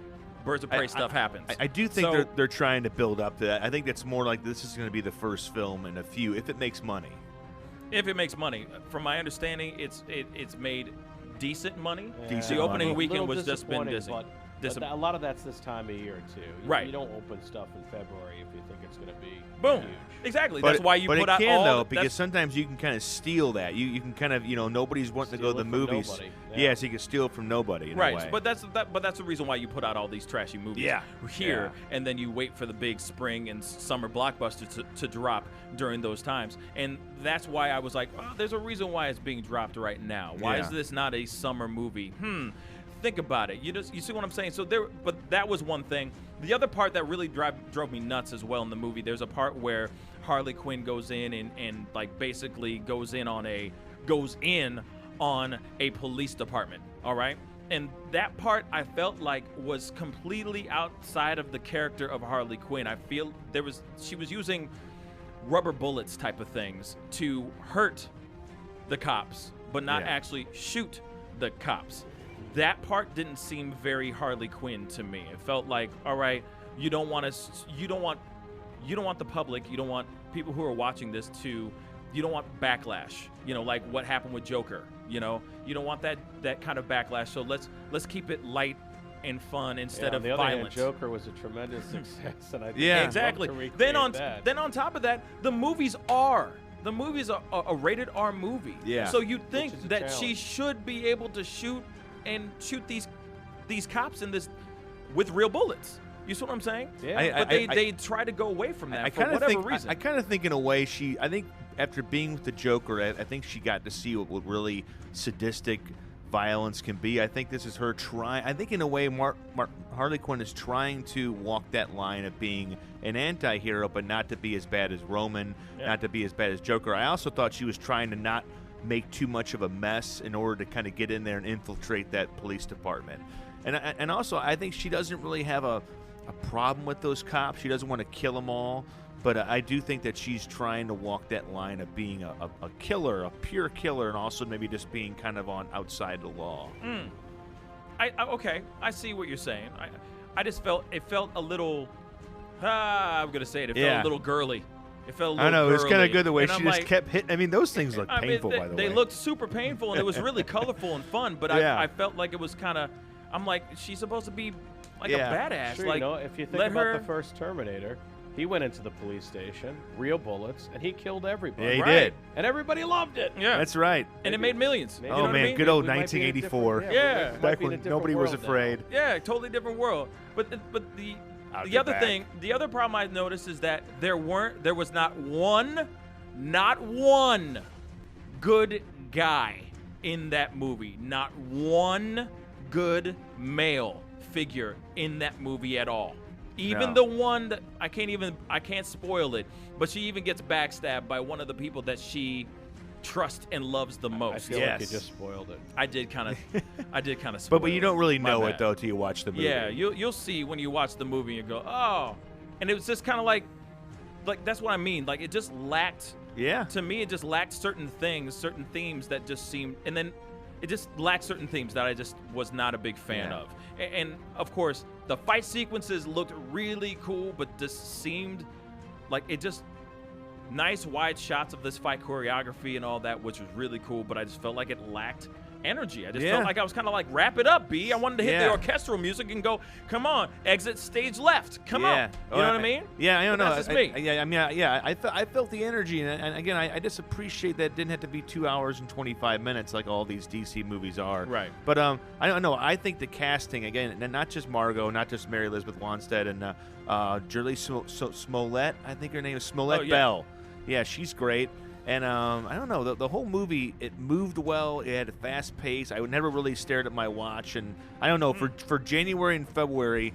Birds of Prey stuff happens. I do think they're trying to build up to that. I think that's more like this is going to be the first film in a few, if it makes money. If it makes money. From my understanding, it's made decent money. Yeah. The opening weekend was just been busy. But a lot of that's this time of year, too. Right. You don't open stuff in February if you think it's going to be boom. huge. Exactly. That's why you put out though, because sometimes you can kind of steal that. You can kind of, nobody's wanting to go to the movies. Nobody. Yeah, so you can steal it from nobody in a way. But that's the reason why you put out all these trashy movies here, and then you wait for the big spring and summer blockbusters to drop during those times. And that's why I was like, there's a reason why it's being dropped right now. Why is this not a summer movie? Think about it. You see what I'm saying? But that was one thing. The other part that really drove me nuts as well in the movie, there's a part where Harley Quinn goes in and like basically goes in on a police department. All right. And that part I felt like was completely outside of the character of Harley Quinn. I feel she was using rubber bullets type of things to hurt the cops, but not actually shoot the cops. That part didn't seem very Harley Quinn to me. It felt like, all right, you don't want the public, you don't want people who are watching this you don't want backlash, like what happened with Joker, you don't want that kind of backlash. So let's keep it light and fun instead of violence. On the other hand, Joker was a tremendous success, and I think exactly. Then on top of that, the movies are a rated R movie. Yeah. So you'd think that she should be able to shoot these cops in this with real bullets. You see what I'm saying? Yeah. But they try to go away from that for whatever reason. I kind of think in a way I think after being with the Joker, I think she got to see what really sadistic violence can be. I think this is her trying. I think in a way Harley Quinn is trying to walk that line of being an anti-hero, but not to be as bad as Roman, not to be as bad as Joker. I also thought she was trying to not make too much of a mess in order to kind of get in there and infiltrate that police department. And also, I think she doesn't really have a problem with those cops. She doesn't want to kill them all. But I do think that she's trying to walk that line of being a killer, a pure killer, and also maybe just being kind of on outside the law. Okay, I see what you're saying. I just felt a little. I'm gonna say it. It felt a little girly. It felt a little I know, girly. it's kind of good the way And she I'm just like, kept hitting. I mean, those things look painful, by the way. They looked super painful, and it was really colorful and fun. But I felt like it was kind of. I'm like, she's supposed to be like a badass. Sure, like, you know, if you think let about her. the first Terminator, he went into the police station, real bullets, and he killed everybody. Yeah, he did. And everybody loved it. Yeah, that's right. And it made millions. Maybe. You know Oh what I man, mean? good old We might be in a 1984. different- Yeah. we might Back be in a when different nobody was world now. afraid. Yeah, totally different world. But the other thing, the other problem I noticed is that there was not one good guy in that movie. Not one good male figure in that movie at all. Even No. the one that I can't spoil it, but she even gets backstabbed by one of the people that she trusts and loves the most. I feel like you just spoiled it. I did kind of spoil But you don't really My know bad. it though till you watch the movie. Yeah, you'll see when you watch the movie and you go, oh, and it was just kind of like that's what I mean. Like it just lacked. Yeah. To me, it just lacked certain things, certain themes that just seemed, and then it just lacked certain themes that I just was not a big fan of. And of course, the fight sequences looked really cool, but just seemed like it just nice wide shots of this fight choreography and all that, which was really cool. But I just felt like it lacked energy. I just felt like I was kind of like, wrap it up, B. I wanted to hit the orchestral music and go, come on, exit stage left. Come on. You know what I mean? Yeah, I don't know. That's just me. I felt the energy, and again, I just appreciate that it didn't have to be 2 hours and 25 minutes like all these DC movies are. Right. But I don't know. I think the casting again, and not just Margot, not just Mary Elizabeth Winstead, and Julie Smollett. I think her name is Smollett Bell. Yeah, she's great. And I don't know, the whole movie, it moved well. It had a fast pace. I never really stared at my watch. And I don't know, for January and February,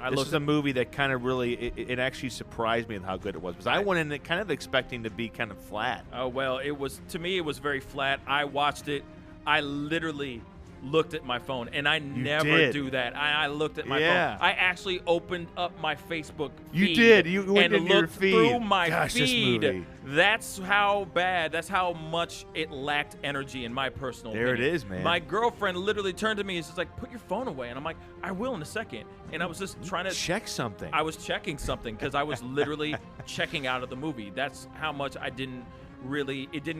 this is a movie that kind of really, it actually surprised me with how good it was. Because I went in it kind of expecting to be kind of flat. Oh, well, to me, it was very flat. I watched it. I literally looked at my phone, and I never do that. I looked at my phone. I actually opened up my Facebook feed. You did. You went and into your looked feed. through my Gosh, this feed. movie. That's how bad. That's how much it lacked energy in my personal There opinion. it is, man. My girlfriend literally turned to me and she's like, "Put your phone away." And I'm like, "I will in a second." And I was just trying to check something. I was checking something because I was literally checking out of the movie. That's how much it didn't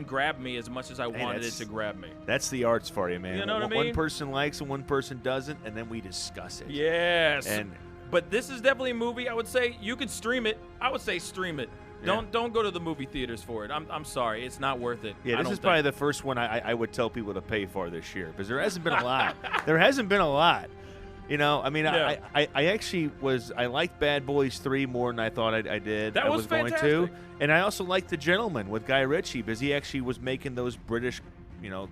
grab me as much as I wanted it to grab me. That's the arts for you, man. You know what I mean? One person likes and one person doesn't, and then we discuss it. Yes. And but this is definitely a movie. I would say you could stream it. I would say stream it. Don't go to the movie theaters for it. I'm sorry, it's not worth it. yeah, this is probably the first one I would tell people to pay for this year because there hasn't been a lot. There hasn't been a lot. You know, I mean, I actually I liked Bad Boys 3 more than I thought I did. That was going fantastic. to. And I also liked The Gentleman with Guy Ritchie because he actually was making those British,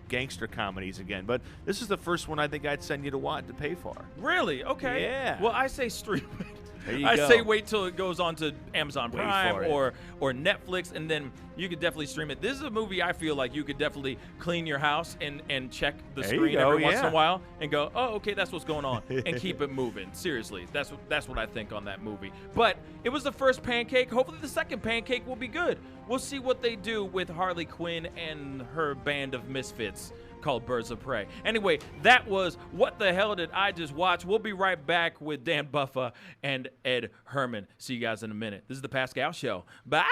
gangster comedies again. But this is the first one I think I'd send you to pay for. Really? Okay. Yeah. Well, I say stream it. There you I go. say wait till it goes on to Amazon Wait Prime for it. or Netflix, and then you could definitely stream it. This is a movie I feel like you could definitely clean your house and check the There you screen go, every once in yeah. a while and go, oh, okay, that's what's going on, and keep it moving. Seriously, that's what I think on that movie. But it was the first pancake. Hopefully the second pancake will be good. We'll see what they do with Harley Quinn and her band of misfits called Birds of Prey. Anyway, that was What the Hell Did I Just Watch? We'll be right back with Dan Buffa and Ed Herman. See you guys in a minute. This is the Pascal Show. Bye!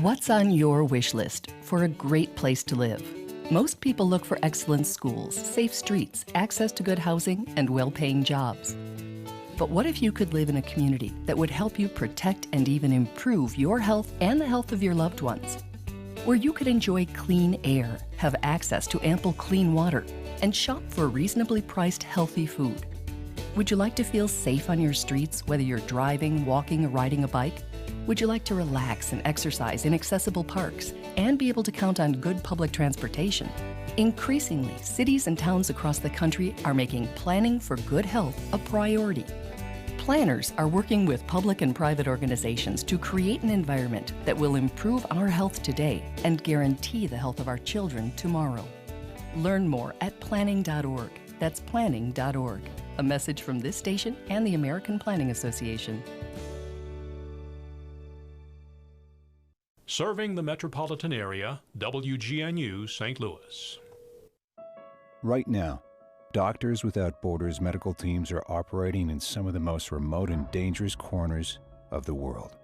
What's on your wish list for a great place to live? Most people look for excellent schools, safe streets, access to good housing, and well-paying jobs. But what if you could live in a community that would help you protect and even improve your health and the health of your loved ones? Where you could enjoy clean air, have access to ample clean water, and shop for reasonably priced healthy food. Would you like to feel safe on your streets, whether you're driving, walking, or riding a bike? Would you like to relax and exercise in accessible parks and be able to count on good public transportation? Increasingly, cities and towns across the country are making planning for good health a priority. Planners are working with public and private organizations to create an environment that will improve our health today and guarantee the health of our children tomorrow. Learn more at planning.org. That's planning.org. A message from this station and the American Planning Association. Serving the metropolitan area, WGNU St. Louis. Right now, Doctors Without Borders medical teams are operating in some of the most remote and dangerous corners of the world.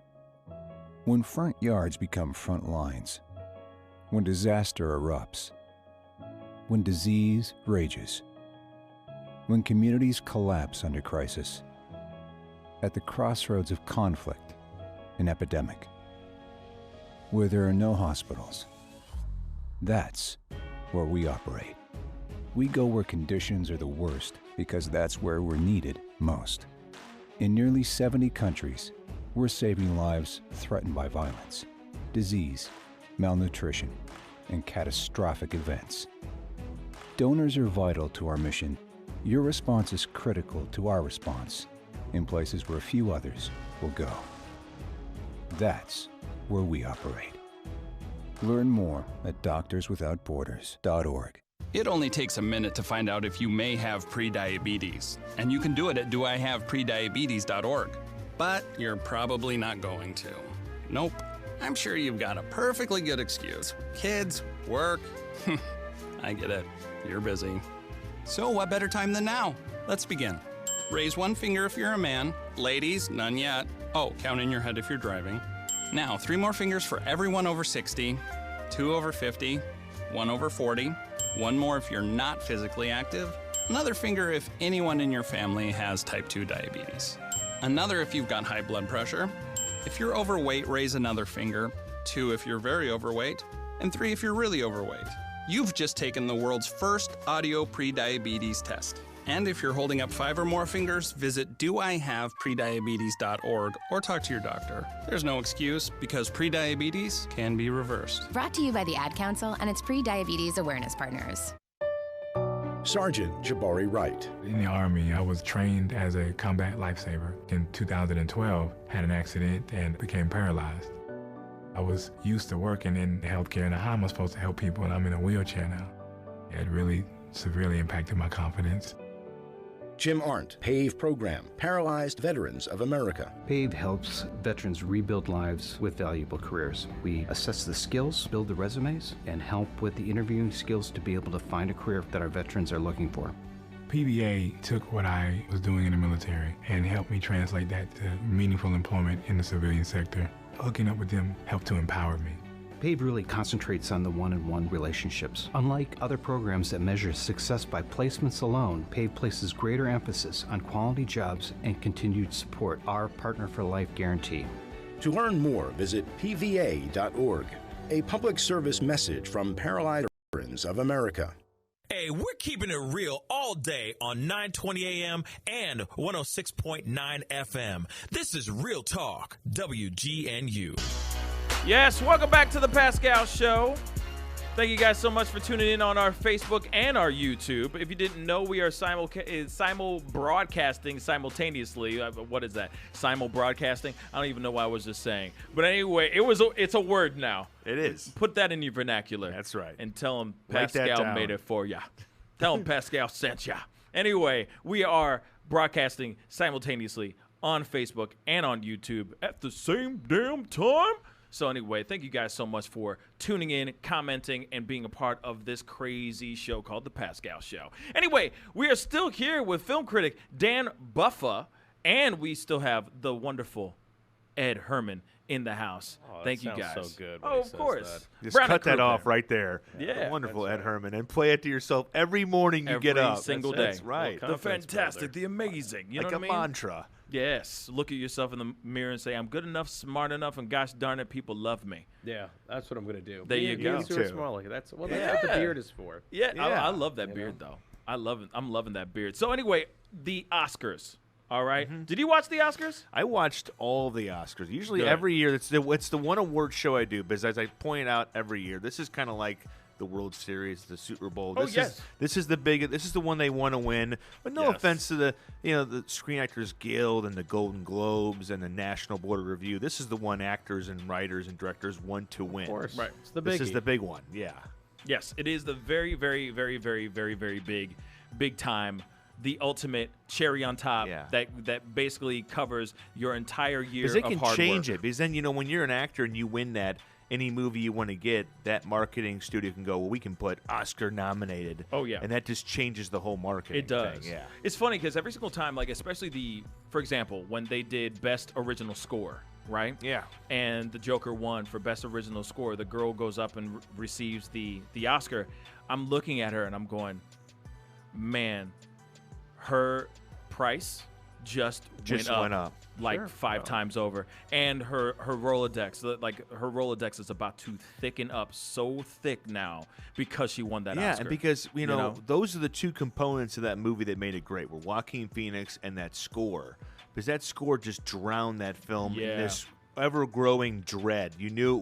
When front yards become front lines, when disaster erupts, when disease rages, when communities collapse under crisis, at the crossroads of conflict and epidemic, where there are no hospitals, that's where we operate. We go where conditions are the worst because that's where we're needed most. In nearly 70 countries, we're saving lives threatened by violence, disease, malnutrition, and catastrophic events. Donors are vital to our mission. Your response is critical to our response in places where few others will go. That's where we operate. Learn more at doctorswithoutborders.org. It only takes a minute to find out if you may have prediabetes, and you can do it at doihaveprediabetes.org. But you're probably not going to. Nope. I'm sure you've got a perfectly good excuse. Kids, work. I get it. You're busy. So what better time than now? Let's begin. Raise one finger if you're a man. Ladies, none yet. Oh, count in your head if you're driving. Now, 3 more fingers for everyone over 60, 2 over 50, 1 over 40, 1 more if you're not physically active, another finger if anyone in your family has type 2 diabetes, another if you've got high blood pressure. If you're overweight, raise another finger, 2 if you're very overweight, and 3 if you're really overweight. You've just taken the world's first audio prediabetes test. And if you're holding up 5 or more fingers, visit doihaveprediabetes.org or talk to your doctor. There's no excuse because prediabetes can be reversed. Brought to you by the Ad Council and its pre-diabetes awareness partners. Sergeant Jabari Wright. In the Army, I was trained as a combat lifesaver. In 2012, had an accident and became paralyzed. I was used to working in healthcare, and how am I supposed to help people? And I'm in a wheelchair now. It really severely impacted my confidence. Jim Arndt, PAVE Program, Paralyzed Veterans of America. PAVE helps veterans rebuild lives with valuable careers. We assess the skills, build the resumes, and help with the interviewing skills to be able to find a career that our veterans are looking for. PVA took what I was doing in the military and helped me translate that to meaningful employment in the civilian sector. Hooking up with them helped to empower me. PAVE really concentrates on the one-on-one relationships. Unlike other programs that measure success by placements alone, PAVE places greater emphasis on quality jobs and continued support, our Partner for Life guarantee. To learn more, visit pva.org. A public service message from Paralyzed Veterans of America. Hey, we're keeping it real all day on 920 AM and 106.9 FM. This is Real Talk, WGNU. Yes, welcome back to the Pascal Show. Thank you guys so much for tuning in on our Facebook and our YouTube. If you didn't know, we are simul broadcasting simultaneously. What is that? Simul broadcasting? I don't even know what I was just saying. But anyway, it's a word now. It is. Put that in your vernacular. That's right. And tell them Write that Pascal down. made it for ya. Tell them Pascal sent ya. Anyway, we are broadcasting simultaneously on Facebook and on YouTube at the same damn time. So anyway, thank you guys so much for tuning in, commenting, and being a part of this crazy show called The Pascal Show. Anyway, we are still here with film critic Dan Buffa, and we still have the wonderful Ed Herman in the house. Oh, thank you sounds guys. so good. Oh, of course. Just cut that off right there. Yeah. The wonderful Ed Herman. And play it to yourself every morning you get up. Every single day. That's right. The fantastic, the amazing. You know like what I a mean? mantra. Yes. Look at yourself in the mirror and say, I'm good enough, smart enough, and gosh darn it, people love me. Yeah, that's what I'm going to do. There you go. Super small. Like, that's what the beard is for. Yeah, I love that beard, though. I love it. I'm loving that beard. So anyway, the Oscars. All right. Did you watch the Oscars? I watched all the Oscars. Usually Good. every year, it's the one award show I do, because as I point out every year, this is kind of like the World Series, the Super Bowl. This is the one they want to win. But no offense to the Screen Actors Guild and the Golden Globes and the National Board of Review. This is the one actors and writers and directors want to win. Of course. Right. It's the This biggie. is the big one. Yeah. Yes, it is the very, very, very, very, very, very big time, the ultimate cherry on top that basically covers your entire year of hard work. Because they can change it. Because then, when you're an actor and you win that, any movie you want to get, that marketing studio can go, well, we can put Oscar nominated. Oh, yeah. And that just changes the whole marketing It does. thing. Yeah. It's funny because every single time, like especially for example, when they did Best Original Score, right? Yeah. And the Joker won for Best Original Score. The girl goes up and receives the Oscar. I'm looking at her and I'm going, man, her price just went up. Like 5 times over, and her Rolodex, her Rolodex is about to thicken up so thick now because she won that Oscar. Yeah, and because those are the two components of that movie that made it great, were Joaquin Phoenix and that score, because that score just drowned that film in this ever-growing dread. You knew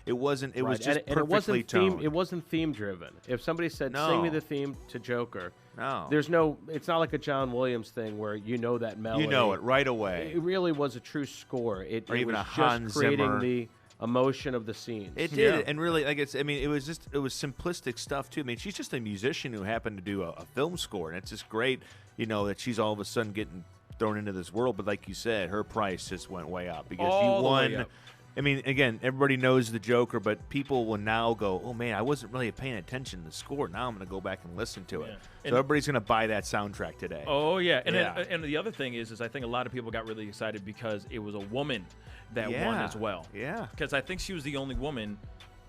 it wasn't. It was just perfectly toned. It wasn't theme driven. If somebody said, "Sing me the theme to Joker," no, there's no. It's not like a John Williams thing where that melody. You know it right away. It really was a true score. It even was a Hans just creating Zimmer. the emotion of the scenes. It did, and really, it was simplistic stuff too. I mean, she's just a musician who happened to do a film score, and it's just great, that she's all of a sudden getting thrown into this world. But like you said, her price just went way up because you won. I mean, again, everybody knows the Joker, but people will now go, oh man, I wasn't really paying attention to the score. Now I'm going to go back and listen to it. So everybody's going to buy that soundtrack today. Oh yeah, and the other thing is I think a lot of people got really excited because it was a woman that won as well. Yeah, because I think she was the only woman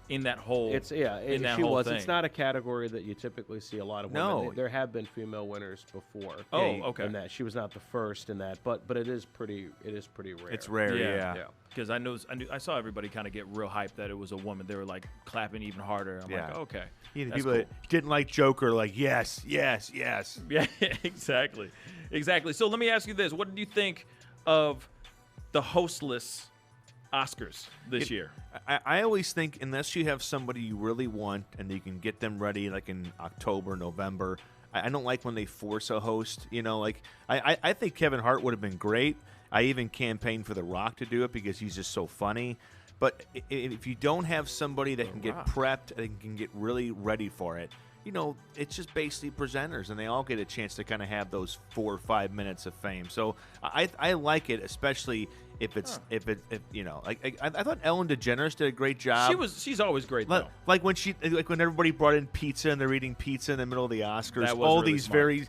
in that whole. She was. It's not a category that you typically see a lot of women. No, there have been female winners before. Oh, okay. And that she was not the first in that, but it is pretty rare. It's rare. Yeah. Because I saw everybody kind of get real hyped that it was a woman. They were like clapping even harder. I'm like, okay. People that didn't like Joker, like yes. Yeah, exactly. So let me ask you this: what did you think of the hostless Oscars this year? I always think unless you have somebody you really want and you can get them ready like in October, November, I don't like when they force a host. I think Kevin Hart would have been great. I even campaigned for The Rock to do it because he's just so funny. But if you don't have somebody that can get prepped and can get really ready for it, it's just basically presenters, and they all get a chance to kind of have those 4 or 5 minutes of fame. So I like it, especially if it's I thought Ellen DeGeneres did a great job. She's always great though. Like when everybody brought in pizza and they're eating pizza in the middle of the Oscars. That was all really these smart. very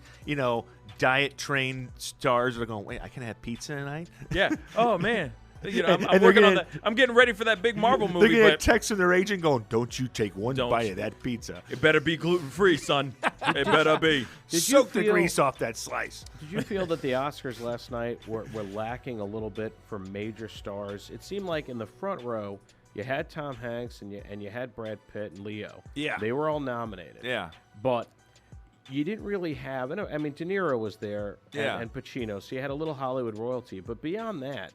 diet trained stars are going, wait, I can have pizza tonight? Yeah. Oh man. I'm working on that. I'm getting ready for that big Marvel movie. They're going to text from their agent going, don't you take one bite of that pizza. It better be gluten-free, son. It better be. Soak the grease off that slice. Did you feel that the Oscars last night were lacking a little bit for major stars? It seemed like in the front row, you had Tom Hanks and you had Brad Pitt and Leo. Yeah. They were all nominated. Yeah. But you didn't really have, De Niro was there Yeah. and Pacino, so you had a little Hollywood royalty. But beyond that,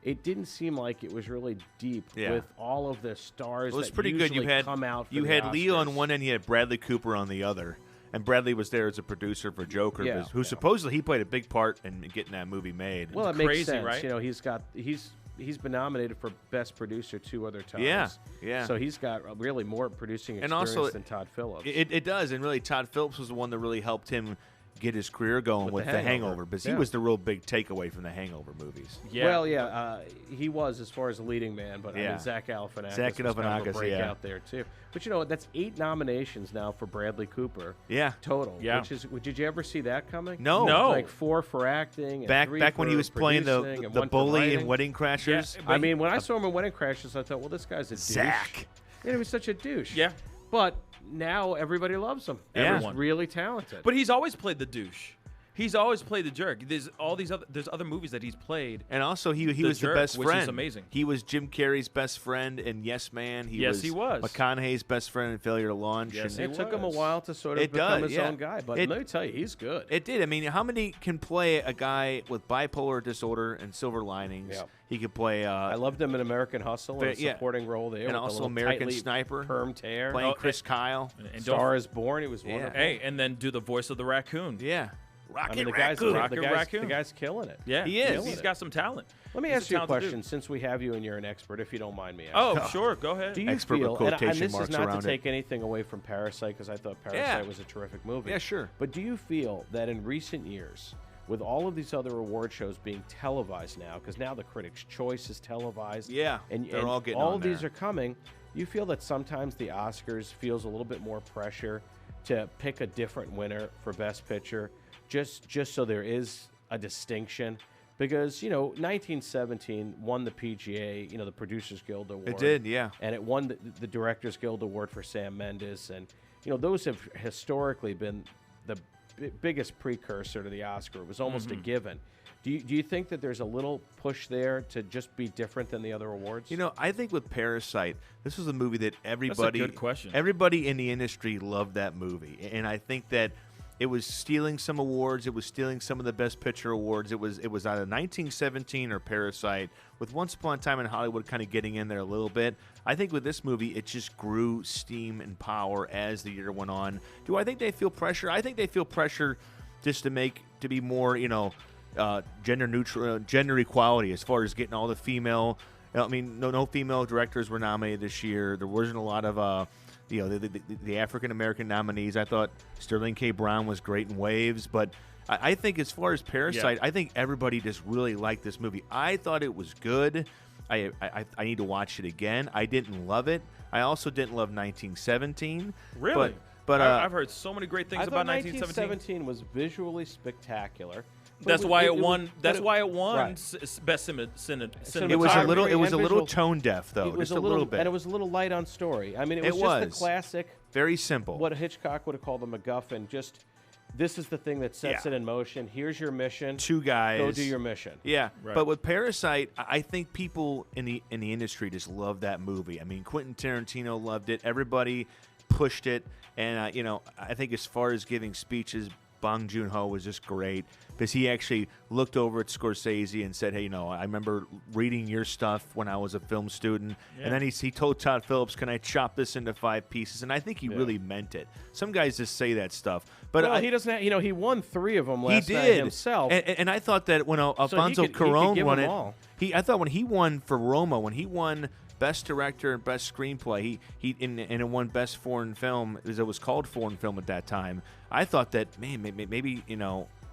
it didn't seem like it was really deep with all of the stars. It was that pretty good. usually come out. You had Leo on one end, you had Bradley Cooper on the other, and Bradley was there as a producer for Joker, who supposedly he played a big part in getting that movie made. Well, it Crazy, makes sense. right? He's been nominated for Best Producer 2 other times. Yeah. So he's got really more producing experience than Todd Phillips. It does, and really Todd Phillips was the one that really helped him get his career going with The Hangover, because he was the real big takeaway from the Hangover movies. Yeah. Well, he was as far as the leading man, but Zach Galifianakis was kind of a breakout there too. But that's 8 nominations now for Bradley Cooper. Yeah. Total. Yeah. Did you ever see that coming? No. Like 4 for acting. And 3 back when for he was playing producing and the 1 for bully writing. in Wedding Crashers. Yeah, when I saw him in Wedding Crashers, I thought, well, this guy's a douche. Zach. He was such a douche. Yeah. But now everybody loves him. Everyone. He's really talented. But he's always played the douche. He's always played the jerk. There's other movies that he's played. And also he was the best friend. Which is amazing. He was Jim Carrey's best friend in Yes Man. He was McConaughey's best friend in Failure to Launch. Yes, it took him a while to sort of become his own guy. But let me tell you, he's good. It did. I mean, how many can play a guy with bipolar disorder and silver linings? Yeah. He could play. I loved him in American Hustle in a supporting role there. And with also the American Sniper. Permed hair. Playing Chris Kyle. And Star is Born. He was wonderful. Hey, and then do the voice of the raccoon. Yeah. Rocket the Raccoon. Raccoon. The guy's killing it. Yeah, he is. He's got some talent. Let me He's ask you a talented question, dude. since we have you and you're an expert, if you don't mind me asking. Oh, sure. Go ahead. Do you Expert with feel, quotation and this marks is not around to it. take anything away from Parasite, because I thought Parasite was a terrific movie. Yeah, sure. But do you feel that in recent years, with all of these other award shows being televised now, because now the Critics' Choice is televised. Yeah, and they're all getting all on of these there. are coming. You feel that sometimes the Oscars feels a little bit more pressure to pick a different winner for Best Picture, just so there is a distinction. Because, 1917 won the PGA, the Producers Guild Award. It did, yeah. And it won the Directors Guild Award for Sam Mendes. And, those have historically been the biggest precursor to the Oscar. It was almost a given. Do you think that there's a little push there to just be different than the other awards? I think with Parasite, this was a movie that everybody, That's a good question. Everybody in the industry loved that movie, and I think that it was stealing some awards. It was stealing some of the Best Picture awards. It was either 1917 or Parasite, with Once Upon a Time in Hollywood kind of getting in there a little bit. I think with this movie, it just grew steam and power as the year went on. Do I think they feel pressure? I think they feel pressure just to be more, gender neutral, gender equality as far as getting all the female. No female directors were nominated this year. There wasn't a lot of the African American nominees. I thought Sterling K. Brown was great in Waves, but I think as far as Parasite, I think everybody just really liked this movie. I thought it was good. I need to watch it again. I didn't love it. I also didn't love 1917. Really? But I've heard so many great things I about thought 1917. 1917 was visually spectacular. That's why it won. That's why it won right. Best cinematography. It was a little. It was a little visual. tone deaf, though. It was just a little bit, and it was a little light on story. I mean, it was just the classic, very simple. What Hitchcock would have called a MacGuffin. Just this is the thing that sets it in motion. Here's your mission. Two guys. Go do your mission. Yeah, Right. but with Parasite, I think people in the industry just love that movie. I mean, Quentin Tarantino loved it. Everybody pushed it, and I think as far as giving speeches, Bong Joon-ho was just great because he actually looked over at Scorsese and said, hey, I remember reading your stuff when I was a film student. Yeah. And then he told Todd Phillips, can I chop this into 5 pieces? And I think he really meant it. Some guys just say that stuff. But he doesn't have, he won 3 of them last he night did himself. And I thought that when Alfonso he Cuarón give won them it, all. I thought when he won for Roma, when he won Best Director and Best Screenplay, and it won Best Foreign Film, as it was called Foreign Film at that time. I thought that, man, maybe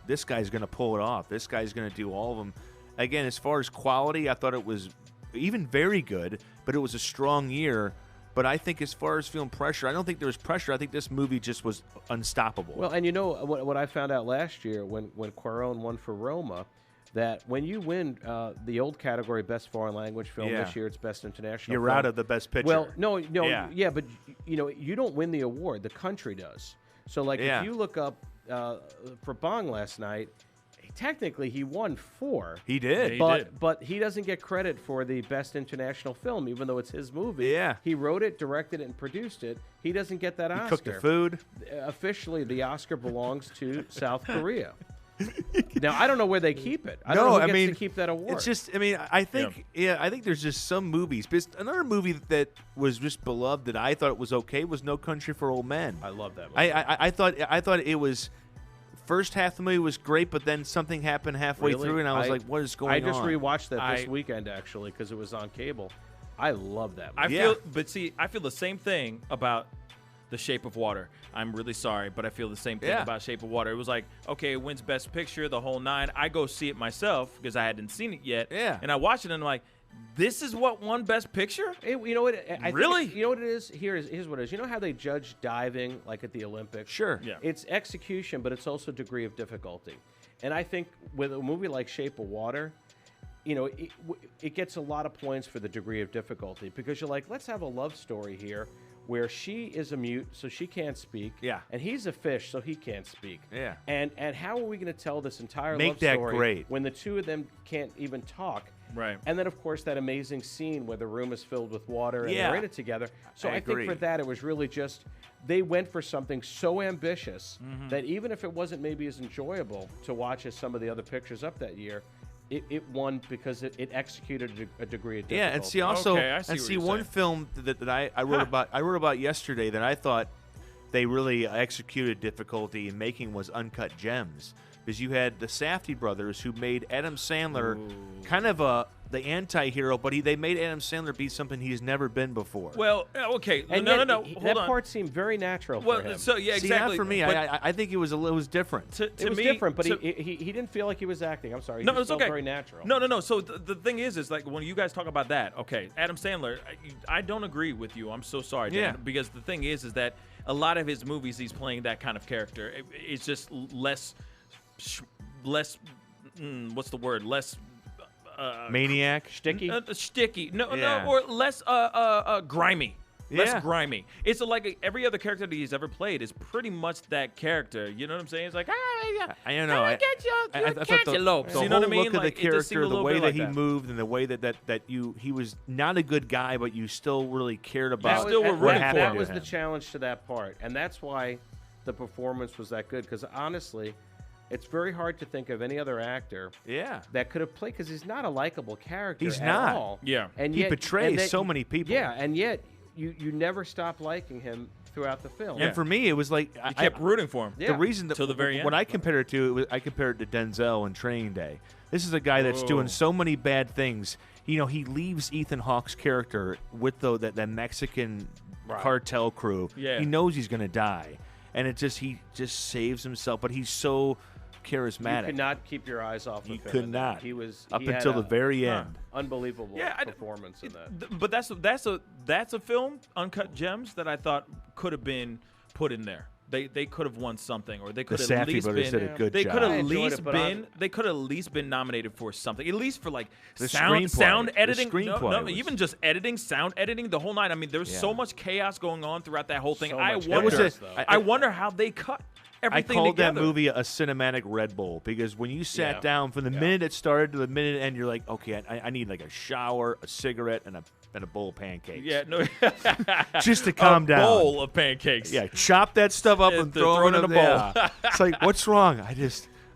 this guy's going to pull it off. This guy's going to do all of them. Again, as far as quality, I thought it was even very good, but it was a strong year. But I think as far as feeling pressure, I don't think there was pressure. I think this movie just was unstoppable. Well, and what I found out last year when Cuarón won for Roma, that when you win the old category Best Foreign Language Film this year, it's Best International You're Film. out of the Best Picture. Well, no, yeah, but you don't win the award. The country does. So, if you look up for Bong last night, technically he won 4. He did. Yeah, But he doesn't get credit for the Best International Film, even though it's his movie. Yeah. He wrote it, directed it, and produced it. He doesn't get that Oscar. He cooked the food. Officially, the Oscar belongs to South Korea. Now, I don't know where they keep it. I don't know who gets to keep that award. It's just, I think there's just some movies. Because another movie that was just beloved that I thought it was okay was No Country for Old Men. I love that movie. I thought it was, first half of the movie was great, but then something happened halfway through, and I was like, what is going on? I just rewatched that this weekend, actually, because it was on cable. I love that movie. I feel the same thing about The Shape of Water. I'm really sorry, but I feel the same thing about Shape of Water. It was like, okay, it wins Best Picture, the whole 9. I go see it myself because I hadn't seen it yet. Yeah. And I watched it, and I'm like, this is what won Best Picture? You know what? Really? You know what it is? Here's what it is. You know how they judge diving, like at the Olympics? Sure. Yeah. It's execution, but it's also degree of difficulty. And I think with a movie like Shape of Water, it gets a lot of points for the degree of difficulty because you're like, let's have a love story here where she is a mute, so she can't speak. Yeah. And he's a fish, so he can't speak. Yeah. And how are we going to tell this entire Make love that story great. when the two of them can't even talk? Right. And then, of course, that amazing scene where the room is filled with water and Yeah. they're in it together. So I think agree. for that, it was really just they went for something so ambitious that even if it wasn't maybe as enjoyable to watch as some of the other pictures up that year, it won because it executed a degree of difficulty. Yeah, and see also, Okay, I see what you're one saying. film that I wrote about yesterday that I thought they really executed difficulty in making was Uncut Gems. Because you had the Safdie brothers who made Adam Sandler kind of the anti-hero, but they made Adam Sandler be something he's never been before. Well, okay, And no. yet, Hold that on. part seemed very natural Well, for him. so yeah, See, exactly. not for me. But I think it was different. It was different, but he didn't feel like he was acting. I'm sorry. He No, just it's felt okay. very natural. No. So the thing is like when you guys talk about that, okay, Adam Sandler, I don't agree with you. I'm so sorry, Dan, Yeah. because the thing is that a lot of his movies, he's playing that kind of character. It's just less. What's the word? Less. Maniac, sticky, sticky. No, Yeah. or less grimy. Less Yeah. grimy. It's like every other character that he's ever played is pretty much that character. You know what I'm saying? It's like, yeah, I don't know. I thought cantaloupe. the You know whole what I mean? look of Like, the it just seemed character, a the little way bit that like he that. moved, and the way that he was not a good guy, but you still really cared about. still were what rooting happened for That to was him. the challenge to that part, and that's why the performance was that good. Because honestly, it's very hard to think of any other actor that could have played, because he's not a likable character He's at not. all. Yeah. And He yet, betrays and that- so many people. Yeah, and yet you never stop liking him throughout the film. And for me, it was like You kept rooting for him. Yeah. The reason that Till the very when end. I compared it to, I compared it to Denzel in Training Day. This is a guy that's doing so many bad things. You know, he leaves Ethan Hawke's character with that Mexican cartel crew. Yeah. He knows he's going to die, and he just saves himself. But he's so charismatic. You could not keep your eyes off of him. You could in that. not. He was Up he had until the a very end. Unbelievable Yeah, performance in that. But that's a film, Uncut Gems, that I thought could have been put in there. They could have won something, or they could have at Safdie least brothers been. did a good they job. could I have at enjoyed least it, but been. They could have at least been nominated for something, at least for like The sound screenplay. editing. The screenplay No, was- even just editing, sound editing, the whole night. I mean, there's so much chaos going on throughout that whole thing. So I much wonder. chaos, though. I wonder how they cut I everything called together. that movie a cinematic Red Bull, because when you sat Yeah. down from the minute it started to the minute it ended, you're like, okay, I need like a shower, a cigarette, and a bowl of pancakes. Yeah, no. Just to calm down. A bowl of pancakes. Yeah, chop that stuff up Yeah, and throw throw it it in a in bowl. Yeah. It's like, what's wrong?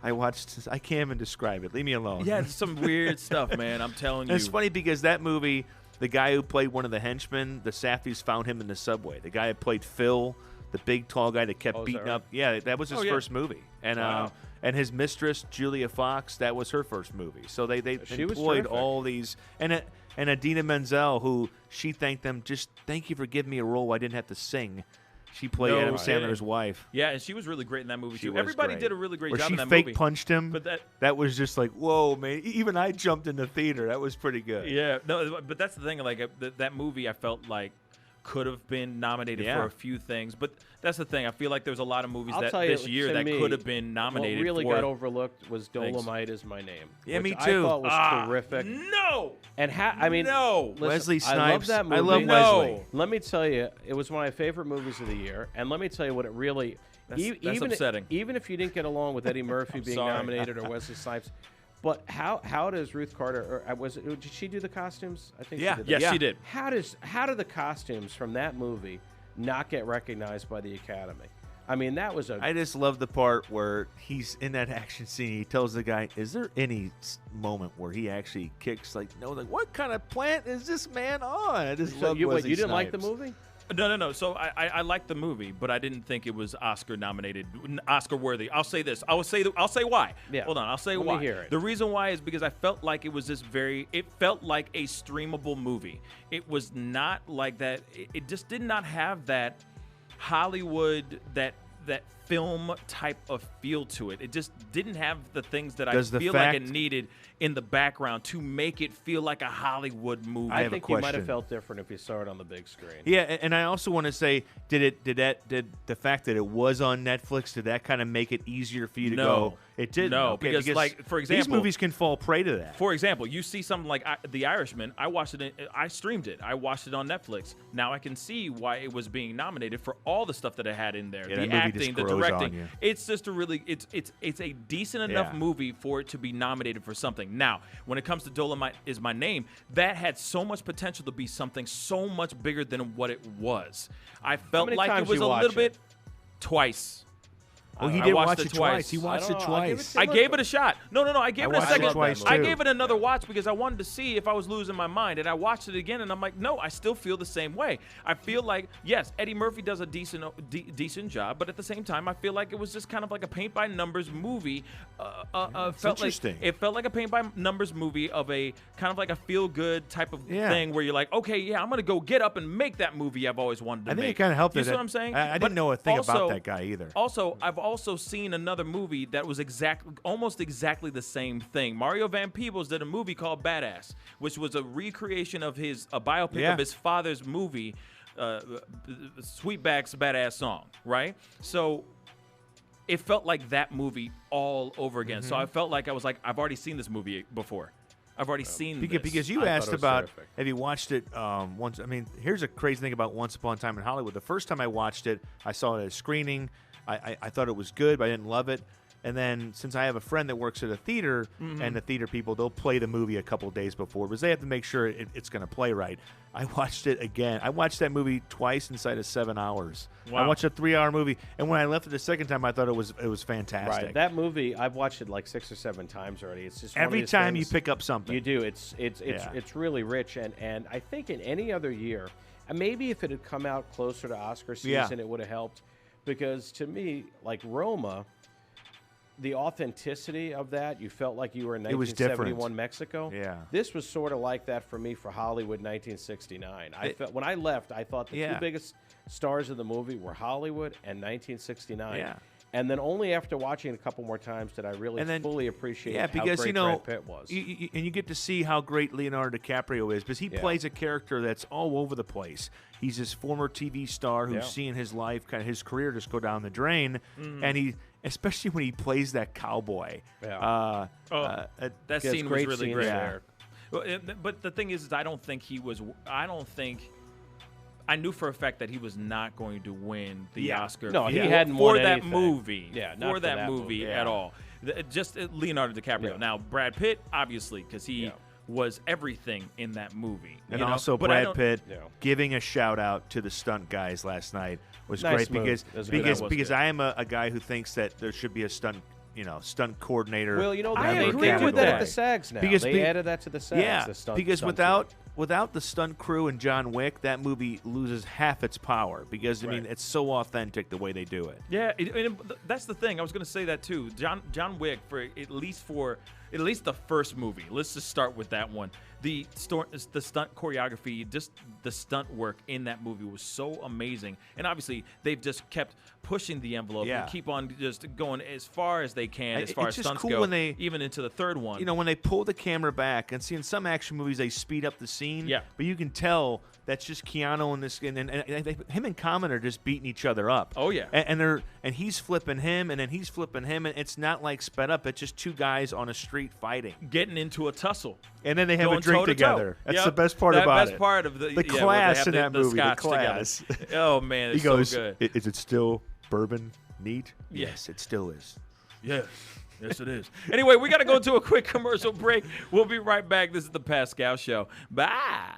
I watched. I can't even describe it. Leave me alone. Yeah, it's some weird stuff, man. I'm telling you. And it's funny because that movie, the guy who played one of the henchmen, the Safdies found him in the subway. The guy who played Phil, the big tall guy that kept Oh, is beating that right? up. Yeah, that was his first movie. And Wow. and his mistress Julia Fox, that was her first movie. So they She was employed terrific. all these and Adina Menzel, who she thanked them, just thank you for giving me a role I didn't have to sing. She played No Adam kidding. Sandler's wife. Yeah, and she was really great in that movie She too. was Everybody great. did a really great Where job she in that fake movie. punched him. But that was just like, whoa, man. Even I jumped in the theater. That was pretty good. Yeah, no, but that's the thing. Like that movie, I felt like could have been nominated Yeah. for a few things. But that's the thing. I feel like there's a lot of movies I'll that tell you, this year to that me, could have been nominated. What really for got overlooked was things. Dolomite Is My Name. Yeah, which me too. I thought was Ah, terrific. No. And I mean, No. listen, Wesley I love Snipes. that movie. I love Wesley. Let me tell you, it was one of my favorite movies of the year. And let me tell you what it really. That's even upsetting. Even if you didn't get along with Eddie Murphy being sorry. nominated or Wesley Snipes, but how does Ruth Carter? Or did she do the costumes? I think. Yeah. She did Yes, that. she did. How do the costumes from that movie not get recognized by the Academy? I mean, that was a. I just love the part where he's in that action scene. He tells the guy, "Is there any moment where he actually kicks? Like, no, like what kind of plant is this man on?" I just So love you Wesley didn't like the Snipes. movie? No. So I liked the movie, but I didn't think it was Oscar nominated, Oscar worthy. I'll say this. I'll say why. Yeah. Hold on. I'll say Let me why. hear it. The reason why is because I felt like it was this it felt like a streamable movie. It was not like that. It just did not have that Hollywood, that film type of feel to it. It just didn't have the things that Does I the feel like it fact- needed in the background to make it feel like a Hollywood movie. I have a think you might have question. felt different if you saw it on the big screen. Yeah, and I also want to say, did the fact that it was on Netflix, did that kind of make it easier for you to No. go? It did. No, Okay, because, like, for these example- movies can fall prey to that. For example, you see something like The Irishman. I watched it. I streamed it. I watched it on Netflix. Now I can see why it was being nominated for all the stuff that it had in there. Yeah, The that movie acting, just the grows on directing. you. It's just a really. It's a decent enough Yeah. movie for it to be nominated for something. Now, when it comes to Dolomite Is My Name, that had so much potential to be something so much bigger than what it was. I felt many like it times was you a watch little it? bit twice. Oh, he I did watched watch it it twice. He watched it twice. I gave it a shot. No. I gave it a watched second. it twice, I too. gave it another watch because I wanted to see if I was losing my mind, and I watched it again, and I'm like, no, I still feel the same way. I feel like, yes, Eddie Murphy does a decent job, but at the same time, I feel like it was just kind of like a paint by numbers movie. Interesting. It felt like a paint by numbers movie of a kind of like a feel good type of thing where you're like, okay, yeah, I'm gonna go get up and make that movie I've always wanted to I make. think it kind of helped. You see what I'm saying? I But didn't know a thing also- about that guy either. Also, I've also seen another movie that was almost exactly the same thing. Mario Van Peebles did a movie called Badass, which was a recreation of a biopic of his father's movie, Sweetback's Badass Song, right? So it felt like that movie all over again. So I felt like I've already seen this movie before. I've already seen this. Because you asked about have you watched it once. I mean, here's a crazy thing about Once Upon a Time in Hollywood. The first time I watched it, I saw it at a screening. I thought it was good, but I didn't love it. And then since I have a friend that works at a theater, and the theater people, they'll play the movie a couple days before because they have to make sure it's going to play right. I watched it again. I watched that movie twice inside of 7 hours. Wow. I watched a 3-hour movie, and when I left it the second time, I thought it was fantastic. Right. That movie, I've watched it like 6 or 7 times already. It's just Every one of these time you things pick up something. you do. It's really rich, and I think in any other year, and maybe if it had come out closer to Oscar season, it would have helped. Because to me, like Roma, the authenticity of that, you felt like you were in It was 1971 Mexico. Yeah. This was sort of like that for me for Hollywood 1969. I felt when I left, I thought the two biggest stars of the movie were Hollywood and 1969. Yeah. And then only after watching it a couple more times did I really fully appreciate how because great Brad Pitt was. And you get to see how great Leonardo DiCaprio is because he plays a character that's all over the place. He's this former TV star who's seeing his life, kind of his career just go down the drain, and especially when he plays that cowboy. Yeah. That scene was really great. Yeah. Well, but the thing is I knew for a fact that he was not going to win the Oscar. No, he hadn't won for that anything. movie. Yeah, not for that movie at all. Just Leonardo DiCaprio. Now Brad Pitt, obviously, because he was everything in that movie. And also Brad Pitt giving a shout out to the stunt guys last night was great because I am a guy who thinks that there should be a stunt coordinator. Well, I they agree do with that that. at the SAGs now. Because they added that to the SAGs. Yeah, the stunt, because stunt without the stunt crew and John Wick, that movie loses half its power because I mean it's so authentic the way they do it. Yeah, that's the thing. I was going to say that too. John Wick for at least the first movie. Let's just start with that one. The stunt choreography, just the stunt work in that movie was so amazing. And obviously, they've just kept pushing the envelope and keep on just going as far as they can, as far as stunts go, when they, even into the third one. You know, when they pull the camera back, and see in some action movies, they speed up the scene. Yeah. But you can tell that's just Keanu and this, and him and Common are just beating each other up. Oh, yeah. And he's flipping him, and then he's flipping him, and it's not like sped up. It's just two guys on a street fighting. Getting into a tussle. And then they have a drink toe-to-toe. together. That's the best part about it. Best part of the class in that movie. The scotch class. Together. Oh man, it's he goes, so good. Is it still bourbon neat? Yeah. Yes, it still is. Yes. Yes, it is. Anyway, we got to go to a quick commercial break. We'll be right back. This is the Pascal Show. Bye.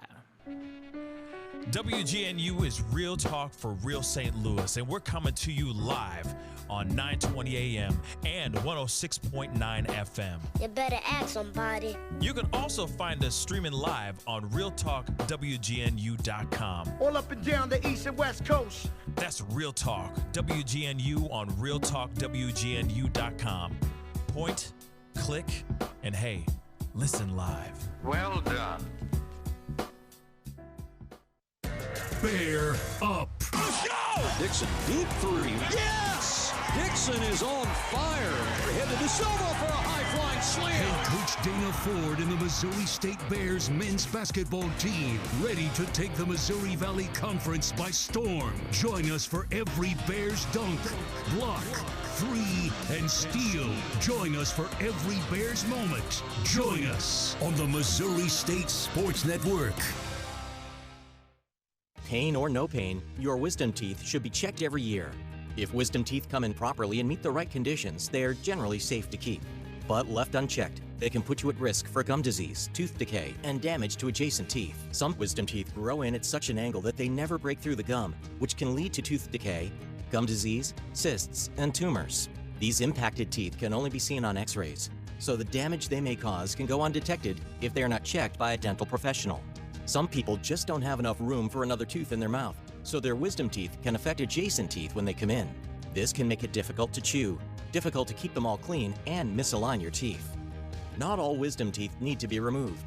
WGNU is Real Talk for Real St. Louis, and we're coming to you live on 920 AM and 106.9 FM. You better ask somebody. You can also find us streaming live on RealTalkWGNU.com. All up and down the East and West Coast. That's Real Talk WGNU on RealTalkWGNU.com. Point, click, and hey, listen live. Well done. Bear up. Let's go! Dixon, deep three. Yes! Dixon is on fire. Headed to Silva for a high-flying slam. Head coach Dana Ford and the Missouri State Bears men's basketball team ready to take the Missouri Valley Conference by storm. Join us for every Bears dunk, block, three, and steal. Join us for every Bears moment. Join us on the Missouri State Sports Network. Pain or no pain, your wisdom teeth should be checked every year. If wisdom teeth come in properly and meet the right conditions, they are generally safe to keep. But left unchecked, they can put you at risk for gum disease, tooth decay, and damage to adjacent teeth. Some wisdom teeth grow in at such an angle that they never break through the gum, which can lead to tooth decay gum disease, cysts, and tumors. These impacted teeth can only be seen on x-rays, so the damage they may cause can go undetected if they are not checked by a dental professional. Some people just don't have enough room for another tooth in their mouth, so their wisdom teeth can affect adjacent teeth when they come in. This can make it difficult to chew, difficult to keep them all clean, and misalign your teeth. Not all wisdom teeth need to be removed,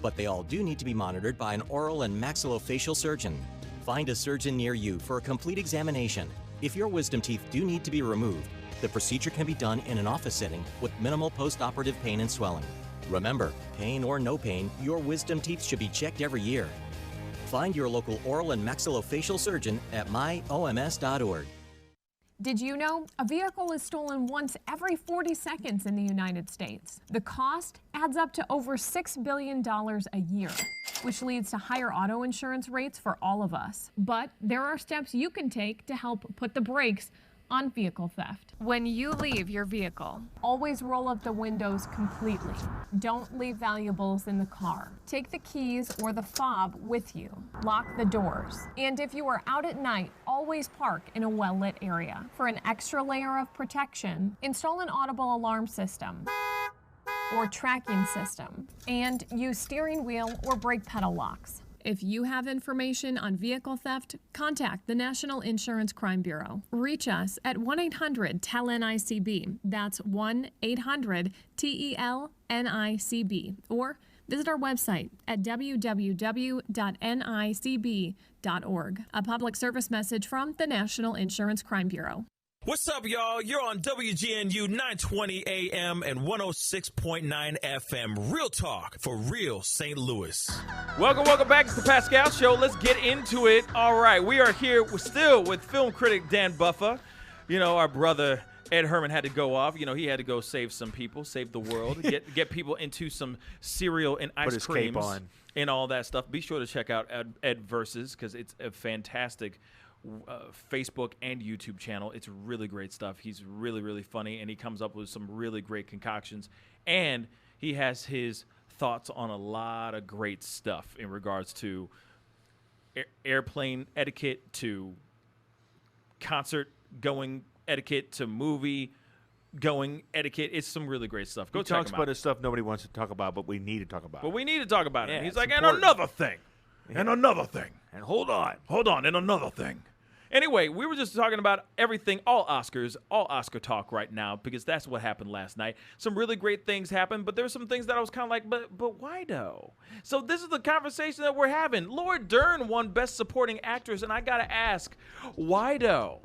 but they all do need to be monitored by an oral and maxillofacial surgeon. Find a surgeon near you for a complete examination. If your wisdom teeth do need to be removed, the procedure can be done in an office setting with minimal post-operative pain and swelling. Remember, pain or no pain, your wisdom teeth should be checked every year. Find your local oral and maxillofacial surgeon at myoms.org. Did you know a vehicle is stolen once every 40 seconds in the United States? The cost adds up to over $6 billion a year, which leads to higher auto insurance rates for all of us. But there are steps you can take to help put the brakes on vehicle theft. When you leave your vehicle, always roll up the windows completely. Don't leave valuables in the car. Take the keys or the fob with you. Lock the doors. And if you are out at night, always park in a well-lit area. For an extra layer of protection, install an audible alarm system or tracking system, and use steering wheel or brake pedal locks. If you have information on vehicle theft, contact the National Insurance Crime Bureau. Reach us at 1-800-TEL-NICB. That's 1-800-TEL-NICB. Or visit our website at www.nicb.org. A public service message from the National Insurance Crime Bureau. What's up, y'all? You're on WGNU 920 AM and 106.9 FM. Real talk for real St. Louis. Welcome back to the Pascal Show. Let's get into it. All right, we are here still with film critic Dan Buffa. You know, our brother Ed Herman had to go off. You know, he had to go save some people, save the world, get people into some cereal and ice creams and all that stuff. Be sure to check out Ed Versus because it's a fantastic Facebook and YouTube channel. It's really great stuff. He's really, really funny, and he comes up with some really great concoctions. And he has his thoughts on a lot of great stuff in regards to airplane etiquette, to concert going etiquette, to movie going etiquette. It's some really great stuff. Go check him out. He talks about his stuff nobody wants to talk about, but we need to talk about it. But we need to talk about it. He's like, important. and another thing. Yeah. And another thing. And hold on, and another thing. Anyway, we were just talking about everything, all Oscars, all Oscar talk right now, because that's what happened last night. Some really great things happened, but there were some things that I was kind of like, but why though? So this is the conversation that we're having. Laura Dern won Best Supporting Actress, and I got to ask, why though?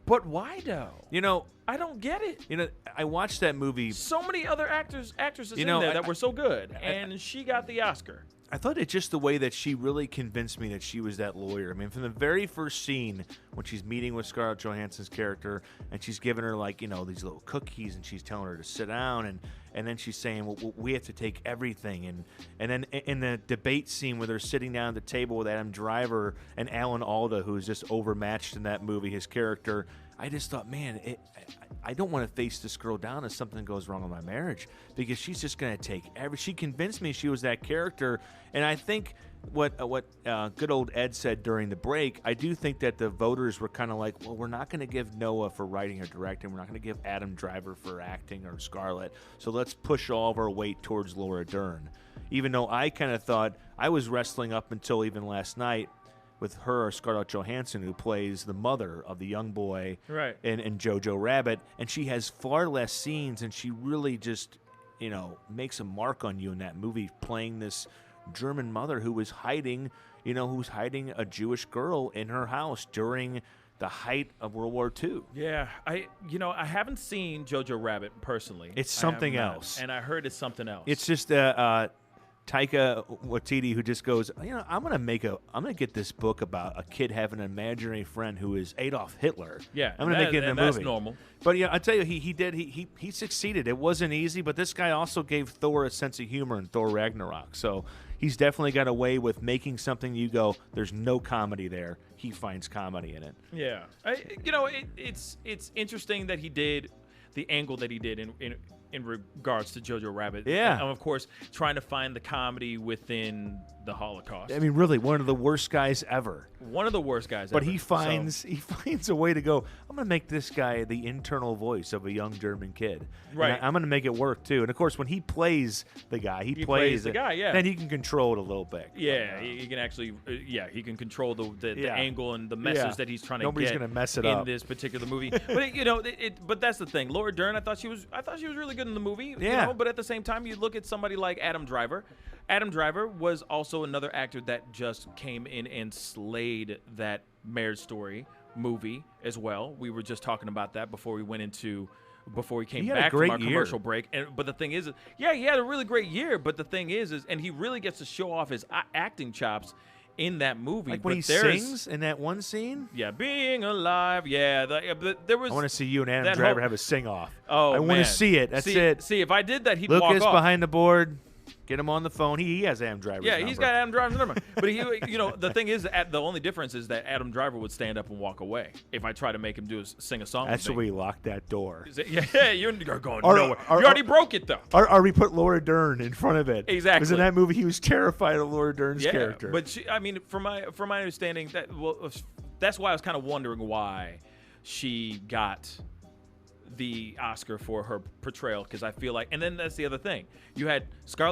But why though? You know, I don't get it. You know, I watched that movie. So many other actresses in there that were so good, and she got the Oscar. I thought it's just the way that she really convinced me that she was that lawyer. I mean, from the very first scene when she's meeting with Scarlett Johansson's character and she's giving her, like, you know, these little cookies and she's telling her to sit down and then she's saying, well, we have to take everything. And then in the debate scene where they're sitting down at the table with Adam Driver and Alan Alda, who's just overmatched in that movie, his character, I just thought, man, I don't want to face this girl down if something goes wrong in my marriage because she's just going to take she convinced me she was that character. And I think what good old Ed said during the break, I do think that the voters were kind of like, well, we're not going to give Noah for writing or directing. We're not going to give Adam Driver for acting or Scarlett. So let's push all of our weight towards Laura Dern. Even though I kind of thought I was wrestling up until even last night with her, Scarlett Johansson, who plays the mother of the young boy in Jojo Rabbit, and she has far less scenes, and she really just, you know, makes a mark on you in that movie, playing this German mother who was hiding, who's hiding a Jewish girl in her house during the height of World War II. Yeah, I haven't seen Jojo Rabbit personally. It's something else, and I heard it's something else. It's just Taika Waititi, who just goes, I'm gonna get this book about a kid having an imaginary friend who is Adolf Hitler. Yeah, I'm gonna make it in a movie. That's normal. But I tell you, he succeeded. It wasn't easy, but this guy also gave Thor a sense of humor in Thor Ragnarok. So he's definitely got a way with making something you go, there's no comedy there. He finds comedy in it. Yeah, it's interesting that he did the angle that he did in regards to Jojo Rabbit. Yeah. And of course, trying to find the comedy within the Holocaust. I mean, really, one of the worst guys ever. One of the worst guys but ever. He finds a way to go, I'm going to make this guy the internal voice of a young German kid. Right. I'm going to make it work, too. And, of course, when he plays the guy, he plays the guy, yeah. Then he can control it a little bit. Yeah, he can actually, he can control the angle and the message that he's trying to Nobody's get gonna mess it in up. this particular movie. But, but that's the thing. Laura Dern, I thought she was really good in the movie. Yeah. But at the same time, you look at somebody like Adam Driver. Adam Driver was also another actor that just came in and slayed that Marriage Story movie as well. We were just talking about that before we came back from our commercial break. But the thing is, he had a really great year. But the thing is, and he really gets to show off his acting chops in that movie. Like when he sings in that one scene? Yeah, being alive. Yeah, but there was. I want to see you and Adam Driver have a sing-off. Oh, I want to see it. That's it. See, if I did that, he'd Lucas walk off. behind the board. Get him on the phone. He has Adam Driver's number. He's got Adam Driver's number. But the thing is, the only difference is that Adam Driver would stand up and walk away if I try to make him sing a song. That's where we locked that door. You're going nowhere. You already broke it, though. Or we put Laura Dern in front of it. Exactly. Because in that movie, he was terrified of Laura Dern's character. But from my understanding, that's why I was kind of wondering why she got the Oscar for her portrayal, because I feel like, and then that's the other thing. You had Scar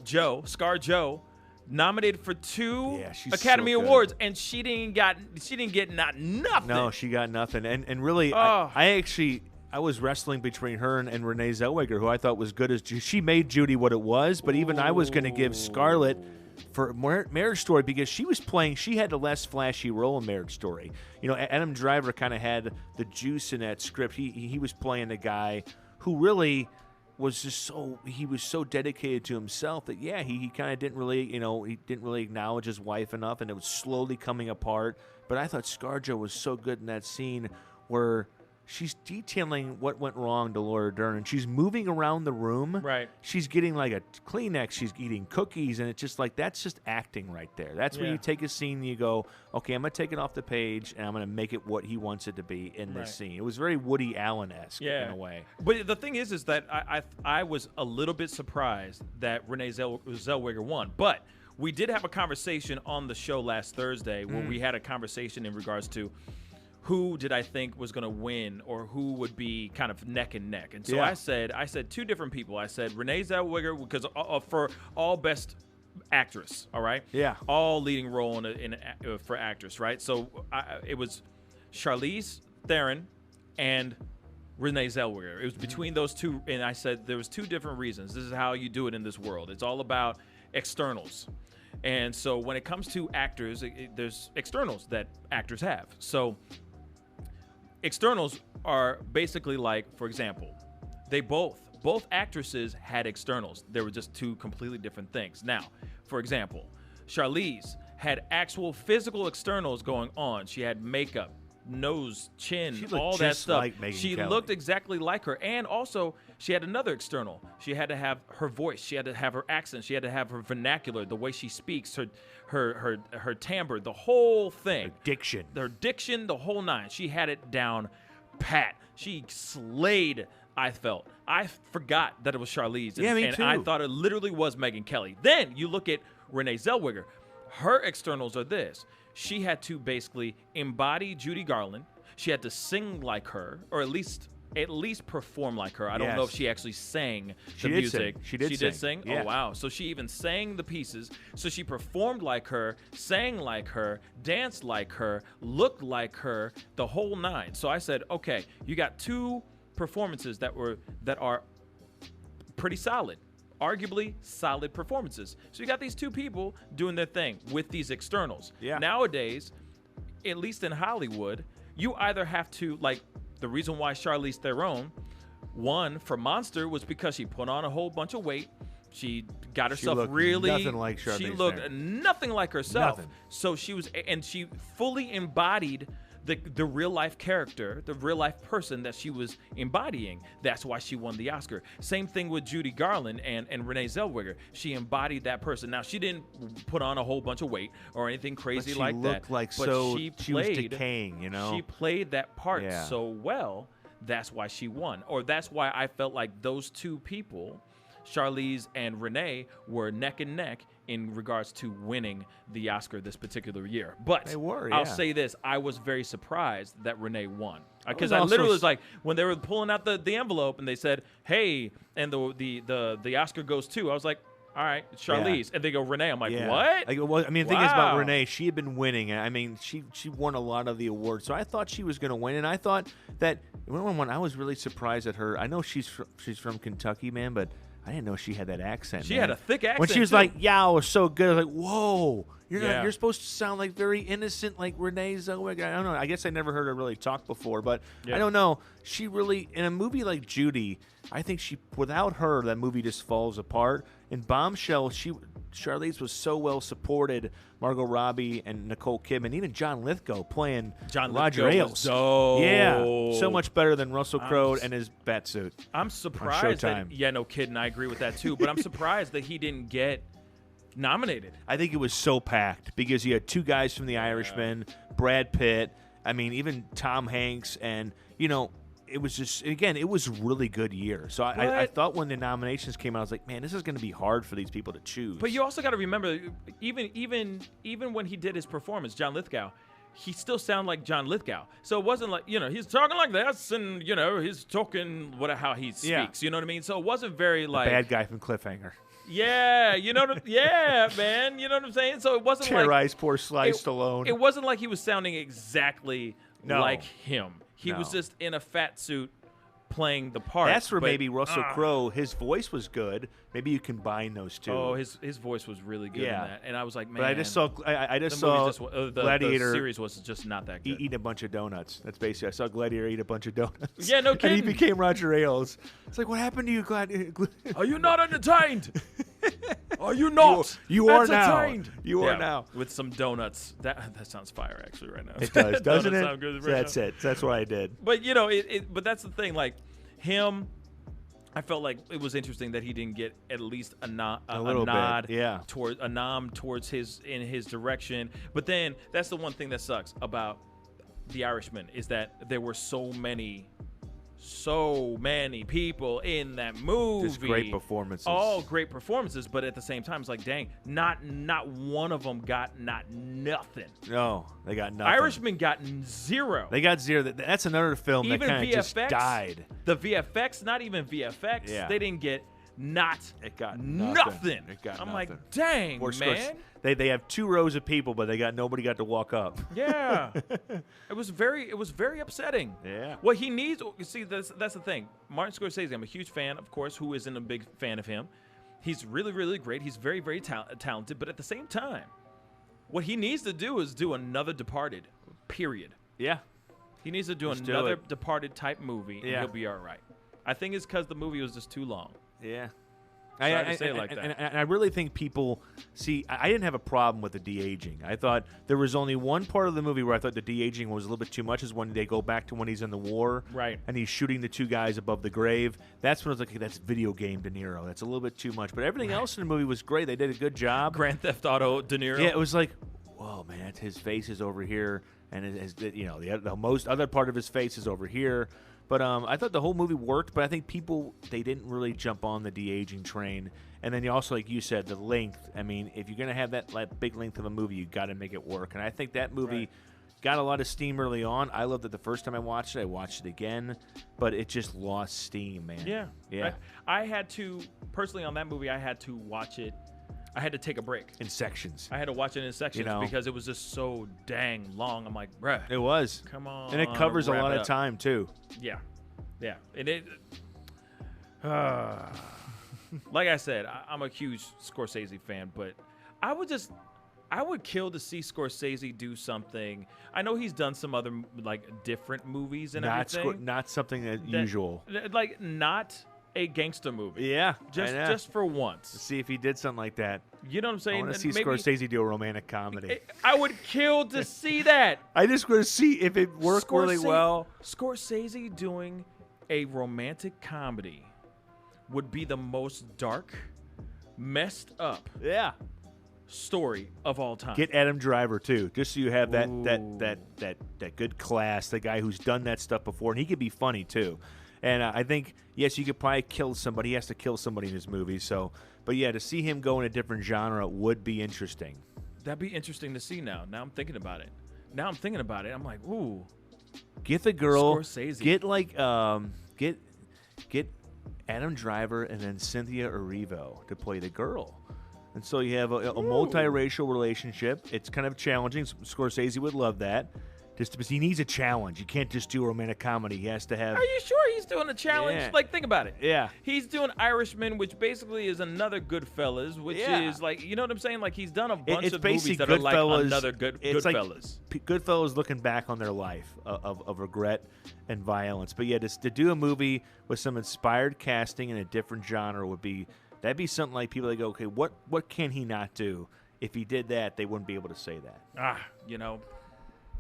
Joe, nominated for 2 Academy Awards, and she didn't get nothing. No, she got nothing. And really, I was wrestling between her and Renee Zellweger, who I thought was good as she made Judy what it was. But even I was going to give Scarlett for Marriage Story because she had the less flashy role in Marriage Story. Adam Driver kind of had the juice in that script. He was playing a guy who really was just so dedicated to himself that he kind of didn't really acknowledge his wife enough, and it was slowly coming apart. But I thought ScarJo was so good in that scene where she's detailing what went wrong to Laura Dern, and she's moving around the room. Right. She's getting like a Kleenex. She's eating cookies, and it's just like that's just acting right there. That's when you take a scene and you go, okay, I'm going to take it off the page, and I'm going to make it what he wants it to be in this scene. It was very Woody Allen-esque in a way. But the thing is that I was a little bit surprised that Renee Zellweger won. But we did have a conversation on the show last Thursday where we had a conversation in regards to who did I think was going to win, or who would be kind of neck and neck. And so I said 2 different people. I said Renee Zellweger, because for all best actress, all right? Yeah. All leading role for actress, right? So it was Charlize Theron and Renee Zellweger. It was between those two, and I said there was 2 different reasons. This is how you do it in this world. It's all about externals. And so when it comes to actors, there's externals that actors have. So externals are basically like, for example, they both actresses had externals. They were just 2 completely different things. Now, for example, Charlize had actual physical externals going on. She had makeup, nose, chin, all that stuff. She looked exactly like her. And also, she had another external. She had to have her voice. She had to have her accent. She had to have her vernacular, the way she speaks, her timbre, the whole thing. Her diction, the whole 9. She had it down pat. She slayed, I felt. I forgot that it was Charlize. Me too. I thought it literally was Megyn Kelly. Then you look at Renee Zellweger. Her externals are this. She had to basically embody Judy Garland. She had to sing like her, or at least perform like her. I don't know if she actually sang the music. She did sing. Yeah. Oh, wow. So she even sang the pieces. So she performed like her, sang like her, danced like her, looked like her, the whole 9. So I said, okay, you got 2 performances that are pretty solid. Arguably solid performances. So you got these 2 people doing their thing with these externals. Yeah. Nowadays, at least in Hollywood, you either have to, like, the reason why Charlize Theron won for Monster was because she put on a whole bunch of weight. She got herself really nothing like Charlize She looked Theron. nothing like herself. Nothing. So she fully embodied the real life character, the real life person that she was embodying. That's why she won the Oscar. Same thing with Judy Garland and Renee Zellweger. She embodied that person. Now, she didn't put on a whole bunch of weight or anything crazy like that. But she was decaying, She played that part so well. That's why she won. Or that's why I felt like those 2 people, Charlize and Renee, were neck and neck in regards to winning the Oscar this particular year. But They were, I'll yeah. say this. I was very surprised that Renee won. Because was I also literally was like, when they were pulling out the envelope and they said, hey, and the Oscar goes to, I was like, all right, Charlize. And they go, Renee. I'm like, what? Like, well, I mean, the thing is about Wow. Renee, she had been winning. I mean, she won a lot of the awards. So I thought she was going to win. And I thought that when I was really surprised at her. I know she's from Kentucky, man, but I didn't know she had that accent. She man. had a thick accent, When she was too. like, "Yow," was so good. I was like, "Whoa, you're Yeah. not, you're supposed to sound like very innocent, like Renee Zellweger." I don't know. I guess I never heard her really talk before, but Yeah. I don't know. She really, in a movie like Judy, I think without her, that movie just falls apart. In Bombshell, Charlize was so well supported. Margot Robbie and Nicole Kidman, even John Lithgow playing Roger Lithgow Ailes. was dope. Yeah, so much better than Russell Crowe and his bat suit. I'm surprised Showtime. that, no kidding, I agree with that too, but I'm surprised that he didn't get nominated. I think it was so packed because you had two guys from The Irishman, Brad Pitt, I mean, even Tom Hanks, and, it was just, again, it was a really good year. So I thought when the nominations came out, I was like, man, this is going to be hard for these people to choose. But you also got to remember, even when he did his performance, John Lithgow, he still sounded like John Lithgow. So it wasn't like, he's talking like this and, he's talking how he speaks. Yeah. You know what I mean? So it wasn't very The like. bad guy from Cliffhanger. Yeah, man. You know what I'm saying? So it wasn't like. Terrorize poor Sly Stallone. It wasn't like he was sounding exactly No. like him. He was No. just in a fat suit playing the part. That's where but- maybe Russell Crowe, his voice was good. Maybe you combine those two. Oh, his voice was really good Yeah. in that, and I was like, man. But I just saw the Gladiator. The series was just not that good. Eat a bunch of donuts. That's basically. I saw Gladiator eat a bunch of donuts. Yeah, no And kidding. he became Roger Ailes. It's like, what happened to you, Gladiator? Are you not entertained? Are you not? You are now. entertained? You are Yeah, now. with some donuts. That sounds fire actually right now. It does, doesn't Donuts it? sound good So right that's now. it. That's what I did. But but that's the thing. Like him, I felt like it was interesting that he didn't get at least a little bit, nod, yeah. toward a nom towards his direction. But then that's the one thing that sucks about The Irishman is that there were so many people in that movie. Just great performances. All great performances, but at the same time, it's like, dang, not one of them got nothing. No, they got nothing. Irishman got 0. They got 0. That's another film Even that kind of just VFX, died. The VFX, not even VFX. Yeah. They didn't get It got nothing. It got I'm nothing. like, dang, Or man. They have 2 rows of people, but nobody got to walk up. Yeah, it was very upsetting. Yeah. What he needs, you see, that's the thing. Martin Scorsese, I'm a huge fan, of course. Who isn't a big fan of him? He's really, really great. He's very, very talented. But at the same time, what he needs to do is do another Departed. Period. Yeah. He needs to do Just do another it. Departed type movie, and Yeah. he'll be all right. I think it's because the movie was just too long. Yeah. Sorry to say it like that. And I really think people see. I didn't have a problem with the de-aging. I thought there was only one part of the movie where I thought the de-aging was a little bit too much. Is when they go back to when he's in the war, Right. And he's shooting the 2 guys above the grave. That's when I was like, okay, that's video game De Niro. That's a little bit too much. But everything else in the movie was great. They did a good job. Grand Theft Auto De Niro. Yeah, it was like, whoa, man, his face is over here, and the most other part of his face is over here. But I thought the whole movie worked, but I think people, they didn't really jump on the de-aging train. And then you also, like you said, the length. I mean, if you're going to have that big length of a movie, you got to make it work. And I think that movie got a lot of steam early on. I loved it the first time I watched it. I watched it again, but it just lost steam, man. Yeah. Yeah. I had to, personally on that movie, I had to watch it. I had to take a break. In sections. I had to watch it in sections because it was just so dang long. I'm like, bruh. It was. Come on. And it covers a wrap lot it of up. time, too. Yeah. Yeah. And it, like I said, I'm a huge Scorsese fan, but I would kill to see Scorsese do something. I know he's done some other different movies and everything. Not something that usual. Like not a gangster movie. Yeah, just for once. Let's see if he did something like that. You know what I'm saying? I want to see Maybe- Scorsese do a romantic comedy. I would kill to see that. I just want to see if it worked really well. Scorsese doing a romantic comedy would be the most dark, messed up story of all time. Get Adam Driver too, just so you have that good class, the guy who's done that stuff before, and he could be funny too. And I think, yes, you could probably kill somebody. He has to kill somebody in his movie. So, but yeah, to see him go in a different genre would be interesting. That'd be interesting to see now. Now I'm thinking about it. I'm like, ooh. Get the girl. Scorsese. Get like get Adam Driver and then Cynthia Erivo to play the girl. And so you have a multiracial relationship. It's kind of challenging. Scorsese would love that. Just because he needs a challenge. You can't just do a romantic comedy. He has to have. Are you sure he's doing a challenge? Yeah. Like, think about it. Yeah. He's doing Irishman, which basically is another Goodfellas, which is like, you know what I'm saying? Like, he's done a bunch of movies that are like another Goodfellas. Like Goodfellas looking back on their life of regret and violence. But yeah, to do a movie with some inspired casting in a different genre that'd be something like people that go, okay, what can he not do? If he did that, they wouldn't be able to say that.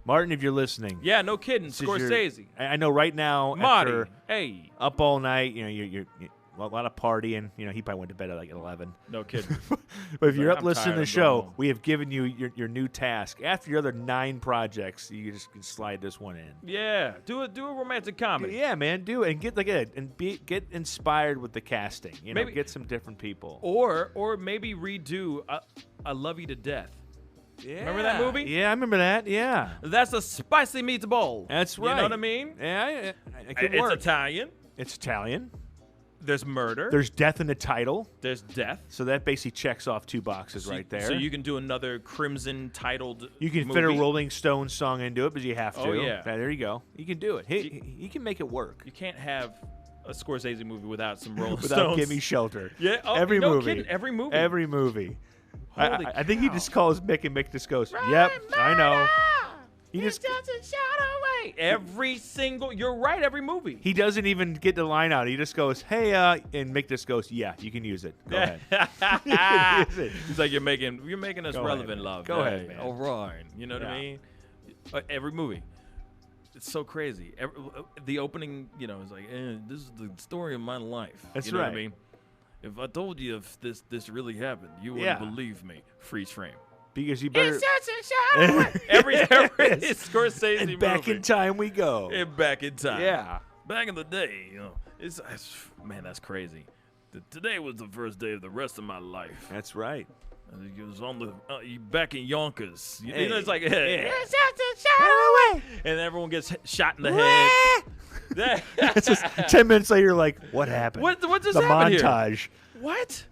Martin, if you're listening. Yeah, no kidding. Scorsese. I know right now, Marty, after hey. up all night, you're a lot of partying. He probably went to bed at like 11. No kidding. But if you're up listening to the show, home. we have given you your new task. After your other 9 projects, you just can slide this one in. Yeah, do a romantic comedy. Yeah, man, do it and get inspired with the casting. Maybe get some different people, or maybe redo I Love You to Death. Yeah. Remember that movie? Yeah, I remember that. Yeah. That's a spicy meatball. That's right. You know what I mean? Yeah, it's Italian. It's Italian. There's murder. There's death in the title. There's death. So that basically checks off 2 boxes right there. So you can do another Crimson titled You can movie. fit a Rolling Stones song into it, but you have to. Oh, yeah. There you go. You can do it. He can make it work. You can't have a Scorsese movie without some Rolling Without Stones. Gimme Shelter. Yeah. Oh, every no movie. Kidding. Every movie. Every movie. I think he cow. just calls Mick, and Mick just goes, "Yep, I know." He just doesn't shout away. You're right, every movie. He doesn't even get the line out. He just goes, "Hey," and Mick just goes, "Yeah, you can use it. Go ahead." You can use it. He's like, you're making us relevant, ahead, love. Go ahead, man. All right. You know what I mean? Every movie. It's so crazy. The opening, is like, this is the story of my life. That's you know right. What I mean? If I told you if this really happened, you wouldn't believe me. Freeze frame. Because you better. Every Scorsese movie. And back in time we go. And back in time. Yeah. Back in the day, it's man, that's crazy. Today was the first day of the rest of my life. That's right. It was on the back in Yonkers. It's like, and everyone gets shot in the head. That's just 10 minutes later, you're like, what happened? What just the happened montage. Here? What?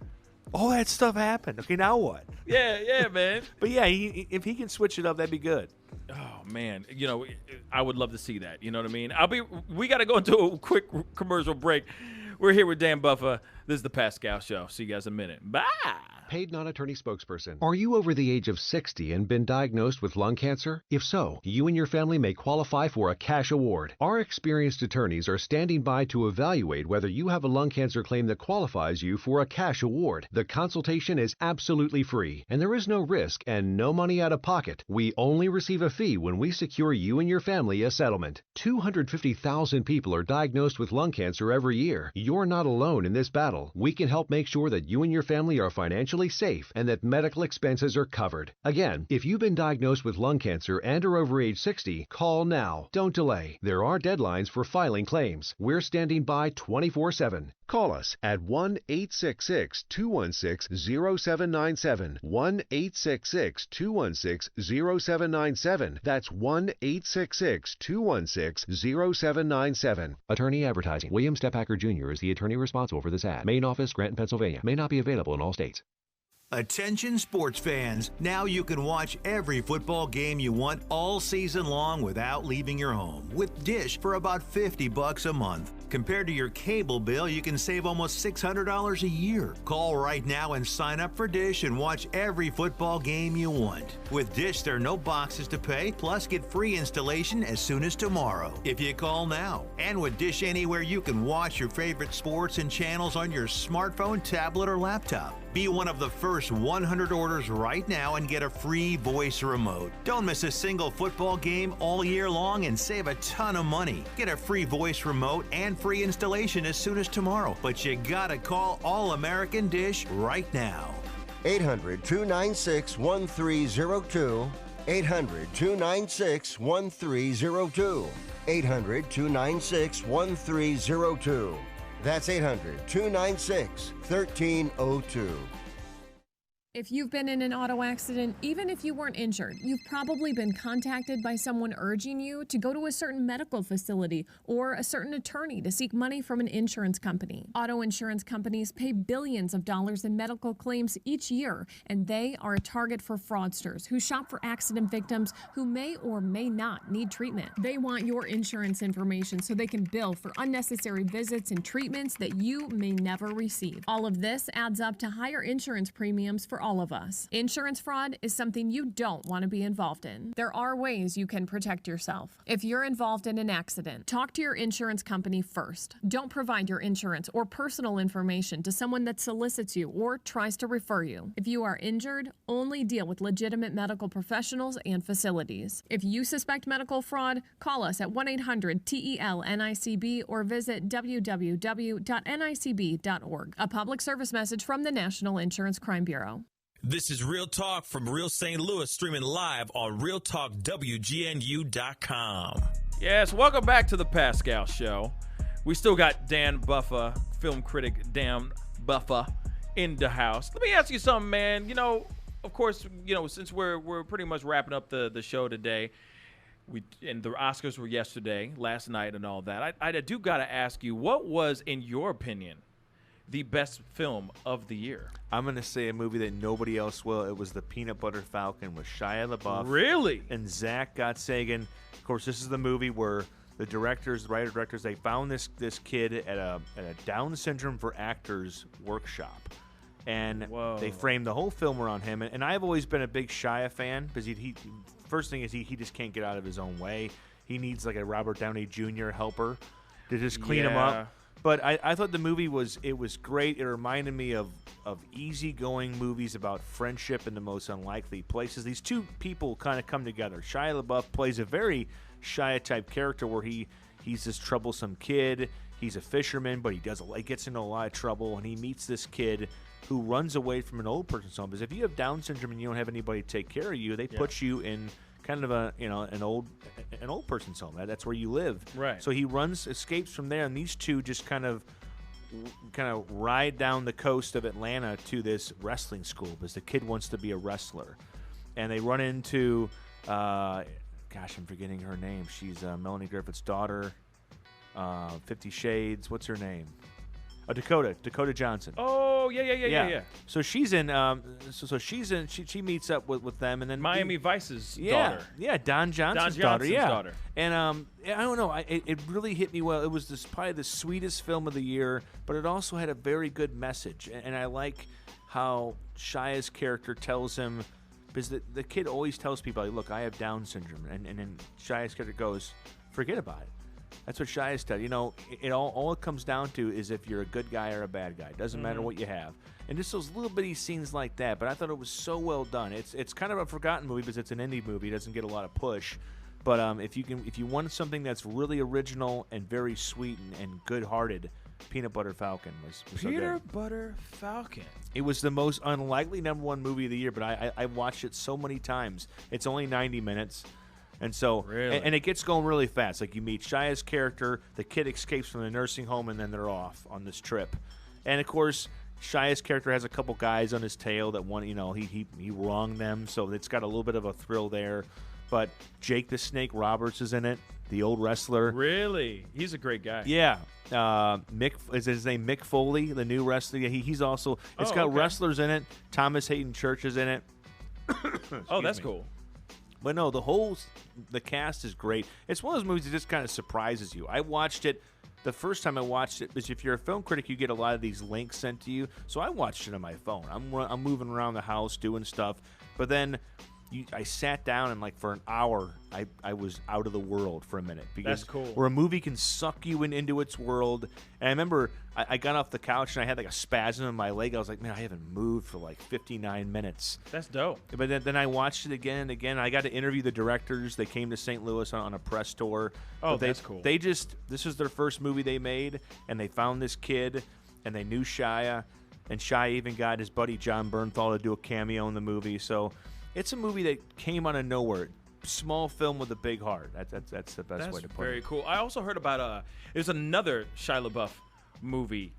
All that stuff happened. Okay, now what? Yeah, man. But yeah, if he can switch it up, that'd be good. Oh man, I would love to see that. You know what I mean? We got to go into a quick commercial break. We're here with Dan Buffa. This is the Pascal Show. See you guys in a minute. Bye. Paid non-attorney spokesperson. Are you over the age of 60 and been diagnosed with lung cancer? If so, you and your family may qualify for a cash award. Our experienced attorneys are standing by to evaluate whether you have a lung cancer claim that qualifies you for a cash award. The consultation is absolutely free, and there is no risk and no money out of pocket. We only receive a fee when we secure you and your family a settlement. 250,000 people are diagnosed with lung cancer every year. You're not alone in this battle. We can help make sure that you and your family are financially safe and that medical expenses are covered. Again, if you've been diagnosed with lung cancer and are over age 60, call now. Don't delay. There are deadlines for filing claims. We're standing by 24/7. Call us at 1-866-216-0797. 1-866-216-0797. That's 1-866-216-0797. Attorney advertising. William Stephacker Jr. is the attorney responsible for this ad. Main office, Granton, Pennsylvania. May not be available in all states. Attention sports fans, now you can watch every football game you want all season long without leaving your home with Dish for about $50 a month. Compared to your cable bill, you can save almost $600 a year. Call right now and sign up for Dish and watch every football game you want. With Dish, there are no boxes to pay, plus get free installation as soon as tomorrow if you call now. And with Dish Anywhere, you can watch your favorite sports and channels on your smartphone, tablet, or laptop. Be one of the first 100 orders right now and get a free voice remote. Don't miss a single football game all year long and save a ton of money. Get a free voice remote and free installation as soon as tomorrow. But you gotta call All American Dish right now. 800-296-1302. 800-296-1302. 800-296-1302. That's 800-296-1302. If you've been in an auto accident, even if you weren't injured, you've probably been contacted by someone urging you to go to a certain medical facility or a certain attorney to seek money from an insurance company. Auto insurance companies pay billions of dollars in medical claims each year, and they are a target for fraudsters who shop for accident victims who may or may not need treatment. They want your insurance information so they can bill for unnecessary visits and treatments that you may never receive. All of this adds up to higher insurance premiums for all of us. Insurance fraud is something you don't want to be involved in. There are ways you can protect yourself. If you're involved in an accident, talk to your insurance company first. Don't provide your insurance or personal information to someone that solicits you or tries to refer you. If you are injured, only deal with legitimate medical professionals and facilities. If you suspect medical fraud, call us at 1-800-TEL-NICB or visit www.nicb.org. A public service message from the National Insurance Crime Bureau. This is Real Talk from Real St. Louis, streaming live on RealTalkWGNU.com. Yes, welcome back to the Pascal Show. We still got Dan Buffa, film critic Dan Buffa, in the house. Let me ask you something, man. You know, of course, you know, since we're pretty much wrapping up the show today, and the Oscars were yesterday, last night, and all that. I do got to ask you, what was, in your opinion, the best film of the year? I'm going to say a movie that nobody else will. It was The Peanut Butter Falcon with Shia LaBeouf. Really? And Zach Gottsagen. Of course, this is the movie where the writer-directors, they found this kid at a Down Syndrome for Actors workshop. And they framed the whole film around him. And I've always been a big Shia fan because he first thing is he just can't get out of his own way. He needs like a Robert Downey Jr. helper to just clean him up. But I thought the movie was great. It reminded me of easygoing movies about friendship in the most unlikely places. These two people kind of come together. Shia LaBeouf plays a very Shia-type character where he's this troublesome kid. He's a fisherman, but he gets into a lot of trouble, and he meets this kid who runs away from an old person's home. Because if you have Down syndrome and you don't have anybody to take care of you, they put you in kind of an old person's home. That's where you live. Right. So he escapes from there, and these two just kind of ride down the coast of Atlanta to this wrestling school because the kid wants to be a wrestler, and they run into, I'm forgetting her name. She's Melanie Griffith's daughter. 50 Shades. What's her name? Dakota Johnson. Oh, yeah. So she's in. She meets up with them, and then Miami Vice's daughter. Yeah, Don Johnson's daughter. And I don't know. It really hit me well. It was probably the sweetest film of the year, but it also had a very good message. And I like how Shia's character tells him, because the kid always tells people, like, "Look, I have Down syndrome," and then Shia's character goes, "Forget about it." That's what Shia's said. You know, all it comes down to is if you're a good guy or a bad guy. It doesn't matter what you have. And just those little bitty scenes like that. But I thought it was so well done. It's kind of a forgotten movie because it's an indie movie. It doesn't get a lot of push. But if you want something that's really original and very sweet and good-hearted, Peanut Butter Falcon was so good. Peanut Butter Falcon. It was the most unlikely #1 movie of the year, but I watched it so many times. It's only 90 minutes. And so, and it gets going really fast. Like, you meet Shia's character, the kid escapes from the nursing home, and then they're off on this trip. And of course, Shia's character has a couple guys on his tail that he wronged them, so it's got a little bit of a thrill there. But Jake the Snake Roberts is in it, the old wrestler. Really? He's a great guy. Yeah. Is his name Mick Foley, the new wrestler? He's also. It's got wrestlers in it. Thomas Hayden Church is in it. Oh, that's cool. But no, the cast is great. It's one of those movies that just kind of surprises you. I watched it the first time I watched it, because if you're a film critic, you get a lot of these links sent to you. So I watched it on my phone. I'm moving around the house doing stuff, but then I sat down and for an hour I was out of the world for a minute. Because that's cool. Where a movie can suck you into its world. And I remember I got off the couch and I had a spasm in my leg. I was like, man, I haven't moved for 59 minutes. That's dope. But then I watched it again and again. I got to interview the directors. They came to St. Louis on a press tour. Oh, that's cool. This is their first movie they made, and they found this kid, and they knew Shia, and Shia even got his buddy John Bernthal to do a cameo in the movie. So it's a movie that came out of nowhere. small film with a big heart. That's the best way to put it. That's very cool. I also heard about there's another Shia LaBeouf movie,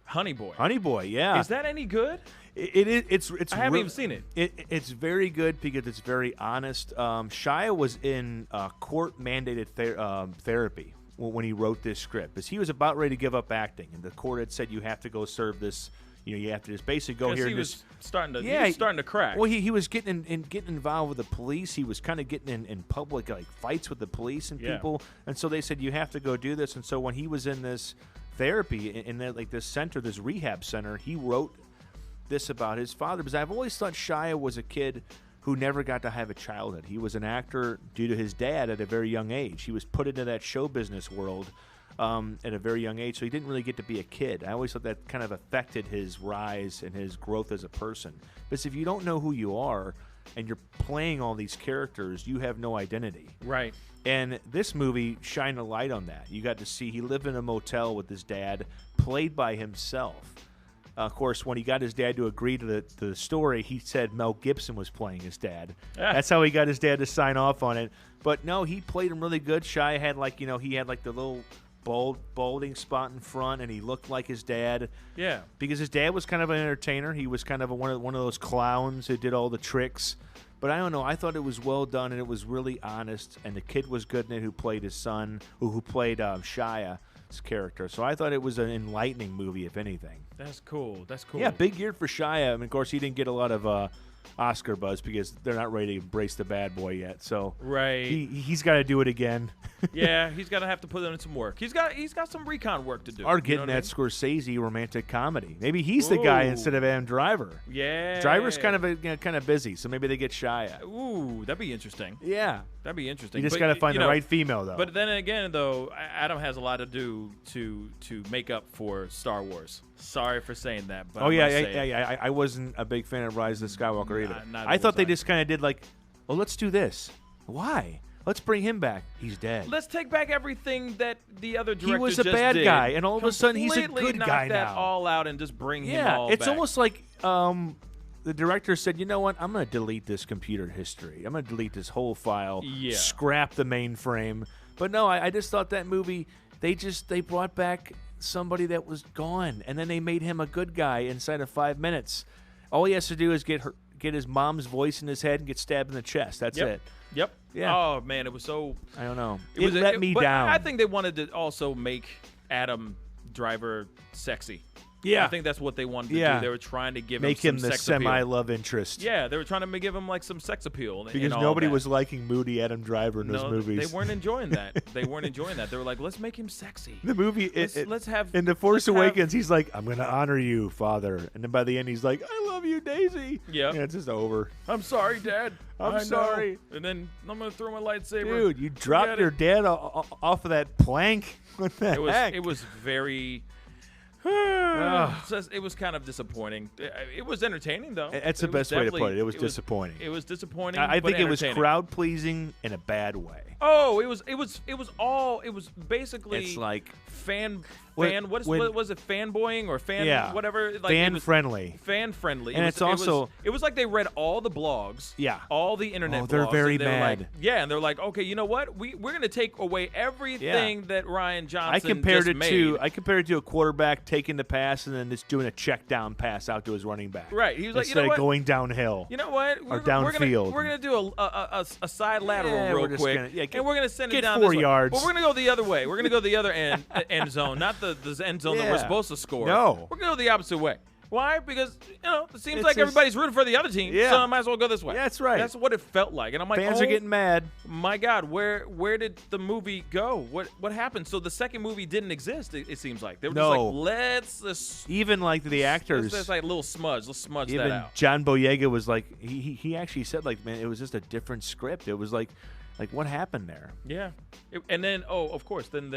Honey Boy. Honey Boy, yeah. Is that any good? It is. It's. I haven't even seen it. It's very good because it's very honest. Shia was in court-mandated therapy when he wrote this script, because he was about ready to give up acting, and the court had said you have to go serve this. You have to just basically go here. He was starting to crack. Well, he was getting involved with the police. He was kind of getting in public fights with the police and people, and so they said you have to go do this. And so when he was in this therapy in this center, this rehab center, he wrote this about his father, because I've always thought Shia was a kid who never got to have a childhood. He was an actor due to his dad at a very young age. He was put into that show business world at a very young age, so he didn't really get to be a kid. I always thought that kind of affected his rise and his growth as a person. Because if you don't know who you are and you're playing all these characters, you have no identity. Right. And this movie shined a light on that. You got to see he lived in a motel with his dad, played by himself. Of course, when he got his dad to agree to the story, he said Mel Gibson was playing his dad. That's how he got his dad to sign off on it. But no, he played him really good. Shia had he had the little balding spot in front, and he looked like his dad. Yeah. Because his dad was kind of an entertainer. He was kind of one of those clowns who did all the tricks. But I don't know. I thought it was well done, and it was really honest. And the kid was good in it who played his son, who played Shia's character. So I thought it was an enlightening movie, if anything. That's cool. That's cool. Yeah, big year for Shia. I mean, of course, he didn't get a lot of Oscar buzz because they're not ready to embrace the bad boy yet. So he's got to do it again. Yeah, he's got to have to put in some work. He's got some recon work to do. Or getting that Scorsese romantic comedy. Maybe he's the guy instead of Adam Driver. Yeah, Driver's kind of busy, so maybe they get Shia. Ooh, that'd be interesting. Yeah, that'd be interesting. You just got to find the right female, though. But then again, though, Adam has a lot to do to make up for Star Wars. Sorry for saying that. But I wasn't a big fan of Rise of the Skywalker either. I thought they just kind of did let's do this. Why? Let's bring him back. He's dead. Let's take back everything that the other director He was a just bad did. guy, and all of a sudden he's a Completely good knock guy that now. all out and just bring him all it's back. almost like the director said, you know what? I'm going to delete this computer history. I'm going to delete this whole file. Yeah. Scrap the mainframe. But no, I just thought that movie, they brought back somebody that was gone, and then they made him a good guy inside of 5 minutes. All he has to do is get his mom's voice in his head and get stabbed in the chest. That's it. Yep. Yeah. Oh man, it was so. I don't know. It let me down. I think they wanted to also make Adam Driver sexy. Yeah. I think that's what they wanted to do. They were trying to give make him him some the sex appeal. semi-love interest. Yeah, they were trying to give him some sex appeal. Because nobody was liking moody Adam Driver in those movies. They weren't enjoying that. They were like, let's make him sexy. The movie, let's have. In The Force Awakens, he's like, I'm going to honor you, Father. And then by the end, he's like, I love you, Daisy. Yeah. And it's just over. I'm sorry, Dad. I'm sorry. And then I'm going to throw my lightsaber. Dude, you dropped your dad off of that plank. What the heck? It was very. It was kind of disappointing. It was entertaining, though. That's the best way to put it. It was disappointing. It was disappointing. I think it was crowd pleasing in a bad way. Oh, it was basically. It's like fan. What was it? Fanboying or fan whatever. Like fan friendly. Fan friendly. And it's also. It was like they read all the blogs. Yeah. All the internet. Oh, they're blogs, very and mad. And they're like, okay, you know what? We're gonna take away everything that Ryan Johnson I compared just it made. to a quarterback taking the pass and then just doing a check down pass out to his running back. Right. He was like, instead of going downhill. You know what? Or downfield. We're gonna do a side lateral real quick, and we're gonna send it down 4 this yards. Way. But we're gonna go the other way. We're gonna go the other end zone, not the end zone that we're supposed to score. No. We're gonna go the opposite way. Why? Because it seems like everybody's rooting for the other team, so I might as well go this way. Yeah, that's right. That's what it felt like, and I'm like, fans are getting mad. My God, where did the movie go? What happened? So the second movie didn't exist. It seems like they were just like, let's even like the actors. Let's like a little smudge. Let's smudge even that out. John Boyega was like, he actually said like, man, it was just a different script. It was like what happened there? Yeah, and then of course, then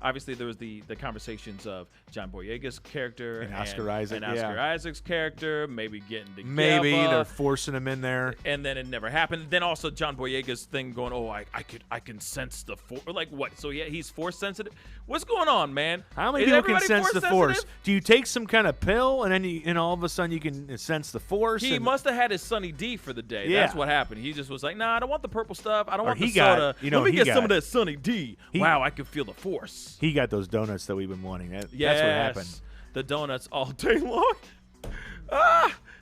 obviously there was the conversations of John Boyega's character and Oscar Isaac, and Oscar Isaac's character, maybe getting together. Maybe they're forcing him in there, and then it never happened. Then also John Boyega's thing going, oh, I can sense the force. Like what? So yeah, he's force sensitive. What's going on, man? How many people can sense the force? Do you take some kind of pill and then all of a sudden you can sense the force? He must have had his Sunny D for the day. Yeah. That's what happened. He just was like, nah, I don't want the purple stuff. I don't want the got, soda. Let me get some of that Sunny D. Wow, I can feel the force. He got those donuts that we've been wanting. That's what happened. The donuts all day long.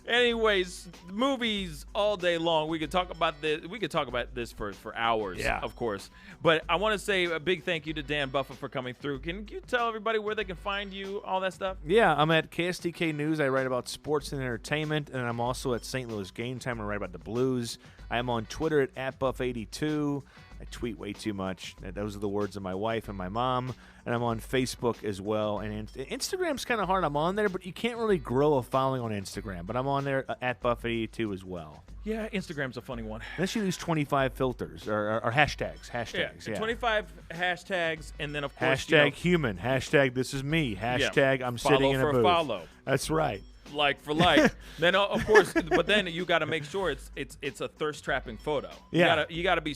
Anyways, movies all day long. We could talk about this. We could talk about this for hours, of course. But I want to say a big thank you to Dan Buffa for coming through. Can you tell everybody where they can find you, all that stuff? Yeah, I'm at KSTK News. I write about sports and entertainment, and I'm also at St. Louis Game Time. I write about the Blues. I am on Twitter at Buff82. I tweet way too much. Those are the words of my wife and my mom. And I'm on Facebook as well. And Instagram's kind of hard. I'm on there, but you can't really grow a following on Instagram. But I'm on there at Buff82 as well. Yeah, Instagram's a funny one. Unless you use 25 filters or hashtags. Yeah, 25 hashtags, and then, of course, hashtag human. Hashtag this is me. Hashtag I'm sitting in a booth. Follow. That's right. Like for like. Then of course, but then you got to make sure it's a thirst trapping photo. Yeah. You got to be,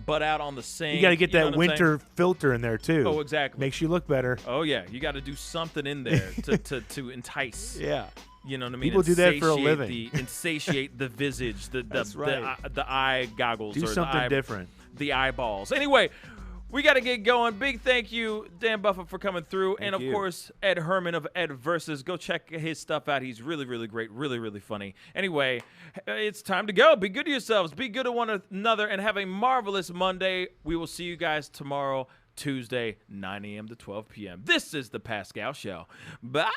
butt out on the sink. You got to get that winter filter in there too. Oh, exactly. Makes you look better. Oh yeah, you got to do something in there to entice. Yeah. You know what I mean? People do that for a living. Insatiate the visage, That's right. the eye goggles. Do or something different. The eyeballs. Anyway, we got to get going. Big thank you, Dan Buffa, for coming through. Thank and, you. of course, Ed Herman of Ed Versus. Go check his stuff out. He's really, really great, really, really funny. Anyway, it's time to go. Be good to yourselves. Be good to one another, and have a marvelous Monday. We will see you guys tomorrow, Tuesday, 9 a.m. to 12 p.m. This is The Pascal Show. Bye.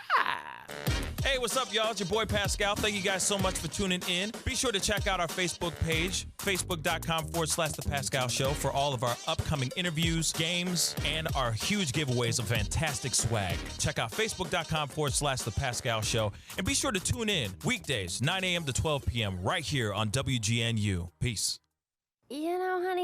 Hey, what's up, y'all? It's your boy Pascal. Thank you guys so much for tuning in. Be sure to check out our Facebook page, facebook.com/The Pascal Show, for all of our upcoming interviews, games, and our huge giveaways of fantastic swag. Check out facebook.com/The Pascal Show, and be sure to tune in weekdays, 9 a.m. to 12 p.m. right here on WGNU. Peace. You know, honey,